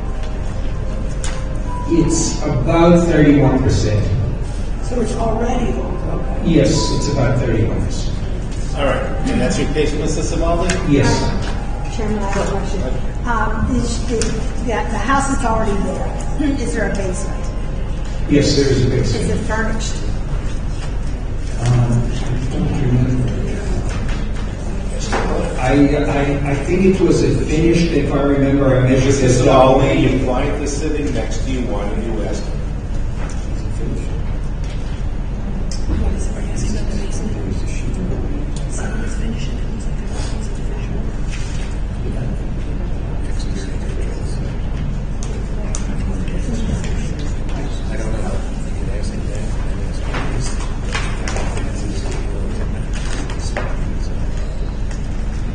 it's about 31%. So it's already over, okay. Yes, it's about 31%. All right, and that's your case, Mr. Savaldi? Yes. Chairman, I have a question. The house is already there. Is there a basement? Yes, there is a Is basement. it furnished? I don't remember. I think it was a finished, if I remember, I measured Mr. this Savaldi, your client is sitting next to you, why don't you ask him?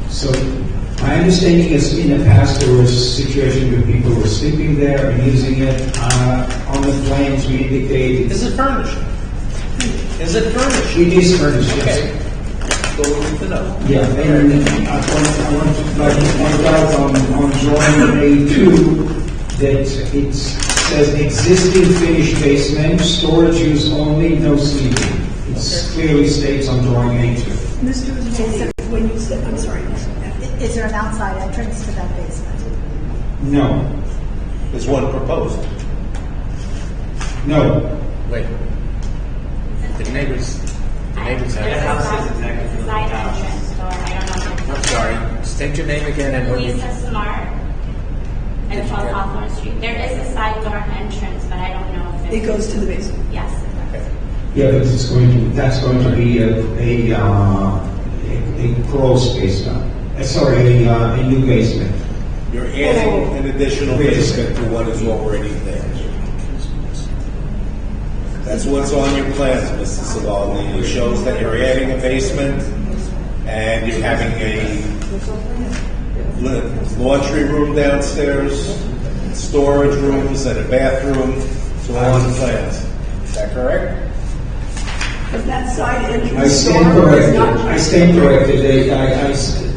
So my understanding is in the past there was a situation where people were sleeping there and using it. On the plans we indicated. Is it furnished? Is it furnished? It is furnished, yes. Okay. So we need to know. Yeah, and I want to point out on drawing A2 that it says existing finished basement, storage use only, no sleeping. It clearly states on drawing A2. Mr. Zolli, when you said, I'm sorry, Is there an outside entrance to that basement? No. There's one proposed. No. Wait. The neighbors have. Side entrance door, I don't know. I'm sorry. State your name again and what you. Lisa Smart and 12 Hawthorne Street. There is a side door entrance, but I don't know if it goes to the basement? Yes. Yeah, but that's going to be a crawl space now. Sorry, a new basement. You're adding an additional basement to what is already there. That's what's on your plans, Mr. Savaldi. It shows that you're adding a basement and you're having a laundry room downstairs, storage rooms, and a bathroom. It's all on the plans. Is that correct? But that side entrance I stand door is corrected. not. I stand corrected.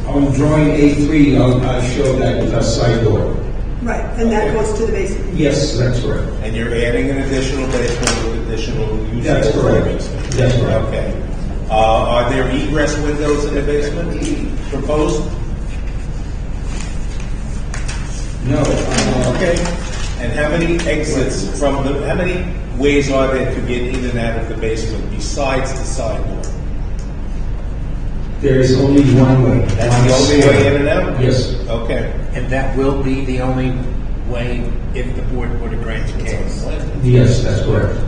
On drawing A3, I'll show that side door. Right, and that goes to the basement. Yes, that's correct. And you're adding an additional basement with additional usable That's correct. basement. That's correct. Okay. Are there egress windows in the basement proposed? No. Okay. And how many exits how many ways are there to get in and out of the basement besides the side door? There is only one way. That's the only way in and out? Yes. Okay. And that will be the only way if the board were to grant the case. Yes, that's correct.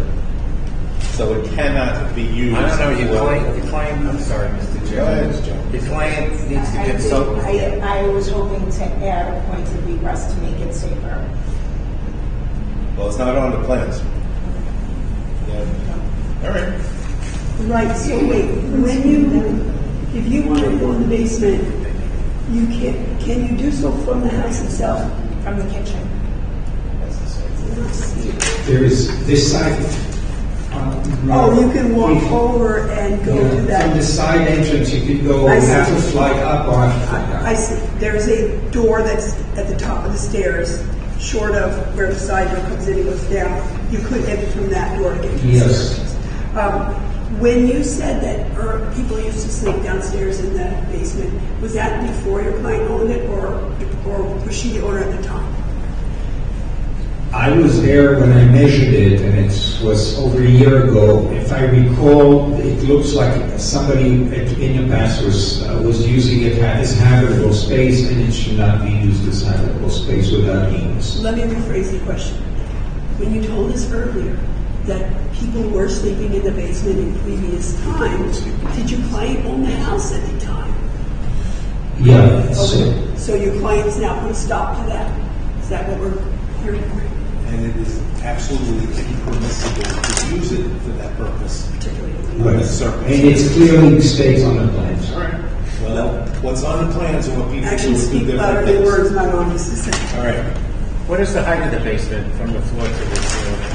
So it cannot be used. I don't know, your client, I'm sorry, Mr. Go ahead, Jones. Joe. Your client needs to consult. I was hoping to add a point of egress to make it safer. Well, it's not on the plans. Yeah. All right. Right, so wait, if you want to go in the basement, can you do so from the house itself? From the kitchen. There is this side. Oh, you can walk over and go to that. From the side entrance, you could go I see. half a flight up or half a flight down. I see. There's a door that's at the top of the stairs, short of where the side door comes in and goes down. You could enter from that door to get to the Yes. stairs. When you said that people used to sleep downstairs in the basement, was that before your client owned it, or was she the owner at the time? I was there when I measured it, and it was over a year ago. If I recall, it looks like somebody in the past was using it as habitable space, and it should not be used as habitable space without means. Let me rephrase the question. When you told us earlier that people were sleeping in the basement in previous times, did your client own the house at the time? Yeah. Okay. So your client is now put a stop to that. Is that what we're hearing? And it is absolutely impermissible to use it for that purpose. Right. And it clearly states on the plans. All right. Well, what's on the plans and what people do Actions is two speak different louder than things. words, my mom used to say. All right. What is the height of the basement from the floor to the ceiling?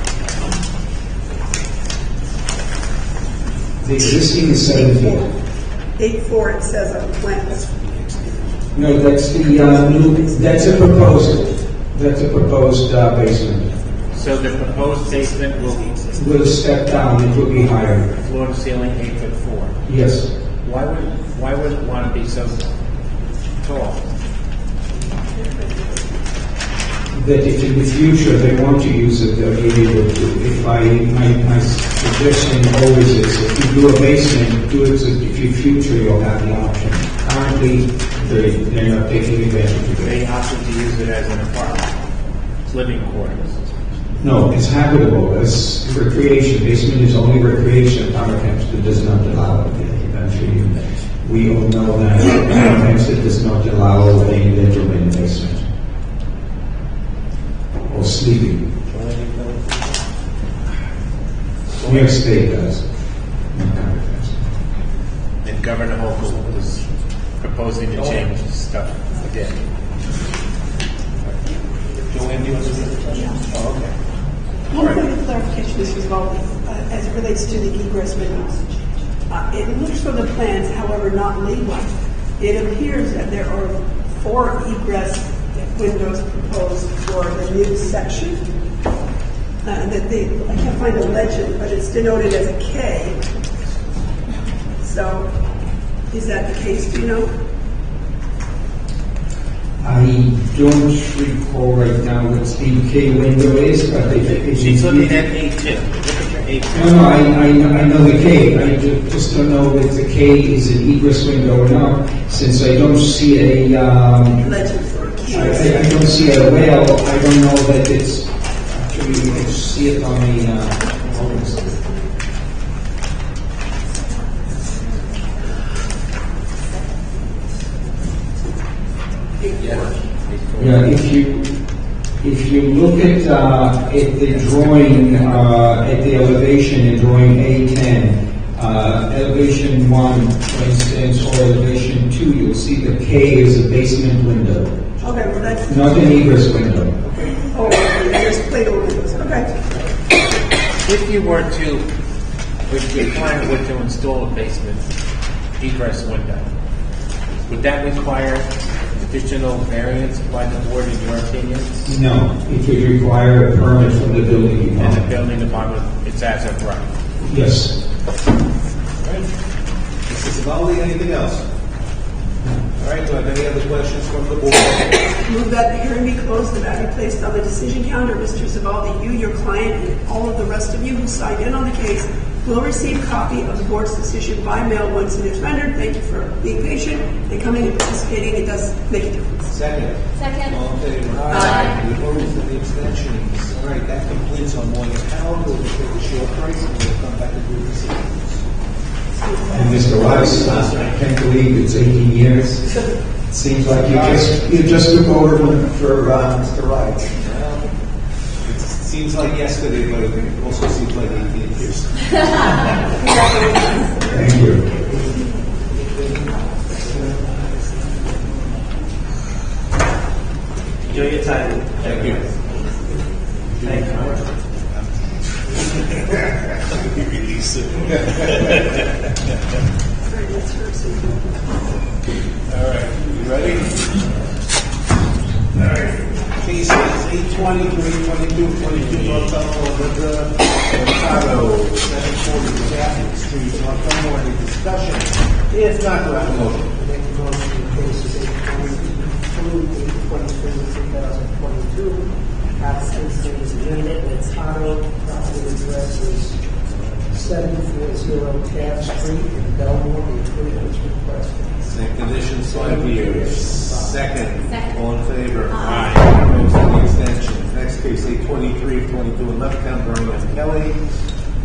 The existing is 7 feet. 8.4 it says on the plans. No, that's the new, that's a proposed basement. So the proposed basement Will step down, it will be higher. floor to ceiling 8'4". Yes. Why would it want to be so tall? That if in the future they want to use it, they'll be able to. My suggestion always is, if you do a basement, do it so if you future you'll have the option. Currently, they're not taking advantage of They it. opted to use it as an apartment, living quarters. No, it's habitable, it's recreation. Basement is only recreation. Town of Hempstead does not allow it. I'm sure we all know that. Town of Hempstead does not allow a bedroom in the basement. Or sleeping. New York State does. And Governor Hochul was proposing to change stuff again. Joanne, do you want to say something? Oh, okay. One point of clarification, Mr. Svaldi, as it relates to the egress windows. It looks from the plans, however, not labeled. It appears that there are 4 egress windows proposed for the new section. I can't find the legend, but it's denoted as a K. So, is that the case? Do you know? I don't recall right now what the K window is, but She's looking at A2. Look at your A2. No, I know the K. I just don't know if the K is an egress window or not, since I don't see a Legend for a K. I don't see a rail. I don't know that it's actually. You can see it on the. Yeah, if you look at the drawing, at the elevation in drawing A10, elevation 1, for instance, or elevation 2, you'll see the K is a basement window. Okay, well that's... Not an egress window. Oh, there's Plato windows, okay. If your client were to install a basement egress window, would that require additional variance by the board, in your opinion? No, it would require a permit from the building And the department. building department, it's as of right. Yes. Mr. Savaldi, anything else? All right, do I have any other questions from the board? Move that the hearing be closed, the matter be placed on the decision calendar. Mr. Zavaldi, you, your client, and all of the rest of you who signed in on the case will receive a copy of the board's decision by mail once it is rendered. Thank you for being patient and coming and participating. It does make a difference. Second. Second. All in favor? Aye. The opposed and the abstentions. All right, that completes our morning calendar. We'll take a short break and we'll come back and do the decisions. And Mr. Rice, I can't believe it's 18 years. It seems like you just took over for Mr. Rice. Well, it seems like yesterday, but it also seems like 18 years. Thank you. Enjoy your time. Thank you. Thank you. Release it. All right, you ready? All right. Case 820, 322, 22 North Belmore, Chicago, 740 Jackson Street, North Belmore. Any discussion? If not, do I have a motion? Make a motion in cases 822, 823, 2022. Applicant's name is Linda Latano. Property address is 740 Taft Street in Belmore. The approval is requested. Same conditions, 5 years. Second. All in favor? Aye. Opposed, any extensions? Next case, 823, 22 in Levittown, Birmingham Kelly,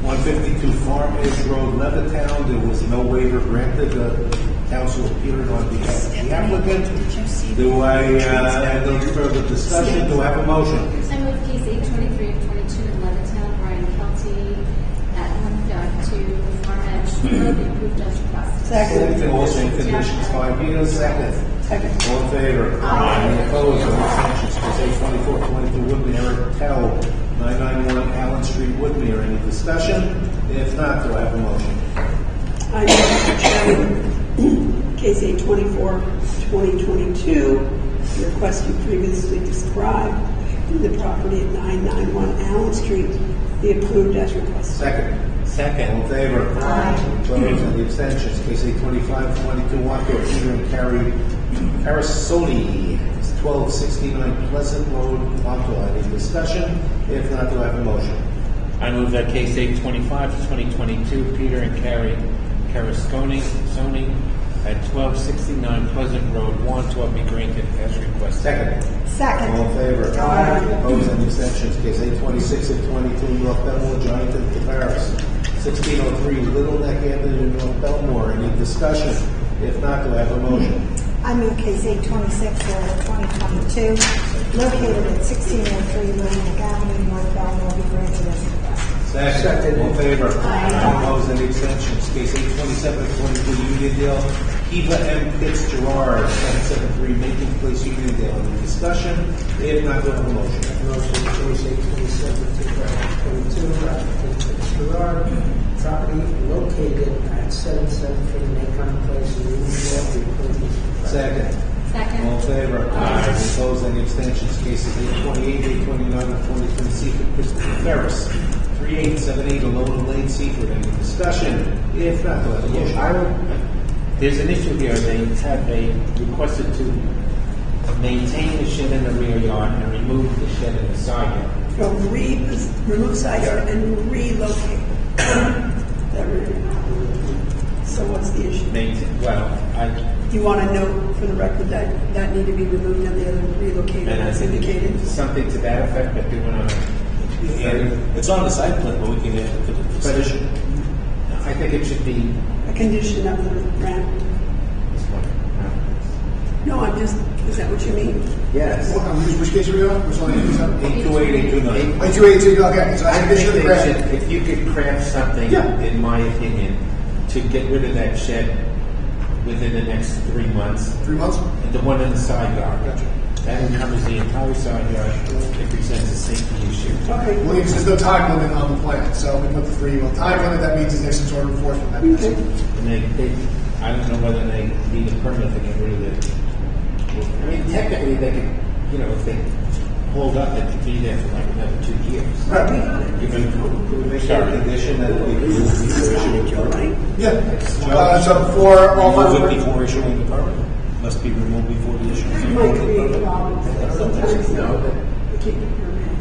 152 Farm Edge Road, Levittown. There was no waiver granted. The council appeared on behalf of the applicant. Do I have no further discussion? Do I have a motion? I move case 823 of 22 in Levittown, Brian Kelty, at 152 Farm Edge Road, be approved as requested. Second. All same conditions, 5 years. Second. Second. All in favor? Aye. Any opposed? Any abstentions? Case 824, 22 Woodmere, Eric Patel, 991 Allen Street, Woodmere. Any discussion? If not, do I have a motion? Chairman, case 824-2022, the request you previously described, the property at 991 Allen Street, be approved as requested. Second. Second. All in favor? Aye. Opposed? Any abstentions? Case 825-22, Waco, Peter and Carrie Carasoli, 1269 Pleasant Road, Waco. Any discussion? If not, do I have a motion? I move that case 825-2022, Peter and Carrie Carasconi at 1269 Pleasant Road, 112 be granted as requested. Second. Second. All in favor? Aye. Opposed? Any abstentions? Case 826-22, North Belmore, Giant and Tavares, 1603 Little Neck Avenue, North Belmore. Any discussion? If not, do I have a motion? I move case 826-2022, located at 1603 Little Neck Avenue, North Baltimore, be granted as requested. Second. All in favor? Aye. Opposed? Any abstentions? Case 827-22, Uniondale, Eva M. Fitzgerald, 773 Macon Place, Uniondale. Any discussion? If not, do I have a motion? Motion case 827-2022, applicant Gerard, property located at 773 Macon Place, Uniondale, be approved as requested. Second. Second. All in favor? Aye. Opposed? Any abstentions? Cases 828, 829, and 23, Seaford, Christopher Ferris, 3878 Alona Lane, Seaford. Any discussion? If not, do I have a motion? There's an issue here. They requested to maintain the shed in the rear yard and remove the shed in the side yard. So remove side yard and relocate. That rear. So what's the issue? You want to note for the record that that need to be removed and the other relocated And I as think indicated? something to that effect that they went on. It's on the site plan, but we can add it to the decision. I think it should be. A condition of the grant? No, is that what you mean? Yes. Which case are we on? Which one? 828, 829. 828, okay, so I I condition of the think grant. if you could craft something, in my opinion, to get rid of that shed within the next 3 months. 3 months? And the one in the side yard. Gotcha. That covers the entire side yard. It presents a safety issue. Okay. Well, because there's no time limit on the plan, so we put the 3 month time limit, that means there's some sort of enforcement mechanism. And I don't know whether they need a permit to get rid of it. I mean, technically, they could, if they hold up, it could be there for like another 2 years. Right. Could we make that a condition that we remove before issuing a permit? Yeah. So before all Remove it final. before issuing the permit. Must be removed before the issue. It might create problems. Sometimes no, but we keep it permanent.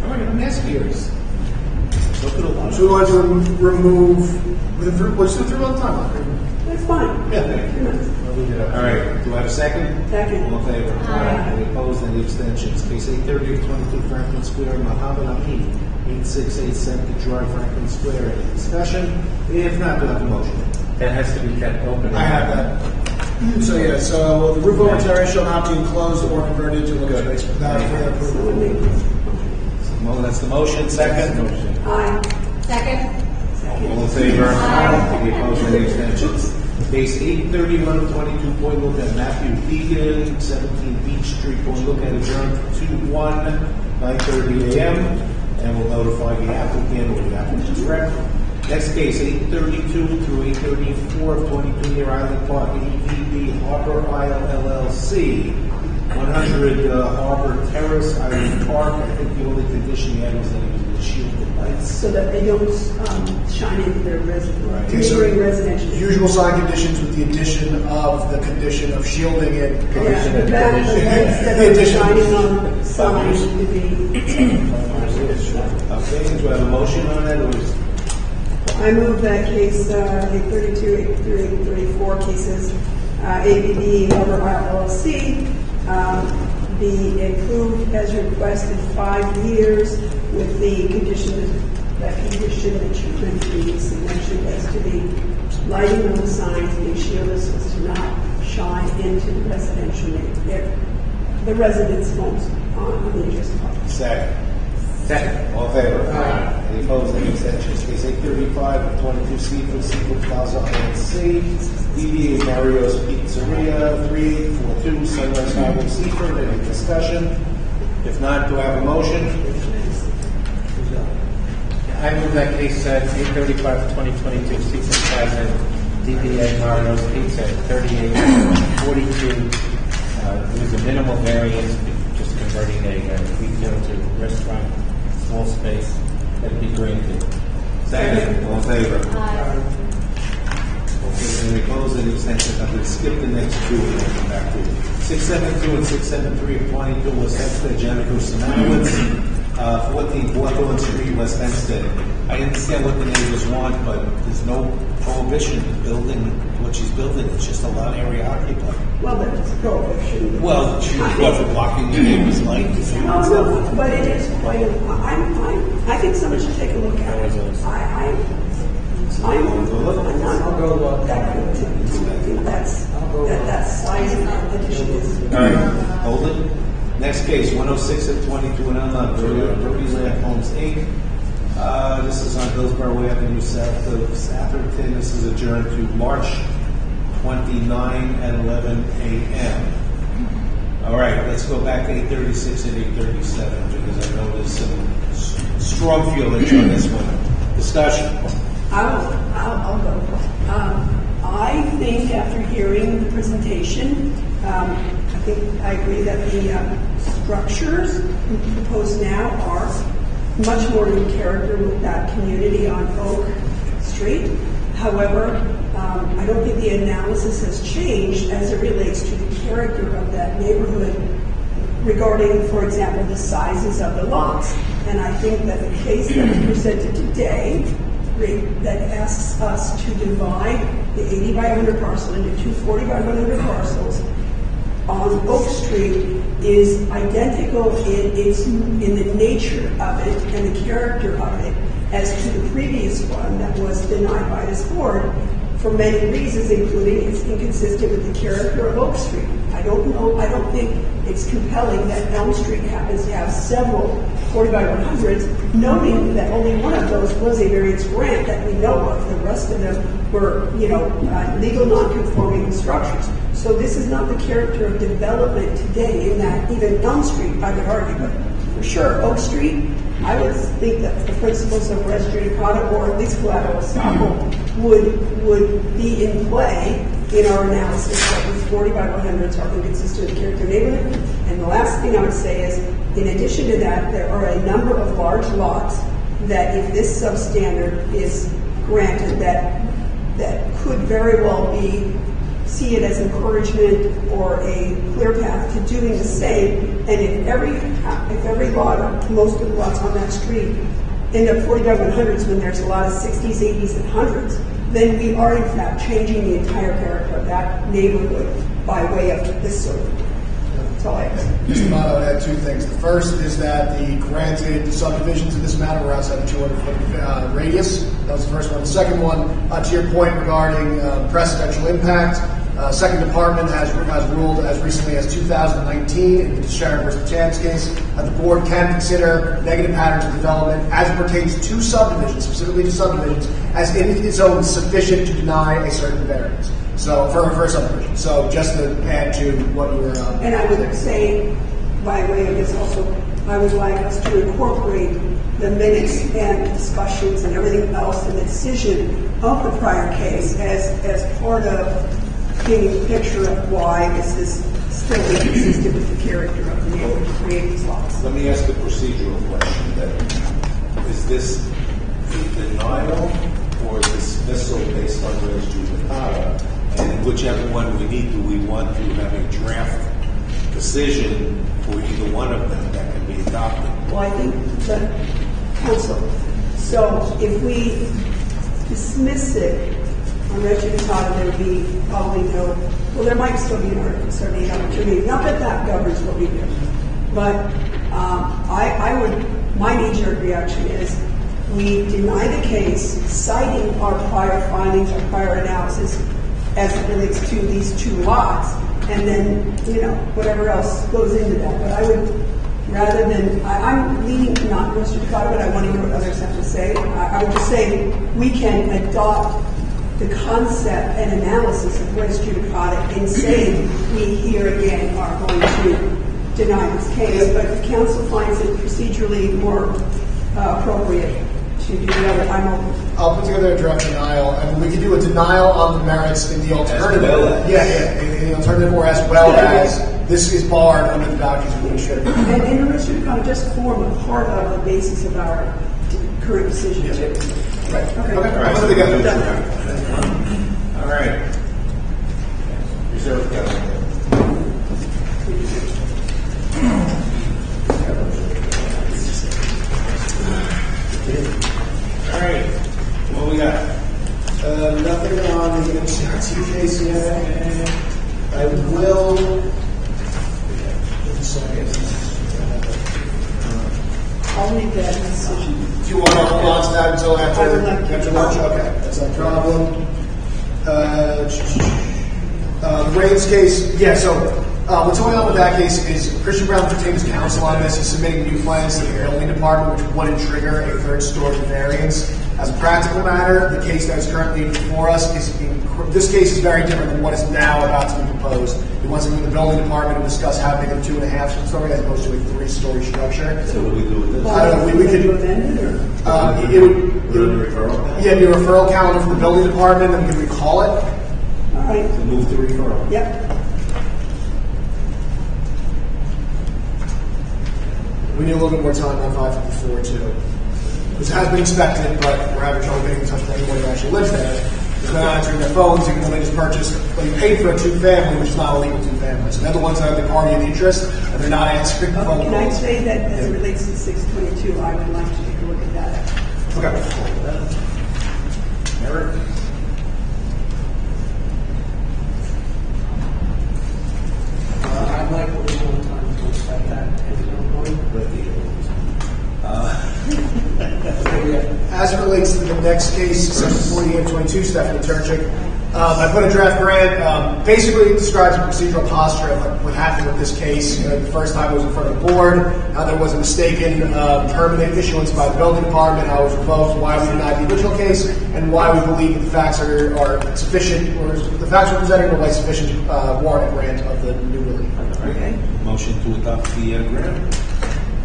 All right, I'm asking yours. So we want to remove, what's the 3 month timeline? That's fine. Yeah. 3 months. All right, do I have a second? Second. All in favor? Aye. Any opposed? Any abstentions? Case 830-22 Franklin Square, Muhammad Ali, 868 Seneca Drive, Franklin Square. Any discussion? If not, do I have a motion? That has to be kept open. I have that. So the roof over terrace shall not be enclosed or converted to living space without further approval. That's the motion. Second? Aye. Second. All in favor? Aye. Any opposed? Any abstentions? Case 831-22 Point Lookout, Matthew Deegan, 17 Beach Street, Point Lookout, adjourned to 9:30 a.m. And we'll notify the applicant or the applicant's rep. Next case, 832 through 834 of 22 near Island Park, EVB Harbor Isle LLC, 100 Harbor Terrace, Island Park. I think the only condition you had was that it was shield the lights. So that they don't shine into their Neighboring residential. Usual sign conditions with the addition of the condition of shielding it. Yeah, the back, instead of shining on sign to be. Okay, do I have a motion on that, or is I move that case 832, 834 cases, ABB Harbor Isle LLC, be approved as requested 5 years with the condition that you previously mentioned as to the lighting on the signs being shielded so as to not shine into the residential the residents' homes on the adjacent property. Second. All in favor? Aye. Any opposed? Any abstentions? Case 835 of 22 Seafood Plaza LLC, DBA Mario's Pizzeria, 3842 Sunrise Highway, Seaford. Any discussion? If not, do I have a motion? I move that case 835-2022, Seafood Plaza, DBA Mario's Pizza, 3842. It was a minimal variance, just converting a retail to restaurant, small space, that'd be granted. Second, all in favor? Okay, then we close the extension. I'm going to skip the next two and then come back to 672 and 673 of 22 West Hempstead, Jennifer Samanowitz, 14 Hawthorne Street, West Hempstead. I understand what the neighbors want, but there's no prohibition of building what she's building. It's just a lot area occupied. Well, there's a prohibition. Well, she's blocking the neighbor's light. No, but it is quite a, I think someone should take a look at it. I'm not I'll go look. that good to I think that's size of addition is. All right, hold it. Next case, 106 of 22 and on Brody Land Homes, Inc. This is on Hillsborough Avenue, south of Atherton. This is adjourned to March 29 at 11 a.m. All right, let's go back to 836 and 837 because I know there's some strong feelings on this one. Discussion. I'll go. I think after hearing the presentation, I agree that the structures proposed now are much more in character with that community on Oak Street. However, I don't think the analysis has changed as it relates to the character of that neighborhood regarding, for example, the sizes of the lots. And I think that the case that was presented today that asks us to divide the 80 by 100 parcel into two 40 by 100 parcels on Oak Street is identical in the nature of it and the character of it as to the previous one that was denied by this board for many reasons, including it's inconsistent with the character of Oak Street. I don't think it's compelling that Elm Street happens to have several 40 by 100s, noting that only one of those was a variance grant that we know of. The rest of them were, legal non-conforming structures. So this is not the character of development today in that even Elm Street, I would argue, but for sure, Oak Street, I would think that the principles of res judicata or at least collateral estoppel would be in play in our analysis that these 40 by 100s are inconsistent with character neighborhood. And the last thing I would say is, in addition to that, there are a number of large lots that if this substandard is granted, that could very well see it as encouragement or a clear path to doing the same. And if every lot, or most of the lots on that street, end up 40 by 100s when there's a lot of 60s, 80s, and 100s, then we are in fact changing the entire character of that neighborhood by way of this sort of. That's all I have. Mr. Mato, I had two things. The first is that the granted subdivisions in this matter were outside the 200-foot radius. That was the first one. The second one, to your point regarding precedential impact, Second Department has ruled as recently as 2019 in the Sharon versus Chance case that the board can consider negative patterns of development as it pertains to subdivisions, specifically to subdivisions, as in its own sufficient to deny a certain variance. So for a subdivision. So just to add to what you were. And I would say, by way of this also, I would like us to incorporate the minutes and discussions and everything else in the decision of the prior case as part of painting a picture of why this is still inconsistent with the character of the neighborhood to create these lots. Let me ask a procedural question then. Is this a denial or dismissal based on res judicata? And whichever one we need, do we want to have a draft decision for either one of them that can be adopted? Well, I think the council. So if we dismiss it on res judicata, there would be probably there might still be an Article 78 opportunity. Not that that governs what we do, but my knee-jerk reaction is we deny the case, citing our prior findings, our prior analysis as it relates to these two lots, and then, whatever else goes into that. But I would, rather than, I'm leaning not res judicata, but I want to hear what others have to say. I would just say we can adopt the concept and analysis of res judicata in saying we here again are going to deny this case. But if council finds it procedurally more appropriate you do that, I'm open. I'll put together a draft denial, and we can do a denial on the merits in the alternative. well as. In the alternative, or as well as this is barred under the doctrines of administrative. And in relation to kind of just form a part of the basis of our current decision too. Right. Okay. All right. Put it together. All right. Reserve council. All right. What we got? Nothing on the MCRT case yet. I will. Just a second. I'll leave that decision. Do you want to hold on to that until I would like to. after lunch? Okay, that's no problem. Rain's case, yeah, so what's going on with that case is Christian Brown retained his counsel on this. He's submitting new plans to the building department, which wouldn't trigger a third story variance. As a practical matter, the case that is currently before us this case is very different than what is now about to be proposed. He wants to meet the building department and discuss how big a 2.5 story as opposed to a 3-story structure. So what do we do with this? I don't know, we could amend it, or? It would referral? yeah, be a referral calendar from the building department, and we can recall it. All right. So move to referral. Yep. We need a little bit more time on 554 too. This has been inspected, but we're having trouble getting in touch with anyone who actually lives there. They're not answering their phones, even though they just purchased, they paid for a 2-family, which is not a legal 2-family. So they're the ones that have the party of interest, and they're not answering the phone Can I calls. say that as it relates to 622, I would like to take a look at that. Okay. Eric? I'd like a little more time to inspect that, if you don't mind. As it relates to the next case, section 4822, Stephanie Turchik, I put a draft grant. Basically, it describes the procedural posture of what happened with this case. The first time it was in front of the board, how there was a mistaken permanent issuance by the building department, how it was revoked, why we denied the original case, and why we believe that the facts are sufficient, or the facts we're presenting are sufficient warrant a grant of the new relief. Okay. Motion to adopt the grant.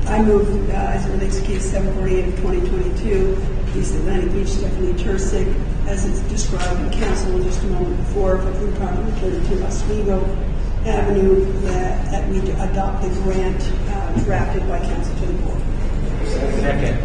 I move, as it relates to case 748 of 2022, case Atlantic Beach, Stephanie Tursick, as it's described in council just a moment before, for food property 32 Oswego Avenue, that we adopt the grant drafted by council to the board. Second.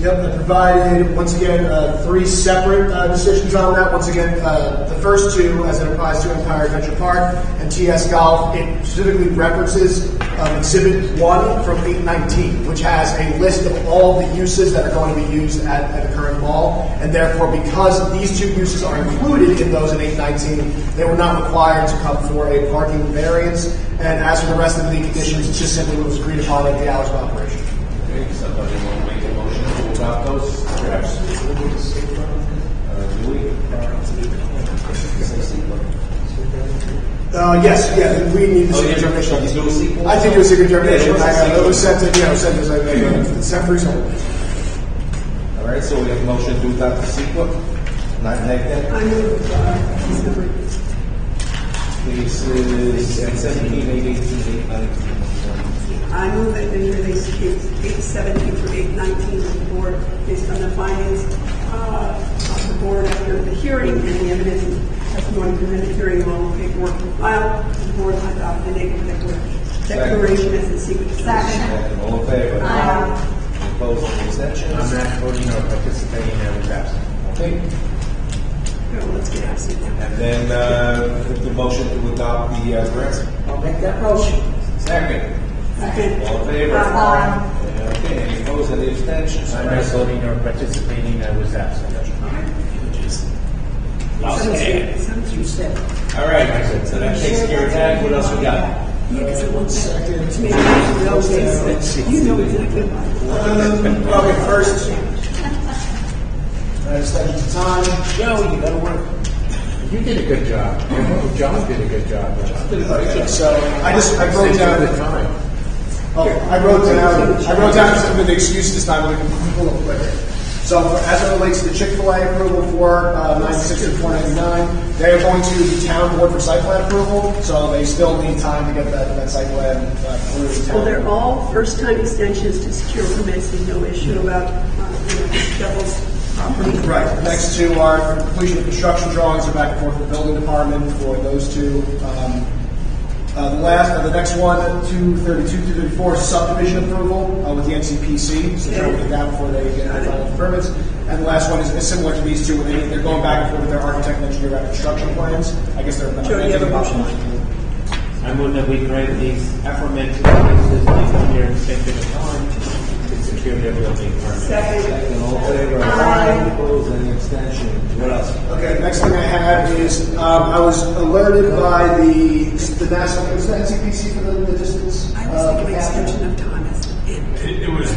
Yep, I provided, once again, 3 separate decisions on that. Once again, the first 2, as it applies to Empire Adventure Park and TS Golf, it specifically references Exhibit 1 from 819, which has a list of all the uses that are going to be used at the current mall. And therefore, because these 2 uses are included in those in 819, they were not required to come for a parking variance. And as for the rest of the conditions, it's just simply what was agreed upon at the hours of operation. Okay, somebody want to make a motion to adopt those drafts? Yes, yeah, we need the secret determination. I think it was secret determination. It was sent to, sent for example. All right, so we have a motion to adopt the sequel. Not negative. I move, Cases 17, 18, 19. I move that in relates to case 817 through 819 of the board, based on the findings of the board after the hearing and the evidence and testimony presented during the long paperwork filed, the board adopted the negative declaration as the secret determination. All in favor? Aye. Opposed? Any abstentions? I'm not voting or participating, I was absent. Okay. Let's get absent. And then the motion to adopt the grants. I'll make that motion. Second. Second. All in favor? Okay. Any opposed? Any abstentions? I'm not voting or participating, I was absent. Okay. You said. All right. So that takes care of that. What else we got? Yeah, because it won't second. To me, you know exactly why. Okay, first. Extension to time. Joe, you gotta work. You did a good job. John did a good job. So I wrote down the time. I wrote down some of the excuses this time. We can pull up quicker. So as it relates to the Chick-fil-A approval for 96 and 499, they're going to the town board for site plan approval, so they still need time to get that site plan through the town. Well, they're all first-time extensions to secure permits. There's no issue about devil's property. Right. Next two are completion of construction drawings, are back and forth with the building department for those two. The next one, 232, 234, subdivision approval with the NCPC. So trying to get that before they get the final permits. And the last one is similar to these two. They're going back and forth with their architect and engineer about construction plans. I guess they're Joe, you have a motion? I move that we grant these aforementioned cases a 1-year extension of time to secure their building permit. Second. All in favor? Aye. Opposed? Any extension? What else? Okay, next thing I have is I was alerted by the national, was the NCPC for the distance? I was thinking extension of time as It was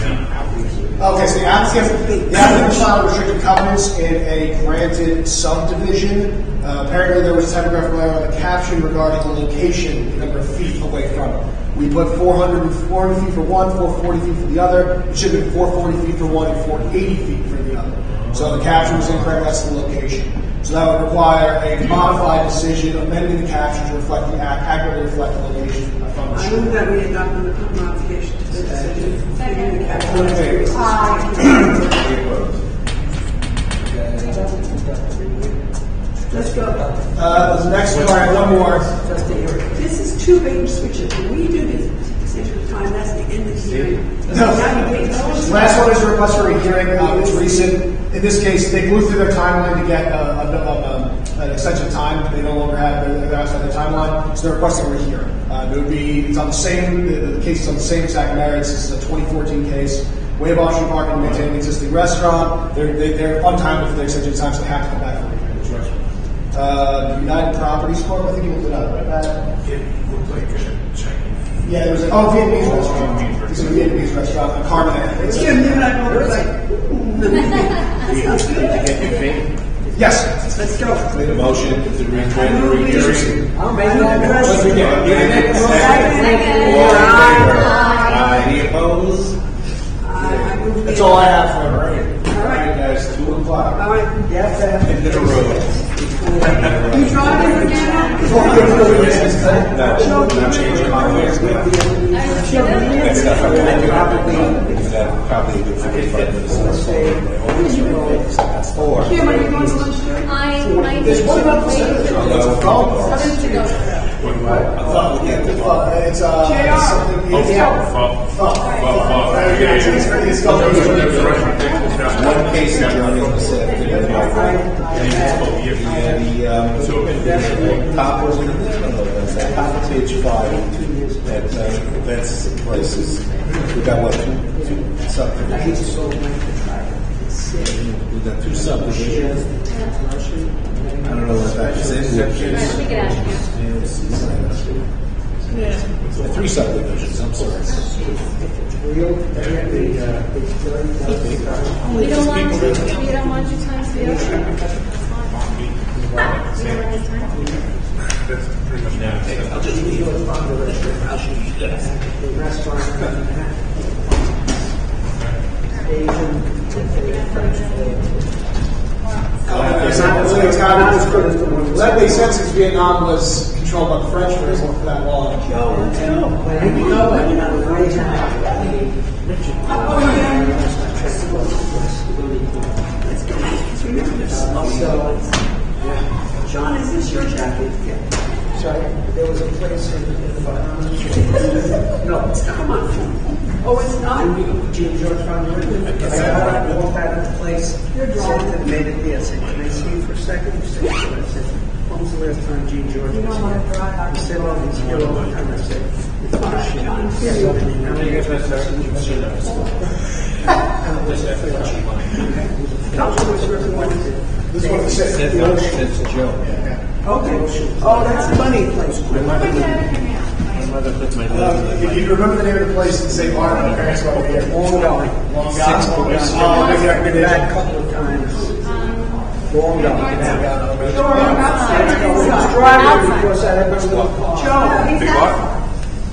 Okay, so the applicant filed restricted covenants in a granted subdivision. Apparently there was a typographical error on the caption regarding the location, the number of feet away from it. We put 440 feet for one, 440 feet for the other. It should have been 440 feet for one and 480 feet for the other. So the caption was incorrect, that's the location. So that would require a modified decision, amending the caption to reflect accurately reflect the location from the I street. move that we adopt the modification to the decision. Second. All in favor? Let's go. The next one, all right, one more. This is two bait and switches. When we do this extension of time, that's the end of the hearing. Last one is a request for a hearing. It's recent. In this case, they moved through their timeline to get an extension of time. They no longer have they're outside their timeline, so they're requesting a hearing. It's on the same. The case is on the same exact merits. This is a 2014 case. Waive off-street parking to maintain an existing restaurant. They're untimely for their extension of time, so they have to come back for a hearing. This restaurant. United Properties Corp. I think you looked it up, right? It looked like checking. Yeah, there was a Vietnamese restaurant. It's a Vietnamese restaurant. Carmen. Yes. Let's go. Made a motion to grant the rehearing. I'll make that Any opposed? That's all I have for it. All right, guys, 2 o'clock. All right. Yes, Into the road. You driving again? No, not changing my ways. That's probably a good 45 minutes. Kim, are you going to lunch too? I There's one about the center. to go. I thought we had the it's One case that Johnny said, the top was in the top of page 5 that's places. We got what, two subdivisions? We got 2 subdivisions. I don't know what that is. Take it out. 3 subdivisions, I'm sorry. We don't want you times the ocean. That's fine. We don't have any time. That's pretty much now. I'll just leave it on the restaurant. The restaurant. That makes sense because Vietnam was controlled by the French for that long. John, is this your jacket? Sorry, there was a place in no, it's not. Come on. Oh, it's not? Gene George found it. I walked out of the place. You're drawing. Said, made it there. I said, can I see you for a second? He said, sure. I said, when was the last time Gene George You was don't want to here? drive. He said, oh, he's here all the time. I said, it's All right, bullshit. John. How many You guys want to This is what it says. That's Joe. Okay. Oh, that's a funny place. My mother put my nose in If you remember the name of the place in St. Barnabas, my parents went over here. Long Valley. Long I've Valley. been back a couple of times. Long Valley. Outside. Driving because I had my little car. Joe, Big lot?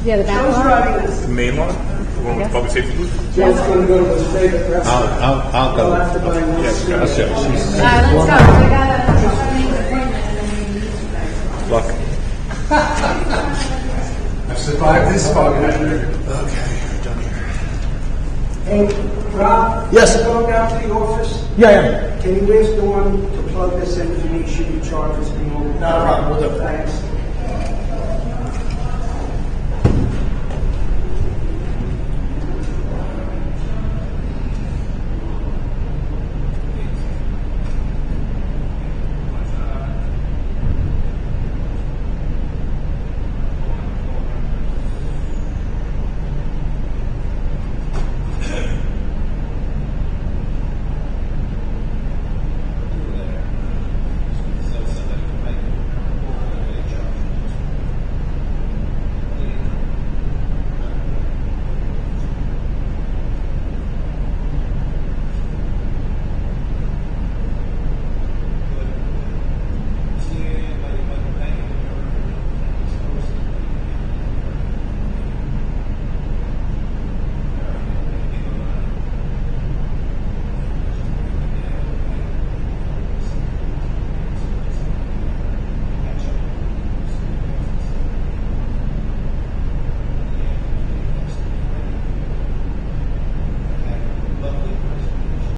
Yeah, the back Joe's one. driving us. The main lot? going with public safety? Joe's going to go to his favorite restaurant. I'll go. He'll have to buy one Yes, soon. let's go. Let's go. We gotta make an appointment and then we meet you guys. Luck. I've survived this far. Okay, done here. Hey, Rob? Yes. You going down to the office? Yeah, I am. Can you ask Dawn to plug this in for me? Should be charged as being over? Not a problem, we'll do it. Thanks.